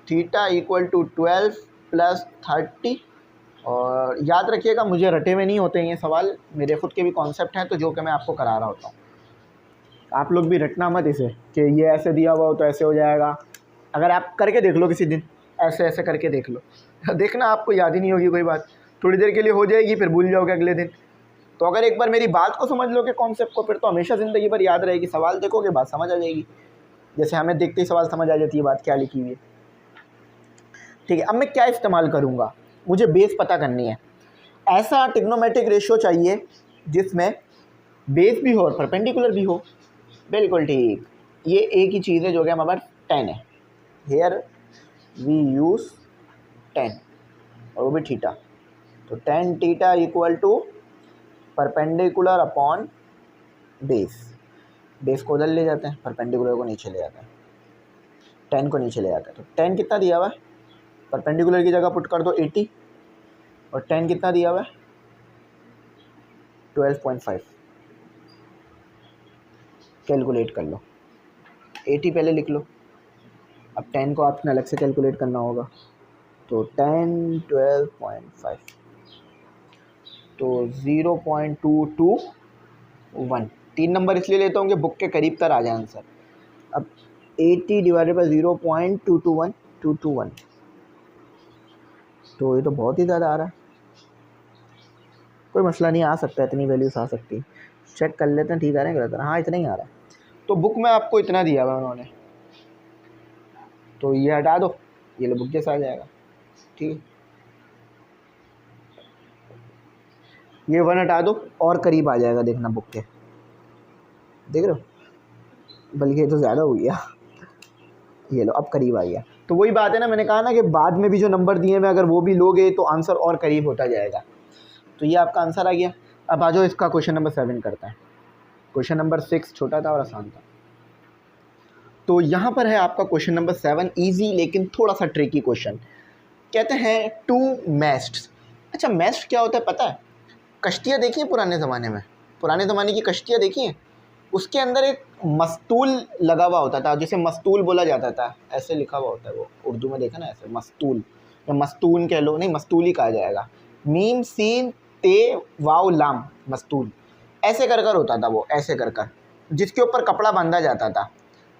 थीटा इक्वल टू 12 + 30। और याद रखिएगा, मुझे रटे हुए नहीं होते हैं ये सवाल, मेरे खुद के भी कॉन्सेप्ट हैं, तो जो कि मैं आपको करा रहा होता हूँ। आप लोग भी रटना मत इसे कि ये ऐसे दिया हुआ हो तो ऐसे हो जाएगा। अगर आप करके देख लो किसी दिन, ऐसे ऐसे करके देख लो, देखना आपको याद ही नहीं होगी कोई बात, थोड़ी देर के लिए हो जाएगी, फिर भूल जाओगे अगले दिन। तो अगर एक बार मेरी बात को समझ लोगे, कॉन्सेप्ट को, फिर तो हमेशा ज़िंदगी भर याद रहेगी। सवाल देखोगे, बात समझ आ जाएगी, जैसे हमें देखते ही सवाल समझ आ जाती है बात क्या लिखी हुई है, ठीक है। अब मैं क्या इस्तेमाल करूँगा? मुझे बेस पता करनी है। ऐसा ट्रिग्नोमेट्रिक रेशियो चाहिए जिसमें बेस भी हो और परपेंडिकुलर भी हो। बिल्कुल ठीक, ये एक ही चीज़ है जो कि हमारे पास 10 है। हेयर वी यूज़ 10 और वो भी थीटा। तो 10 theta equal to perpendicular upon base. Base को उधर ले जाते हैं, परपेंडिकुलर को नीचे ले जाते हैं, 10 को नीचे ले जाते हैं। तो 10 कितना दिया हुआ है? परपेंडिकुलर की जगह पुट कर दो 80, और 10 कितना दिया हुआ है? 12.5। कैलकुलेट कर लो, 80 पहले लिख लो, अब 10 को आपने अलग से कैलकुलेट करना होगा। तो 10 12.5, तो 0.221। 3 नंबर इसलिए लेता हूँ कि बुक के करीब तर आ जाए आंसर। अब 80 डिवाइडेड बाई 0.221, तो ये तो बहुत ही ज़्यादा आ रहा है। कोई मसला नहीं, आ सकता है, इतनी वैल्यूज आ सकती है, चेक कर लेते हैं ठीक आ रहा है गलत। हाँ, इतना ही आ रहा है। तो बुक में आपको इतना दिया हुआ उन्होंने, तो ये हटा दो, ये लो बुक जैसा आ जाएगा, ठीक है। ये 1 हटा दो और करीब आ जाएगा, देखना बुक के, देख रहे हो, बल्कि ये तो ज़्यादा हो गया, ये लो अब करीब आ गया। तो वही बात है ना, मैंने कहा ना कि बाद में भी जो नंबर दिए हैं अगर वो भी लोगे तो आंसर और करीब होता जाएगा। तो ये आपका आंसर आ गया। अब आ जाओ इसका क्वेश्चन नंबर 7 करता है। क्वेश्चन नंबर 6 छोटा था और आसान था। तो यहाँ पर है आपका क्वेश्चन नंबर 7, इजी लेकिन थोड़ा सा ट्रिकी क्वेश्चन। कहते हैं 2 मैस्ट्स। अच्छा, मैस्ट क्या होता है पता है? कश्तियाँ देखी हैं पुराने ज़माने में, पुराने ज़माने की कश्तियाँ देखी हैं, उसके अंदर एक मस्तूल लगा हुआ होता था, जिसे मस्तूल बोला जाता था, ऐसे लिखा हुआ होता है वो, उर्दू में देखा ना, ऐसे मस्तूल या मस्तून कह लो, नहीं मस्तूल ही कहा जाएगा, मीम सीन ते वाव लाम, मस्तूल, ऐसे कर कर होता था वो, ऐसे कर कर, जिसके ऊपर कपड़ा बांधा जाता था,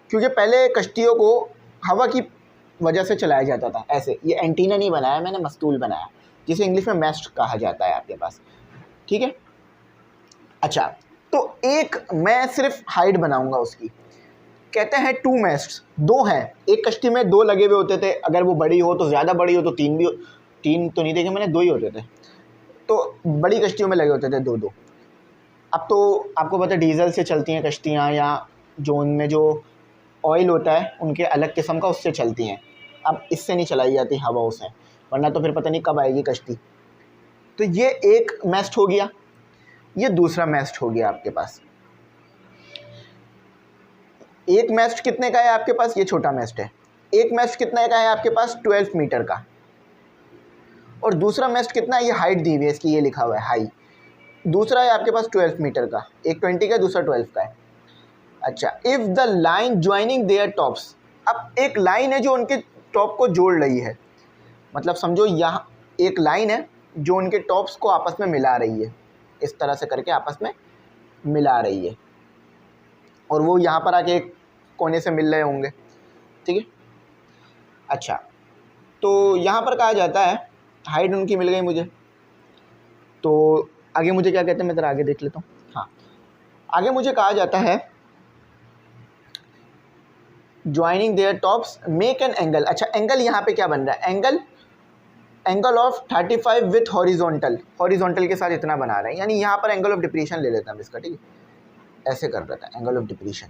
क्योंकि पहले कश्तियों को हवा की वजह से चलाया जाता था ऐसे। ये एंटीना नहीं बनाया मैंने, मस्तूल बनाया, जिसे इंग्लिश में मैस्ट कहा जाता है आपके पास, ठीक है। अच्छा, तो एक मैं सिर्फ हाइट बनाऊंगा उसकी। कहते हैं 2 masts, 2 हैं, एक कश्ती में 2 लगे हुए होते थे, अगर वो बड़ी हो तो ज़्यादा बड़ी हो तो 3 भी, 3 तो नहीं देखे मैंने, 2 ही होते थे, तो बड़ी कश्तियों में लगे होते थे 2-2। अब तो आपको पता है डीजल से चलती हैं कश्तियाँ, या जो उनमें जो ऑयल होता है उनके अलग किस्म का, उससे चलती हैं। अब इससे नहीं चलाई जाती हवाओं से, वरना तो फिर पता नहीं कब आएगी कश्ती। तो ये एक मैस्ट हो गया, ये दूसरा मैस्ट हो गया आपके पास। एक मैस्ट कितने का है आपके पास, ये छोटा मैस्ट है। एक मैस्ट कितने का है आपके पास, 12 मीटर का। और दूसरा मैस्ट कितना है, ये हाइट दी हुई है इसकी, ये लिखा हुआ है हाई। दूसरा है आपके पास 12 मीटर का, एक 20 का, दूसरा 12 का है। अच्छा, if the line joining there tops, अब एक लाइन है जो उनके टॉप को जोड़ रही है, मतलब समझो यहाँ एक लाइन है जो उनके टॉप्स को आपस में मिला रही है, इस तरह से करके आपस में मिला रही है, और वो यहाँ पर आके एक कोने से मिल रहे होंगे, ठीक है। अच्छा, तो यहाँ पर कहा जाता है हाइट उनकी मिल गई मुझे, तो आगे मुझे क्या कहते हैं, मैं ज़रा आगे देख लेता हूँ। हाँ, आगे मुझे कहा जाता है joining there tops make an angle. अच्छा, एंगल यहाँ पे क्या बन रहा है, angle of 35 with horizontal, horizontal के साथ इतना बना रहे हैं, यानी यहाँ पर एंगल ऑफ डिप्रेशन ले लेता हूँ इसका, ठीक है, ऐसे कर रहा था, angle of depression,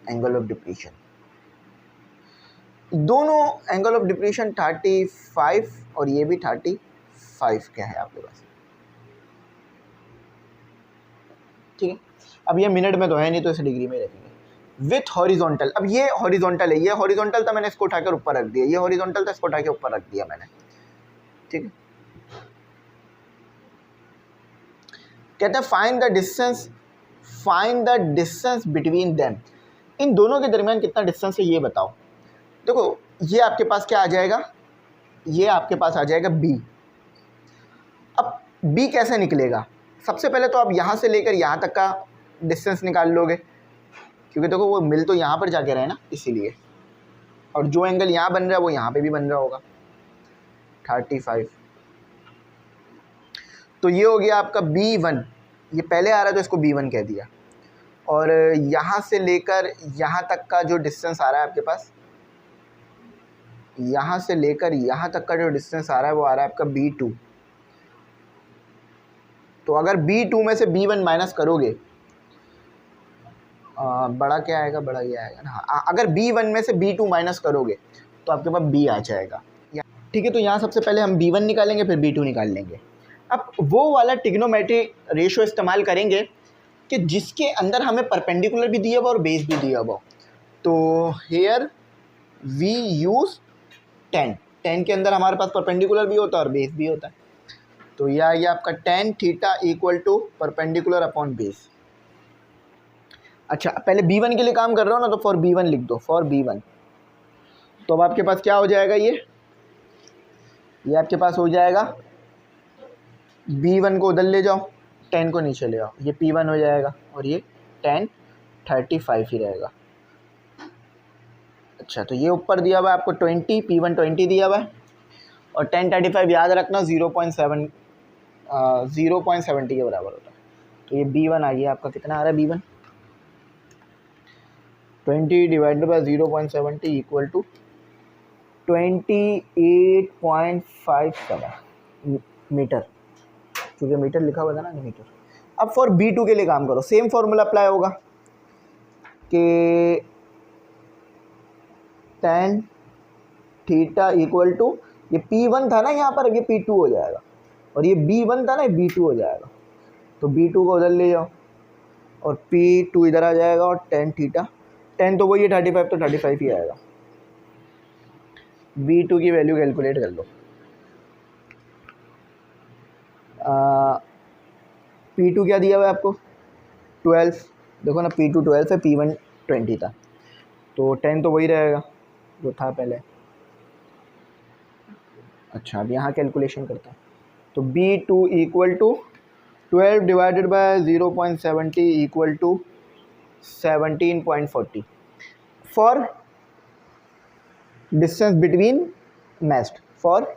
angle of depression, दोनों एंगल ऑफ डिप्रेशन 35 और ये भी 35 क्या है आपके पास, ठीक है। अब ये मिनट में तो है नहीं, तो इसे डिग्री में रखेंगे। विथ हॉरिजॉन्टल, अब ये हॉरिजॉन्टल है, ये हॉरिजॉन्टल था, मैंने इसको उठाकर ऊपर रख दिया, ये हॉरिजॉन्टल था, इसको उठा के ऊपर रख दिया मैंने, ठीक है। कहते हैं find the distance between them, इन दोनों के दरमियान कितना डिस्टेंस है ये बताओ। देखो, ये आपके पास क्या आ जाएगा, ये आपके पास आ जाएगा b। अब b कैसे निकलेगा, सबसे पहले तो आप यहाँ से लेकर यहाँ तक का डिस्टेंस निकाल लोगे, क्योंकि देखो वो मिल तो यहाँ पर जाके रहे ना, इसीलिए, और जो एंगल यहाँ बन रहा है वो यहाँ पे भी बन रहा होगा 35। तो ये हो गया आपका B1, ये पहले आ रहा है तो इसको B1 कह दिया, और यहाँ से लेकर यहाँ तक का जो डिस्टेंस आ रहा है आपके पास, यहाँ से लेकर यहाँ तक का जो डिस्टेंस आ रहा है वो आ रहा है आपका B2। तो अगर B2 में से B1 माइनस करोगे, बड़ा क्या आएगा, बड़ा ये आएगा ना, हाँ, अगर B1 में से B2 माइनस करोगे तो आपके पास B आ जाएगा, ठीक है। तो यहाँ सबसे पहले हम B1 निकालेंगे, फिर B2 निकाल लेंगे। अब वो वाला ट्रिग्नोमेट्रिक रेशियो इस्तेमाल करेंगे कि जिसके अंदर हमें परपेंडिकुलर भी दिया हुआ और बेस भी दिया हुआ। तो हेयर वी यूज़ 10 के अंदर हमारे पास परपेंडिकुलर भी होता है और बेस भी होता है। तो यह आ गया आपका tan theta equal to perpendicular upon base. अच्छा, पहले B1 के लिए काम कर रहा हूँ ना, तो फॉर B1 लिख दो, फॉर B1। तो अब आपके पास क्या हो जाएगा, ये आपके पास हो जाएगा, B1 को उधर ले जाओ, 10 को नीचे ले आओ, ये P1 हो जाएगा, और ये tan 35 ही रहेगा। अच्छा, तो ये ऊपर दिया हुआ है आपको 20, P1 20 दिया हुआ है, और tan 35 याद रखना 0.70 के बराबर होता है। तो ये B1 आ गया आपका, कितना आ रहा है B1, 20 divided by 0.70 equal to 28.57 metre, क्योंकि मीटर लिखा हुआ था ना, मीटर। अब फॉर B2 के लिए काम करो, सेम फॉर्मूला अप्लाई होगा कि tan थीटा इक्वल टू, ये P1 था ना यहाँ पर, ये P2 हो जाएगा, और ये B1 था ना, ये B2 हो जाएगा। तो B2 को उधर ले जाओ और P2 इधर आ जाएगा, और tan थीटा, tan तो वही है 35, तो 35 ही आएगा। B2 की वैल्यू कैलकुलेट कर लो। P2 क्या दिया हुआ है आपको, 12, देखो ना, P2 12 है, P1 20 था, तो 10 तो वही रहेगा जो था पहले। अच्छा, अब यहाँ कैलकुलेशन करता हूँ, तो B2 equal to 12 divided by 0.70 equal to 17.40 for distance between mast, for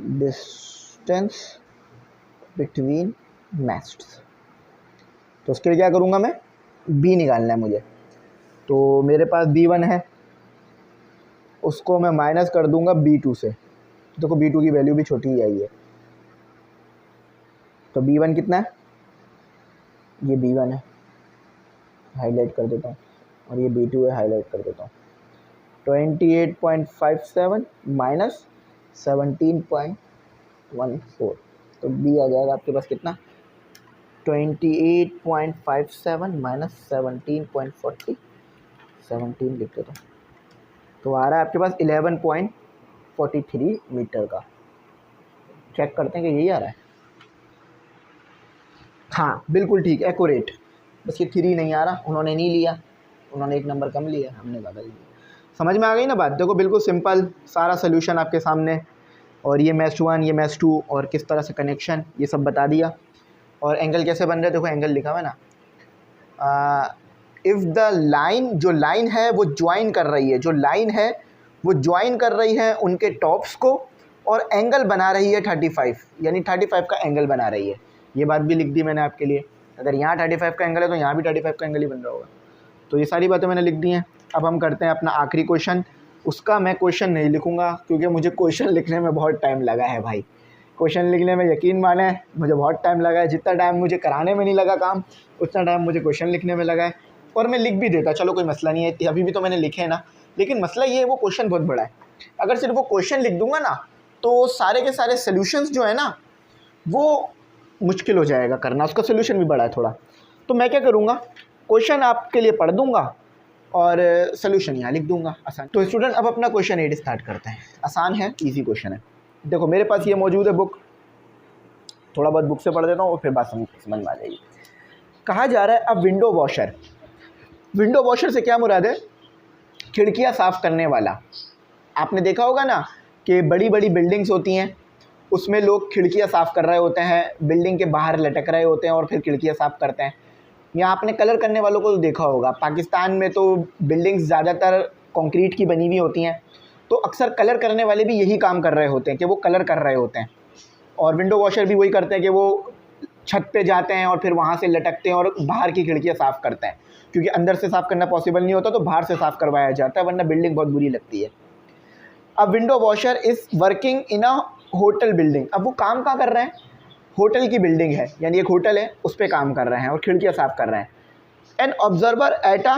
distance distance between masts. तो उसके लिए क्या करूँगा मैं, बी निकालना है मुझे। तो मेरे पास B1 है, उसको मैं माइनस कर दूंगा B2 से। देखो B2 की वैल्यू भी छोटी ही आई है। तो B1 कितना है, ये B1 है, हाईलाइट कर देता हूँ, और ये B2 है, हाईलाइट कर देता हूँ। 28.57 माइनस 17.14, तो B आ जाएगा आपके पास कितना, 28.57 माइनस 17.40, 17 लिख देता हूँ, तो आ रहा है आपके पास 11.43 मीटर का। चेक करते हैं कि यही आ रहा है। हाँ बिल्कुल ठीक, एक्यूरेट। बस ये 3 नहीं आ रहा, उन्होंने नहीं लिया, उन्होंने एक नंबर कम लिया, हमने ज़्यादा लिया। समझ में आ गई ना बात। देखो बिल्कुल सिंपल, सारा सोल्यूशन आपके सामने, और ये मैथ्स 1, ये मैथ्स 2, और किस तरह से कनेक्शन, ये सब बता दिया। और एंगल कैसे बन रहा है, देखो एंगल लिखा हुआ है ना, इफ़ द लाइन, जो लाइन है वो ज्वाइन कर रही है, जो लाइन है वो ज्वाइन कर रही है उनके टॉप्स को, और एंगल बना रही है 35, यानी 35 का एंगल बना रही है। ये बात भी लिख दी मैंने आपके लिए। अगर यहाँ 35 का एंगल है तो यहाँ भी 35 का एंगल ही बन रहा होगा। तो ये सारी बातें मैंने लिख दी हैं। अब हम करते हैं अपना आखिरी क्वेश्चन। उसका मैं क्वेश्चन नहीं लिखूँगा क्योंकि मुझे क्वेश्चन लिखने में बहुत टाइम लगा है भाई। क्वेश्चन लिखने में यकीन माने मुझे बहुत टाइम लगा है। जितना टाइम मुझे कराने में नहीं लगा काम, उतना टाइम मुझे क्वेश्चन लिखने में लगा है। और मैं लिख भी देता, चलो कोई मसला नहीं है, अभी भी तो मैंने लिखे हैं ना। लेकिन मसला ये है, वो क्वेश्चन बहुत बड़ा है। अगर सिर्फ वो क्वेश्चन लिख दूंगा ना तो सारे के सारे सोल्यूशंस जो है ना वो मुश्किल हो जाएगा करना, उसका सोल्यूशन भी बड़ा है थोड़ा। तो मैं क्या करूँगा, क्वेश्चन आपके लिए पढ़ दूंगा और सोल्यूशन यहाँ लिख दूंगा, आसान। तो स्टूडेंट अब अपना क्वेश्चन 8 स्टार्ट करते हैं। आसान है, इजी क्वेश्चन है। देखो मेरे पास ये मौजूद है बुक, थोड़ा बहुत बुक से पढ़ देता हूँ और फिर बात समझ में आ जाएगी। कहा जा रहा है अब विंडो वॉशर, विंडो वॉशर से क्या मुराद है, खिड़कियाँ साफ़ करने वाला। आपने देखा होगा ना कि बड़ी बड़ी बिल्डिंग्स होती हैं, उसमें लोग खिड़कियाँ साफ़ कर रहे होते हैं, बिल्डिंग के बाहर लटक रहे होते हैं और फिर खिड़कियाँ साफ़ करते हैं। या आपने कलर करने वालों को तो देखा होगा, पाकिस्तान में तो बिल्डिंग्स ज़्यादातर कंक्रीट की बनी हुई होती हैं, तो अक्सर कलर करने वाले भी यही काम कर रहे होते हैं कि वो कलर कर रहे होते हैं। और विंडो वॉशर भी वही करते हैं कि वो छत पे जाते हैं और फिर वहाँ से लटकते हैं और बाहर की खिड़कियाँ साफ़ करते हैं, क्योंकि अंदर से साफ़ करना पॉसिबल नहीं होता तो बाहर से साफ़ करवाया जाता है, वरना बिल्डिंग बहुत बुरी लगती है। अब window washer is working in a hotel building. अब वो काम कहाँ कर रहे हैं, होटल की बिल्डिंग है, यानी एक होटल है उस पर काम कर रहे हैं और खिड़कियाँ साफ़ कर रहे हैं। An observer eight a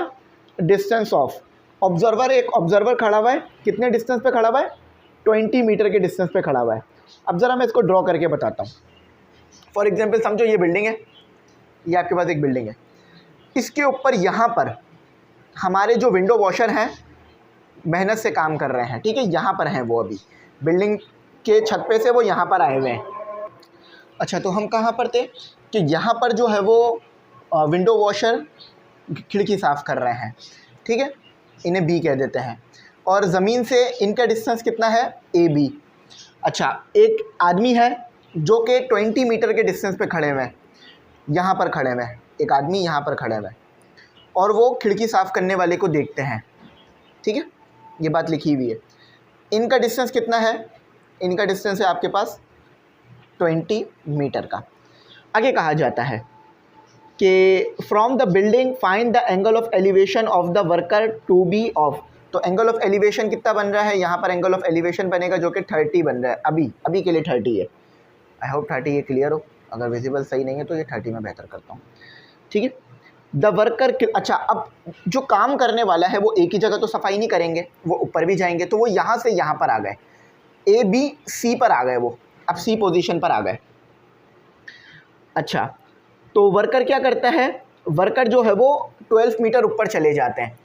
distance of, observer, एक ऑब्जर्वर खड़ा हुआ है, कितने डिस्टेंस पे खड़ा हुआ है, 20 मीटर के डिस्टेंस पे खड़ा हुआ है। अब ज़रा मैं इसको ड्रॉ करके बताता हूँ। फॉर एग्जांपल समझो ये बिल्डिंग है, ये आपके पास एक बिल्डिंग है, इसके ऊपर यहाँ पर हमारे जो विंडो वॉशर हैं मेहनत से काम कर रहे हैं, ठीक है, यहाँ पर हैं वो, अभी बिल्डिंग के छत पे से वो यहाँ पर आए हुए हैं। अच्छा, तो हम कहाँ पर थे कि यहाँ पर जो है वो विंडो वॉशर खिड़की साफ़ कर रहे हैं, ठीक है, इन्हें बी कह देते हैं। और ज़मीन से इनका डिस्टेंस कितना है, ए बी। अच्छा, एक आदमी है जो कि 20 मीटर के डिस्टेंस पे खड़े हुए हैं, यहाँ पर खड़े हुए हैं, एक आदमी यहाँ पर खड़े हुए हैं और वो खिड़की साफ़ करने वाले को देखते हैं, ठीक है, ये बात लिखी हुई है। इनका डिस्टेंस कितना है, इनका डिस्टेंस है आपके पास 20 मीटर का। आगे कहा जाता है कि from the building find the angle of elevation of the worker to B of. तो एंगल ऑफ एलिवेशन कितना बन रहा है, यहाँ पर एंगल ऑफ एलिवेशन बनेगा जो कि 30 बन रहा है, अभी के लिए 30 है। आई होप 30 ये क्लियर हो, अगर विजिबल सही नहीं है तो ये 30 में बेहतर करता हूँ, ठीक है। द वर्कर, अच्छा, अब जो काम करने वाला है वो एक ही जगह तो सफाई नहीं करेंगे, वो ऊपर भी जाएंगे, तो वो यहाँ से यहाँ पर आ गए, ए बी सी पर आ गए, वो अब सी पोजीशन पर आ गए। अच्छा, तो वर्कर क्या करता है, वर्कर जो है वो 12 मीटर ऊपर चले जाते हैं,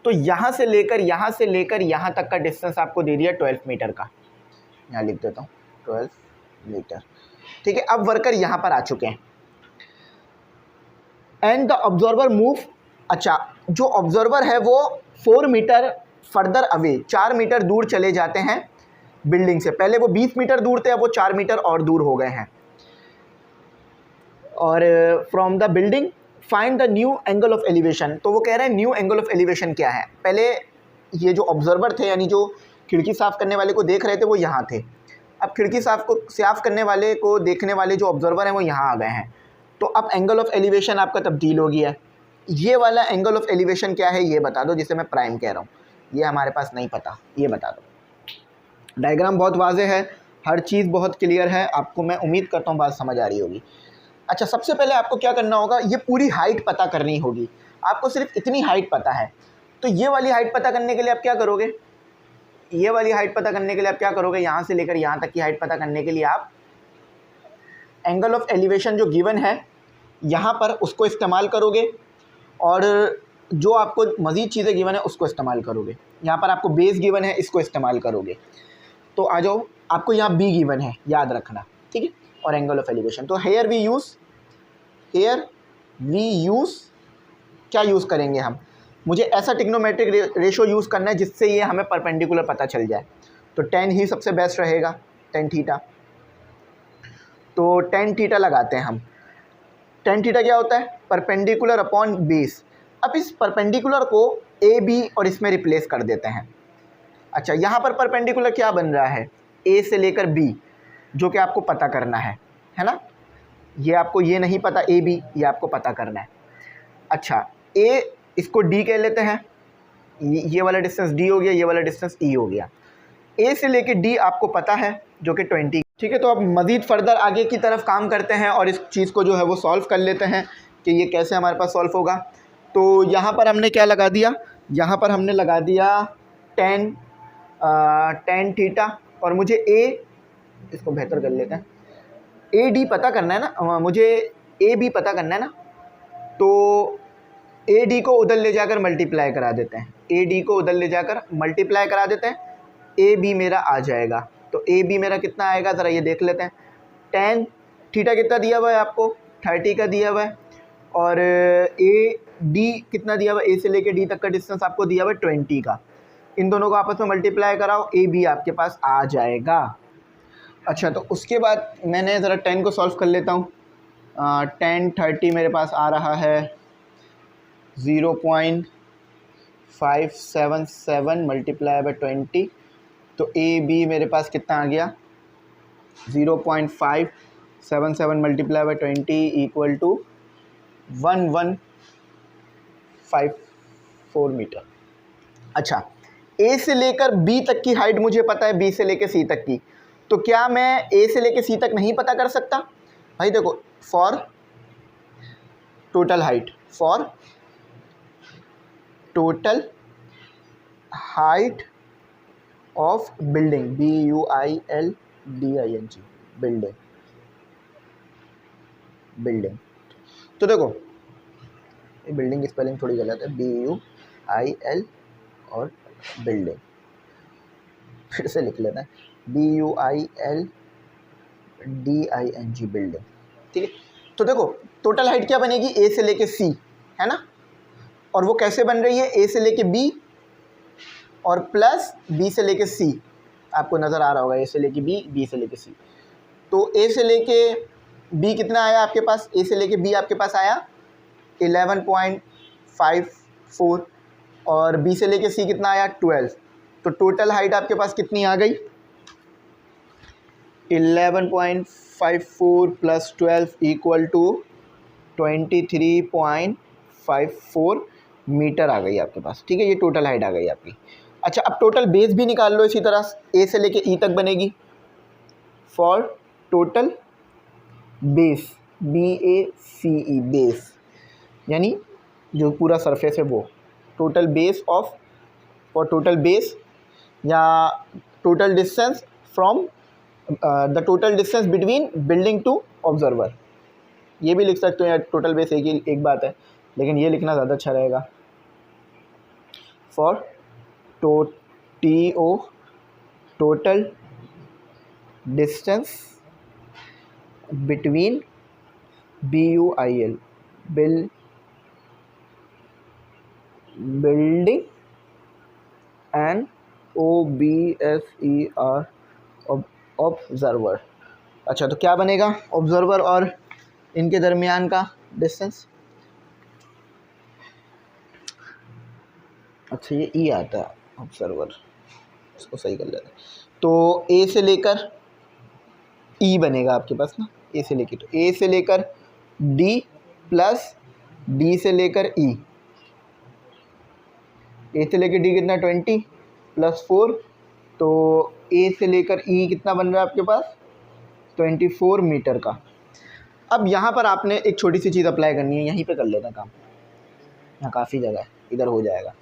तो यहाँ से लेकर यहाँ तक का डिस्टेंस आपको दे दिया 12 मीटर का, यहाँ लिख देता हूँ 12 मीटर, ठीक है। अब वर्कर यहाँ पर आ चुके हैं एंड द ऑब्जर्वर मूव। अच्छा, जो ऑब्जर्वर है वो 4 मीटर फर्दर अवे, 4 मीटर दूर चले जाते हैं बिल्डिंग से। पहले वो 20 मीटर दूर थे, अब वो 4 मीटर और दूर हो गए हैं। और from the building find the new angle of elevation. तो वो कह रहे हैं न्यू एंगल ऑफ एलिवेशन क्या है। पहले ये जो ऑब्जर्वर थे, यानी जो खिड़की साफ़ करने वाले को देख रहे थे, वो यहाँ थे, अब खिड़की साफ करने वाले को देखने वाले जो ऑब्जर्वर हैं वो यहाँ आ गए हैं। तो अब एंगल ऑफ एलिवेशन आपका तब्दील हो गया है। ये वाला एंगल ऑफ एलिवेशन क्या है ये बता दो, जिसे मैं प्राइम कह रहा हूँ। ये हमारे पास नहीं पता, ये बता दो। डायग्राम बहुत वाजे है, हर चीज़ बहुत क्लियर है, आपको मैं उम्मीद करता हूँ बात समझ आ रही होगी। अच्छा, सबसे पहले आपको क्या करना होगा, ये पूरी हाइट पता करनी होगी। आपको सिर्फ इतनी हाइट पता है, तो ये वाली हाइट पता करने के लिए आप क्या करोगे, ये वाली हाइट पता करने के लिए आप क्या करोगे, यहाँ से लेकर यहाँ तक की हाइट पता करने के लिए आप एंगल ऑफ एलिवेशन जो गिवन है यहाँ पर उसको इस्तेमाल करोगे, और जो आपको मज़ीद चीज़ें गिवन है उसको इस्तेमाल करोगे। यहाँ पर आपको बेस गिवन है, इसको इस्तेमाल करोगे। तो आ जाओ, आपको यहाँ बी गिवन है, याद रखना, ठीक है, और एंगल ऑफ एलिवेशन। तो हेयर वी यूज़ क्या यूज़ करेंगे हम, मुझे ऐसा ट्रिग्नोमेट्रिक रेशो यूज़ करना है जिससे ये हमें परपेंडिकुलर पता चल जाए। तो टेन ही सबसे बेस्ट रहेगा, टेन थीटा। तो टेन थीटा लगाते हैं हम। टेन थीटा क्या होता है, परपेंडिकुलर अपॉन बेस। अब इस परपेंडिकुलर को ए बी और इसमें रिप्लेस कर देते हैं। अच्छा, यहाँ पर परपेंडिकुलर क्या बन रहा है, ए से लेकर बी, जो कि आपको पता करना है ना। ये आपको ये नहीं पता ए बी, ये आपको पता करना है। अच्छा, ए इसको डी कह लेते हैं, ये वाला डिस्टेंस डी हो गया, ये वाला डिस्टेंस ई हो गया। ए से लेकर डी आपको पता है जो कि 20, ठीक है। तो अब मज़ीद फर्दर आगे की तरफ काम करते हैं और इस चीज़ को जो है वो सॉल्व कर लेते हैं कि ये कैसे हमारे पास सॉल्व होगा। तो यहाँ पर हमने क्या लगा दिया, यहाँ पर हमने लगा दिया टेन थीटा, और मुझे इसको बेहतर कर लेते हैं, ए डी पता करना है ना, मुझे ए बी पता करना है ना। तो ए डी को उधर ले जाकर मल्टीप्लाई करा देते हैं, ए डी को उधर ले जाकर मल्टीप्लाई करा देते हैं, ए बी मेरा आ जाएगा। तो ए बी मेरा कितना आएगा, ज़रा ये देख लेते हैं। टेन थीटा कितना दिया हुआ है आपको, 30 का दिया हुआ है, और ए डी कितना दिया हुआ है, ए से लेके डी तक का डिस्टेंस आपको दिया हुआ है 20 का। इन दोनों को आपस में मल्टीप्लाई कराओ, ए बी आपके पास आ जाएगा। अच्छा, तो उसके बाद मैंने ज़रा 10 को सॉल्व कर लेता हूँ। 10 30 मेरे पास आ रहा है 0.577 मल्टीप्लाई बाय 20। तो ए बी मेरे पास कितना आ गया, 0.577 multiply by 20 equal to 1154 metre. अच्छा, ए से लेकर बी तक की हाइट मुझे पता है, बी से लेकर सी तक की। तो क्या मैं ए से लेकर सी तक नहीं पता कर सकता? भाई देखो, for total height, for total height of building, BUILDING, building. तो देखो, ये बिल्डिंग की स्पेलिंग थोड़ी गलत है, BUIL और बिल्डिंग, फिर से लिख लेना है, BUILDING, बिल्डिंग, ठीक है। तो देखो, टोटल हाइट क्या बनेगी, ए से लेके सी, है ना, और वो कैसे बन रही है, ए से लेके बी और प्लस बी से लेके सी। आपको नज़र आ रहा होगा, ए से लेके बी, बी से लेके सी। तो ए से लेके बी कितना आया आपके पास, ए से लेके बी आपके पास आया 11.54, और बी से लेके सी कितना आया 12। तो टोटल हाइट आपके पास कितनी आ गई, 11.54 प्लस 12 इक्वल टू 23.54 मीटर आ गई आपके पास, ठीक है। ये टोटल हाइट आ गई आपकी। अच्छा, अब टोटल बेस भी निकाल लो इसी तरह, ए से लेके ई तक बनेगी। For total base, BACE, base यानी जो पूरा सरफेस है वो, total base of, for total base या total distance from the total distance between building to observer. ये भी लिख सकते हो यार, टोटल बेस एक बात है, लेकिन ये लिखना ज़्यादा अच्छा रहेगा। For TO, total distance between BUIL, building, and OBSER, observer. अच्छा, तो क्या बनेगा, ऑब्जर्वर और इनके दरमियान का डिस्टेंस। अच्छा, ये ई आता है ऑब्जर्वर, इसको सही कर लेते हैं। तो ए से लेकर ई बनेगा आपके पास ना, ए से लेकर, तो ए से लेकर डी प्लस डी से लेकर ई, ए से लेकर डी कितना 20 प्लस 4, तो ए से लेकर ई कितना बन रहा है आपके पास 24 मीटर का। अब यहाँ पर आपने एक छोटी सी चीज़ अप्लाई करनी है, यहीं पे कर लेते हैं काम, यहाँ काफ़ी जगह है, इधर हो जाएगा।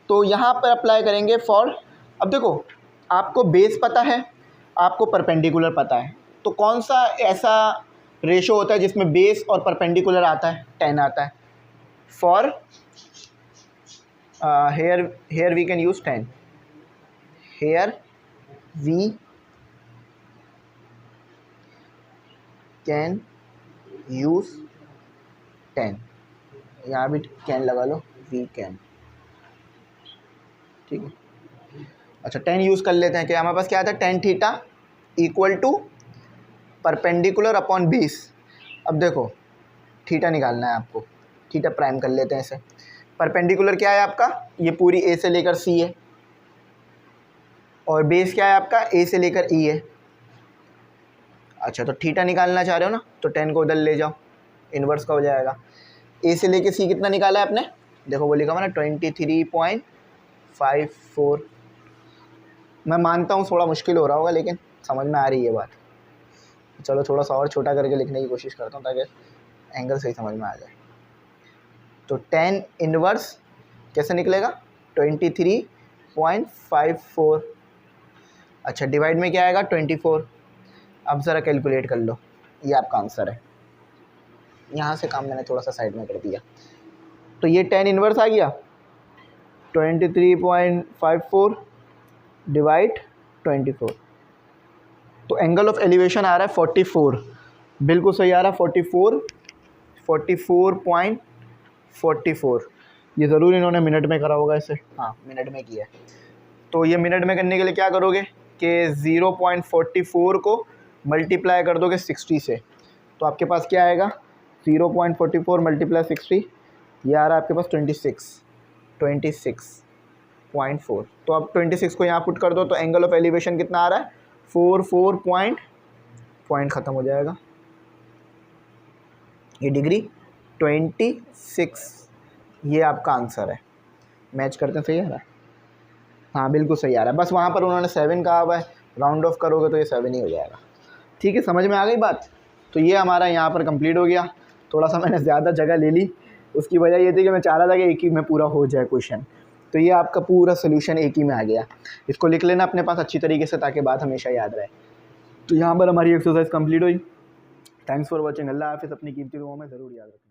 तो यहाँ पर अप्लाई करेंगे फॉर, अब देखो आपको बेस पता है, आपको परपेंडिकुलर पता है, तो कौन सा ऐसा रेशो होता है जिसमें बेस और परपेंडिकुलर आता है, 10 आता है। For here we can use 10, here we can use 10, यहाँ भी कैन लगा लो, वी कैन, ठीक है। अच्छा 10 यूज़ कर लेते हैं, कि हमारे पास क्या आता है, tan theta equal to perpendicular upon base. अब देखो थीटा निकालना है आपको, थीटा प्राइम कर लेते हैं इसे। परपेंडिकुलर क्या है आपका, ये पूरी ए से लेकर सी है, और बेस क्या है आपका, ए से लेकर ई है। अच्छा तो थीटा निकालना चाह रहे हो ना, तो 10 को उधर ले जाओ, इन्वर्स का हो जाएगा। ए से लेकर सी कितना निकाला है आपने, देखो वो लिखा हुआ ना 23.54। मैं मानता हूँ थोड़ा मुश्किल हो रहा होगा, लेकिन समझ में आ रही है बात। चलो थोड़ा सा और छोटा करके लिखने की कोशिश करता हूँ ताकि एंगल सही समझ में आ जाए। तो 10 इनवर्स कैसे निकलेगा 23.54। अच्छा डिवाइड में क्या आएगा 24। अब ज़रा कैलकुलेट कर लो, ये आपका आंसर है। यहाँ से काम मैंने थोड़ा सा साइड में कर दिया, तो ये 10 इनवर्स आ गया 23.54 डिवाइड 24। तो एंगल ऑफ एलिवेशन आ रहा है 44, बिल्कुल सही आ रहा है 44.44। ये ज़रूर इन्होंने मिनट में करा होगा इसे, हाँ मिनट में किया है। तो ये मिनट में करने के लिए क्या करोगे कि 0.44 को मल्टीप्लाई कर दोगे 60 से, तो आपके पास क्या आएगा 0.44 मल्टीप्लाई 60, ये आ रहा है आपके पास 26.4। तो अब 26 को यहाँ पुट कर दो, तो एंगल ऑफ एलिवेशन कितना आ रहा है 44 पॉइंट ख़त्म हो जाएगा, ये डिग्री 26, ये आपका आंसर है। मैच करते हैं, सही आ रहा है, हाँ बिल्कुल सही आ रहा है। बस वहाँ पर उन्होंने 7 कहा हुआ है, राउंड ऑफ करोगे तो ये 7 ही हो जाएगा। ठीक है, समझ में आ गई बात। तो ये हमारा यहाँ पर कंप्लीट हो गया। थोड़ा सा मैंने ज़्यादा जगह ले ली, उसकी वजह ये थी कि मैं चाह रहा था कि एक ही में पूरा हो जाए क्वेश्चन। तो ये आपका पूरा सोल्यूशन एक ही में आ गया। इसको लिख लेना अपने पास अच्छी तरीके से, ताकि बात हमेशा याद रहे। तो यहाँ पर हमारी एक्सरसाइज कंप्लीट हुई। Thanks for watching. अल्लाह हाफिज़। अपनी कीमती दुआओं में ज़रूर याद रखें।